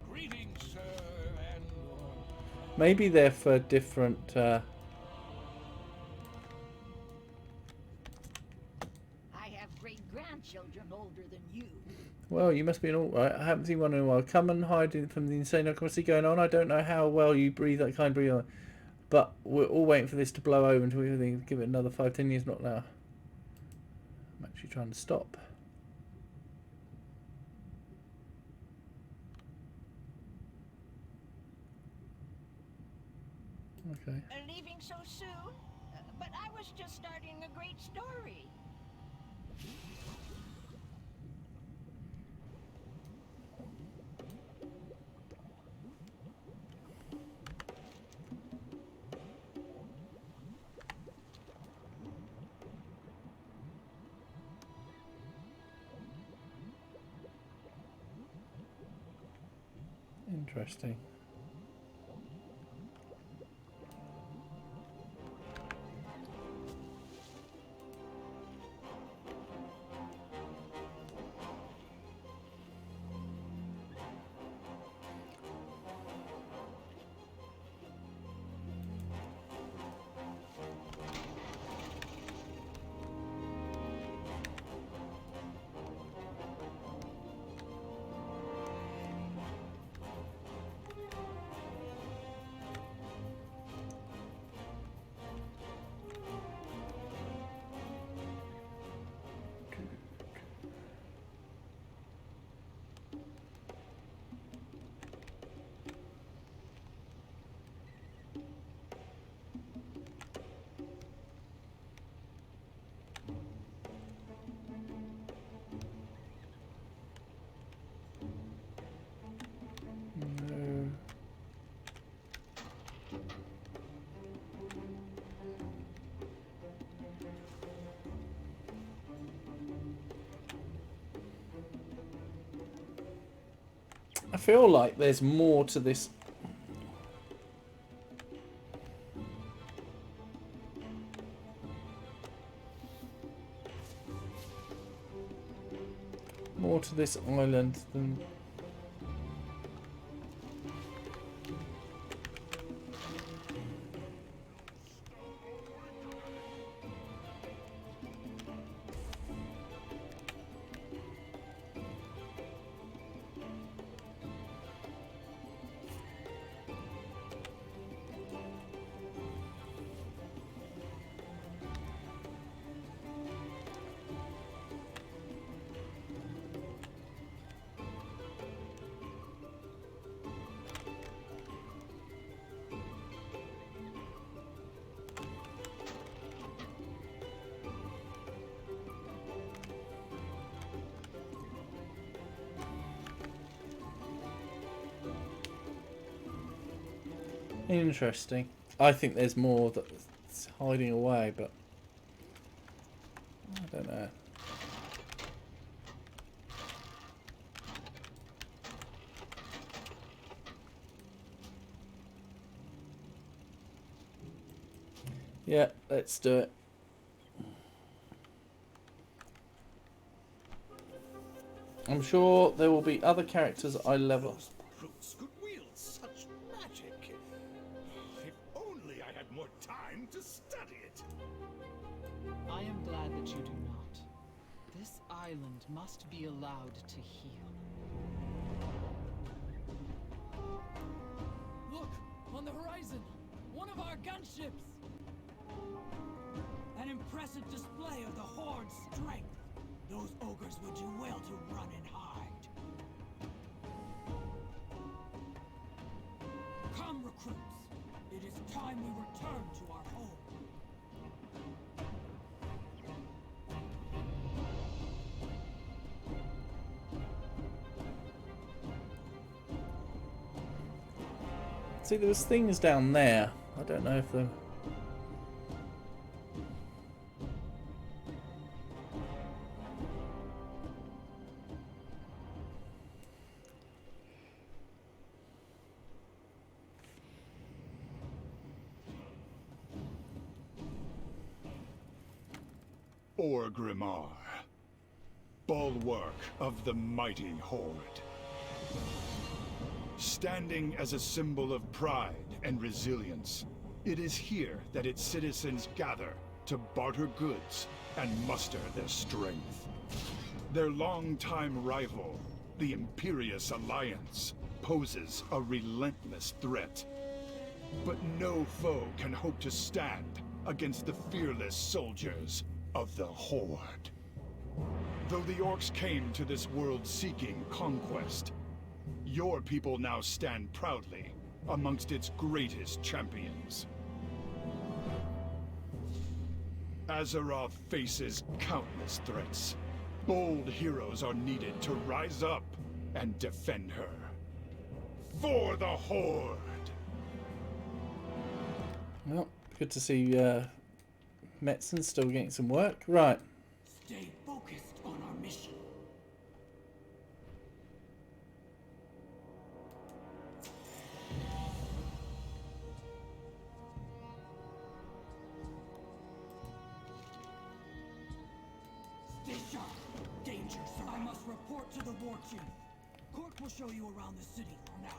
Greetings, sir, and... Maybe they're for different... I have great-grandchildren older than you. Well, you must be an alright. I haven't seen one in a while. Come and hide from the insane occupancy going on. I don't know how well you breathe that kind of breathing. But we're all waiting for this to blow over until we give it another 5-10 years. Not now. I'm actually trying to stop. Okay. Leaving so soon? But I was just starting a great story. Interesting. No. I feel like there's more to this. More to this island than. Interesting. I think there's more that's hiding away, but I don't know. Yeah, let's do it. I'm sure there will be other characters I level. Those brutes could wield such magic. If only I had more time to study it. I am glad that you do not. This island must be allowed to heal. Look! On the horizon! One of our gunships! An impressive display of the Horde's strength. Those ogres would do well to run and hide. Come, recruits. It is time we return to our home. See, there was things down there. I don't know if they're... Orgrimmar, bulwark of the mighty Horde. Standing as a symbol of pride and resilience, it is here that its citizens gather to barter goods and muster their strength. Their longtime rival, the Imperious Alliance, poses a relentless threat. But no foe can hope to stand against the fearless soldiers of the Horde. Though the orcs came to this world seeking conquest, your people now stand proudly amongst its greatest champions. Azeroth faces countless threats. Bold heroes are needed to rise up and defend her. For the Horde! Well, good to see Metzon's still getting some work. Right. Stay focused on our mission. Stay sharp. Danger, sir. I must report to the war chief. Cork will show you around the city for now.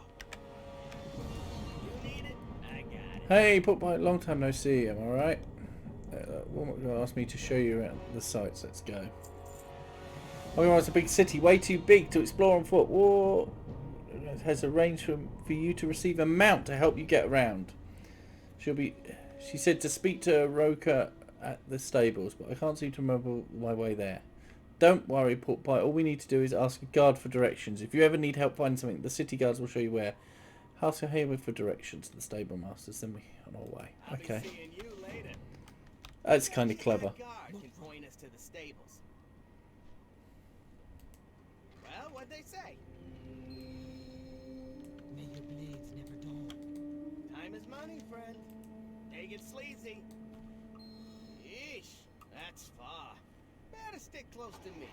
You need it? I got it. Hey, Putbite, long time no see. Am I right? Woman asked me to show you around the sites. Let's go. Oh, it's a big city, way too big to explore on foot. Whoa! It has arranged for you to receive a mount to help you get around. She said to speak to Roka at the stables, but I can't seem to remember my way there. Don't worry, Putbite. All we need to do is ask a guard for directions. If you ever need help finding something, the city guards will show you where. Ask your Hayward for directions to the stable masters, then we on our way. Okay. I'll be seeing you later. That's kind of clever. That guard can point us to the stables. Well, what'd they say? May your blades never dull. Time is money, friend. Take it sleazy. Yeesh, that's far. Better stick close to me.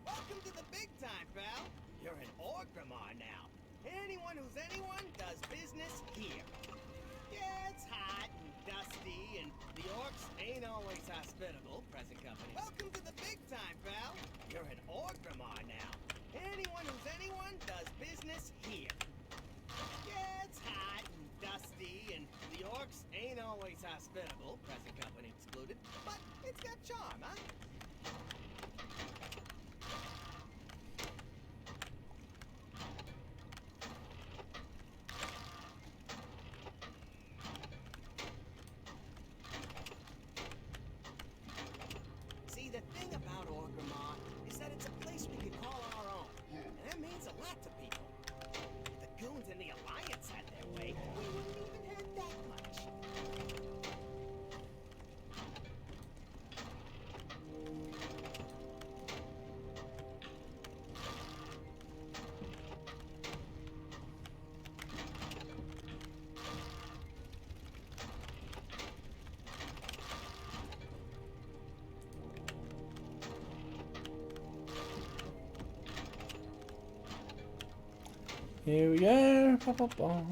Welcome to the big time, pal. You're an Orgrimmar now. Anyone who's anyone does business here. Yeah, it's hot and dusty, and the orcs ain't always hospitable, present company. Welcome to the big time, pal. You're an Orgrimmar now. Anyone who's anyone does business here. Yeah, it's hot and dusty, and the orcs ain't always hospitable, present company excluded, but it's got charm, huh? See, the thing about Orgrimmar is that it's a place we can call our own, and that means a lot to people. If the goons in the Alliance had their way, we wouldn't even have that much. Here we go. Ba, ba, ba.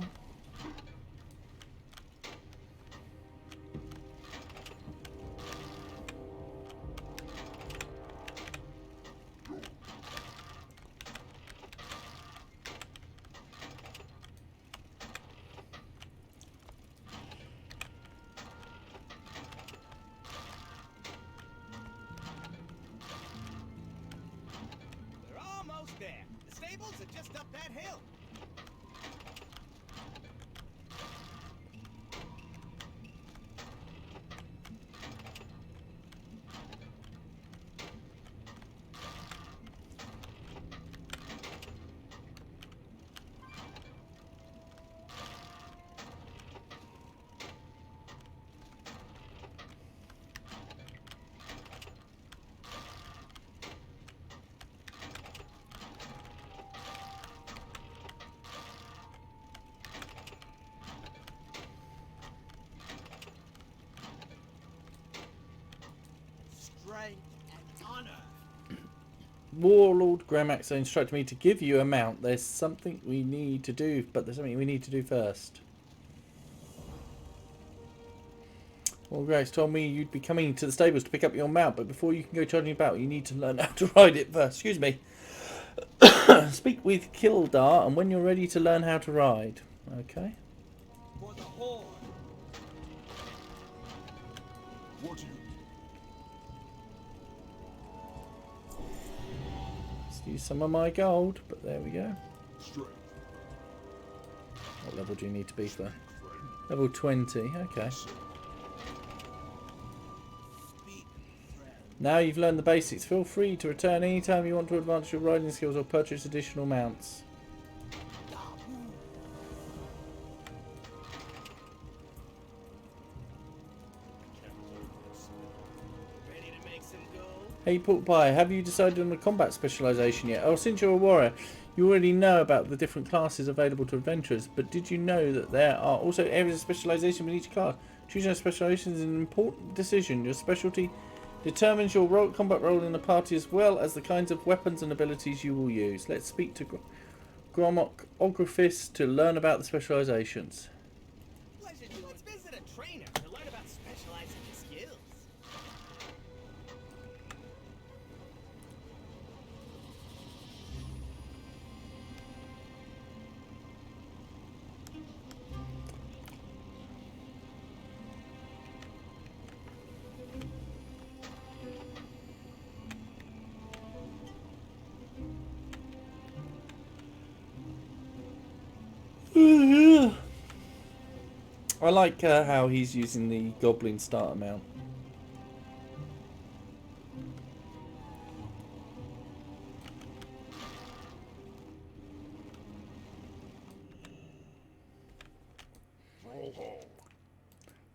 We're almost there. The stables are just up that hill. Strength and honor. Warlord Gramax instructed me to give you a mount. There's something we need to do, but there's something we need to do first. Well, Grace told me you'd be coming to the stables to pick up your mount, but before you can go charging about, you need to learn how to ride it first. Excuse me. Speak with Kildar, and when you're ready to learn how to ride. Okay. For the Horde. What do you Let's use some of my gold, but there we go. strength? What level do you need to be for? Friend. Level 20. Okay. Say, Now you've learned the basics. Feel free to return anytime you want to advance your riding skills or purchase additional mounts. Ready to make some gold? Hey Pork Pie, have you decided on a combat specialisation yet? Oh, since you're a warrior, you already know about the different classes available to adventurers, but did you know that there are also areas of specialisation within each class? Choosing a specialisation is an important decision. Your specialty determines your combat role in the party as well as the kinds of weapons and abilities you will use. Let's speak to Gromok Ographis to learn about the specialisations. Pleasure to. Let's visit a trainer to learn about specializing skills. I like how he's using the Goblin starter mount.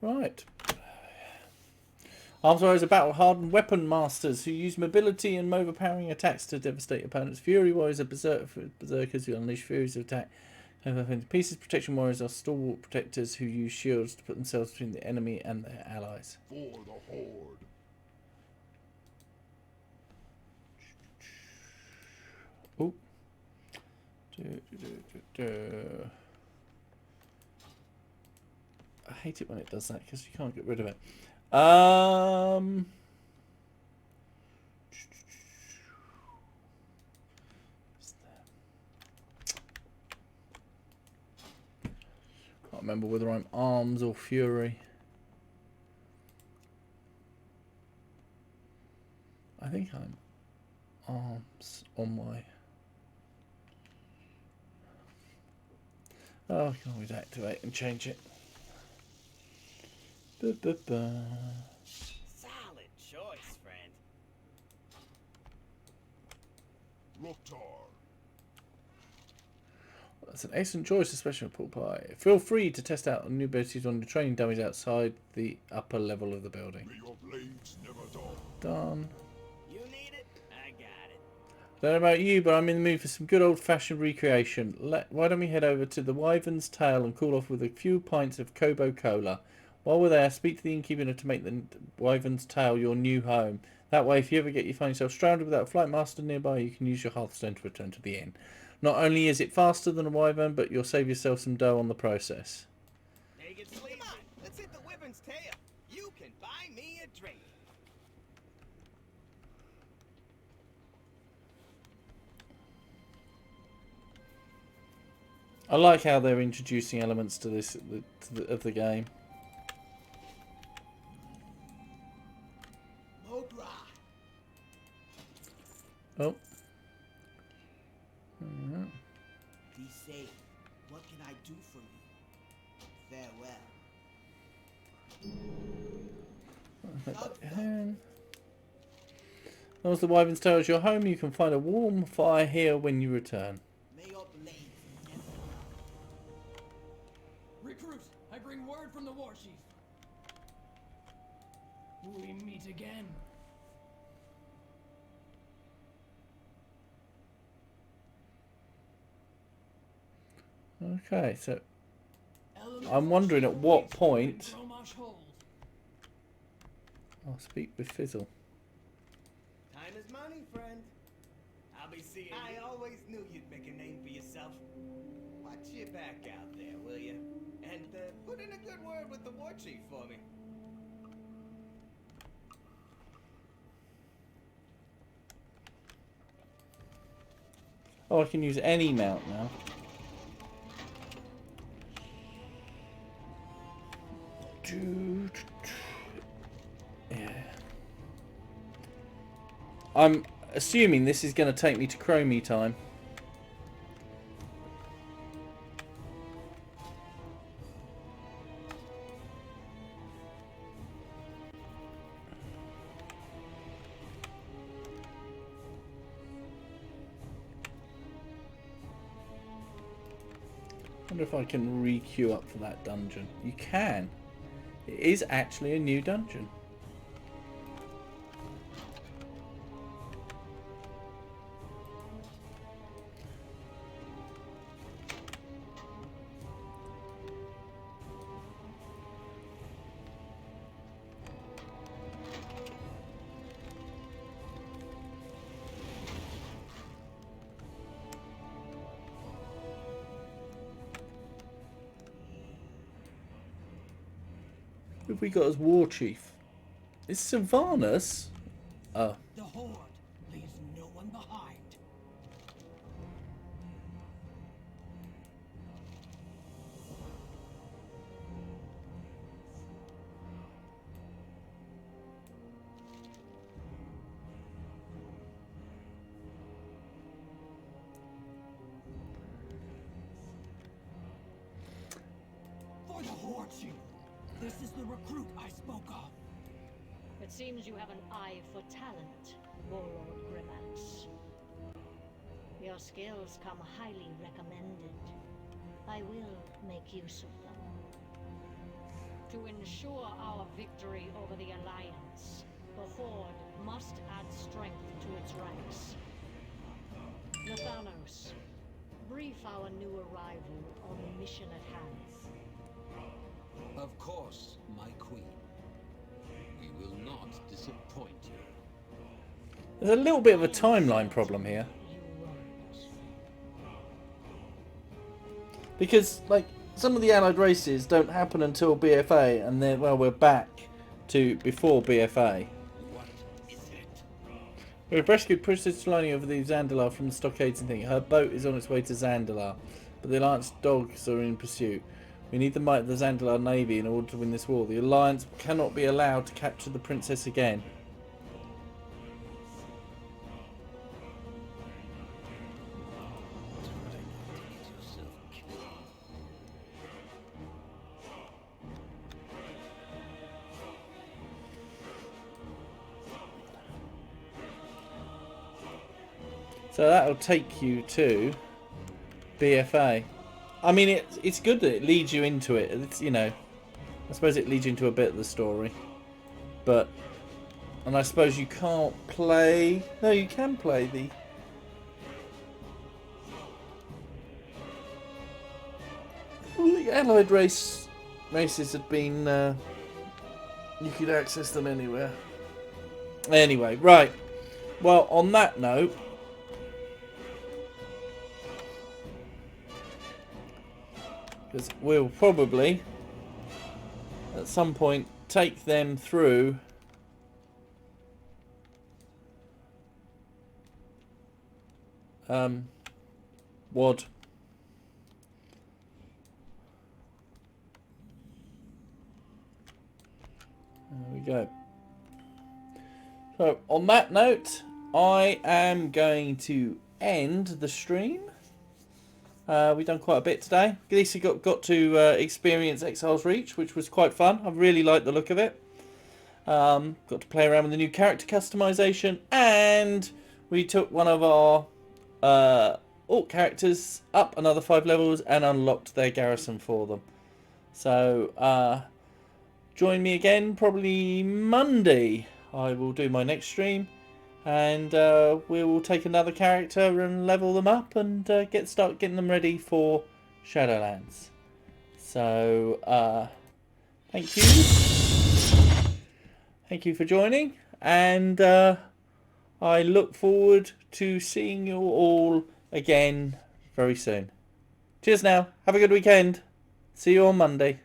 Right. Arms Warriors are battle-hardened weapon masters who use mobility and overpowering attacks to devastate opponents. Fury Warriors are berserkers who unleash furies of attack. Pieces Protection Warriors are stalwart protectors who use shields to put themselves between the enemy and their allies. For the Horde. Oh. I hate it when it does that because you can't get rid of it. Can't remember whether I'm arms or fury. I think I'm arms on my. Oh, I can always activate and change it. Solid choice, friend. Loktar. That's an excellent choice, especially with Pork Pie. Feel free to test out new abilities on your training dummies outside the upper level of the building. May your blades never dull. Done. You need it? I got it. Don't know about you, but I'm in the mood for some good old-fashioned recreation. Why don't we head over to the Wyvern's Tail and cool off with a few pints of Kobo Cola? While we're there, speak to the innkeeper to make the Wyvern's Tail your new home. That way, if you ever find yourself stranded without a flight master nearby, you can use your Hearthstone to return to the inn. Not only is it faster than a wyvern, but you'll save yourself some dough on the process. Take it sleepy. Come on, let's hit the wyvern's tail. You can buy me a drink. I like how they're introducing elements to this of the game. Oh. Be safe. What can I do for you? Farewell. As the wyvern's tail is your home, you can find a warm fire here when you return. May your blades never Recruits, I bring word from the war chief. We meet again. Okay, so I'm wondering at what point I'll speak with Fizzle. Time is money, friend. I'll be seeing you. I always knew you'd make a name for yourself. Watch your back out there, will you? And put in a good word with the war chief for me. Oh, I can use any mount now. Yeah. I'm assuming this is going to take me to Chromie time. I wonder if I can re-queue up for that dungeon. You can. It is actually a new dungeon. Who have we got as War Chief? Is Sylvanas? Oh. The Horde leaves no one behind. For the Horde chief. This is the recruit I spoke of. It seems you have an eye for talent, Warlord Grimax. Your skills come highly recommended. I will make use of them. To ensure our victory over the Alliance, the Horde must add strength to its ranks. Nathanos, brief our new arrival on the mission at hand. Of course, my queen. We will not disappoint you. There's a little bit of a timeline problem here. Because, like, some of the allied races don't happen until BFA, and then, well, we're back to before BFA. We've rescued Princess Trelawney over the Zandalar from the stockades and things. Her boat is on its way to Zandalar, but the Alliance dogs are in pursuit. We need the might of the Zandalar Navy in order to win this war. The Alliance cannot be allowed to capture the princess again. So that'll take you to BFA. I mean, it's good that it leads you into it. It's, you know, I suppose it leads you into a bit of the story. But, and I suppose you can't play... No, you can play the allied races have been... you could access them anywhere. Anyway, right. Well, on that note, because we'll probably at some point take them through WOD. There we go. So on that note, I am going to end the stream. We've done quite a bit today. At least you got to experience Exile's Reach, which was quite fun. I really liked the look of it. Got to play around with the new character customization, and we took one of our Orc characters up another 5 levels and unlocked their garrison for them. So join me again probably Monday. I will do my next stream, and we will take another character and level them up and start getting them ready for Shadowlands. So thank you for joining, and I look forward to seeing you all again very soon. Cheers now, have a good weekend, see you on Monday.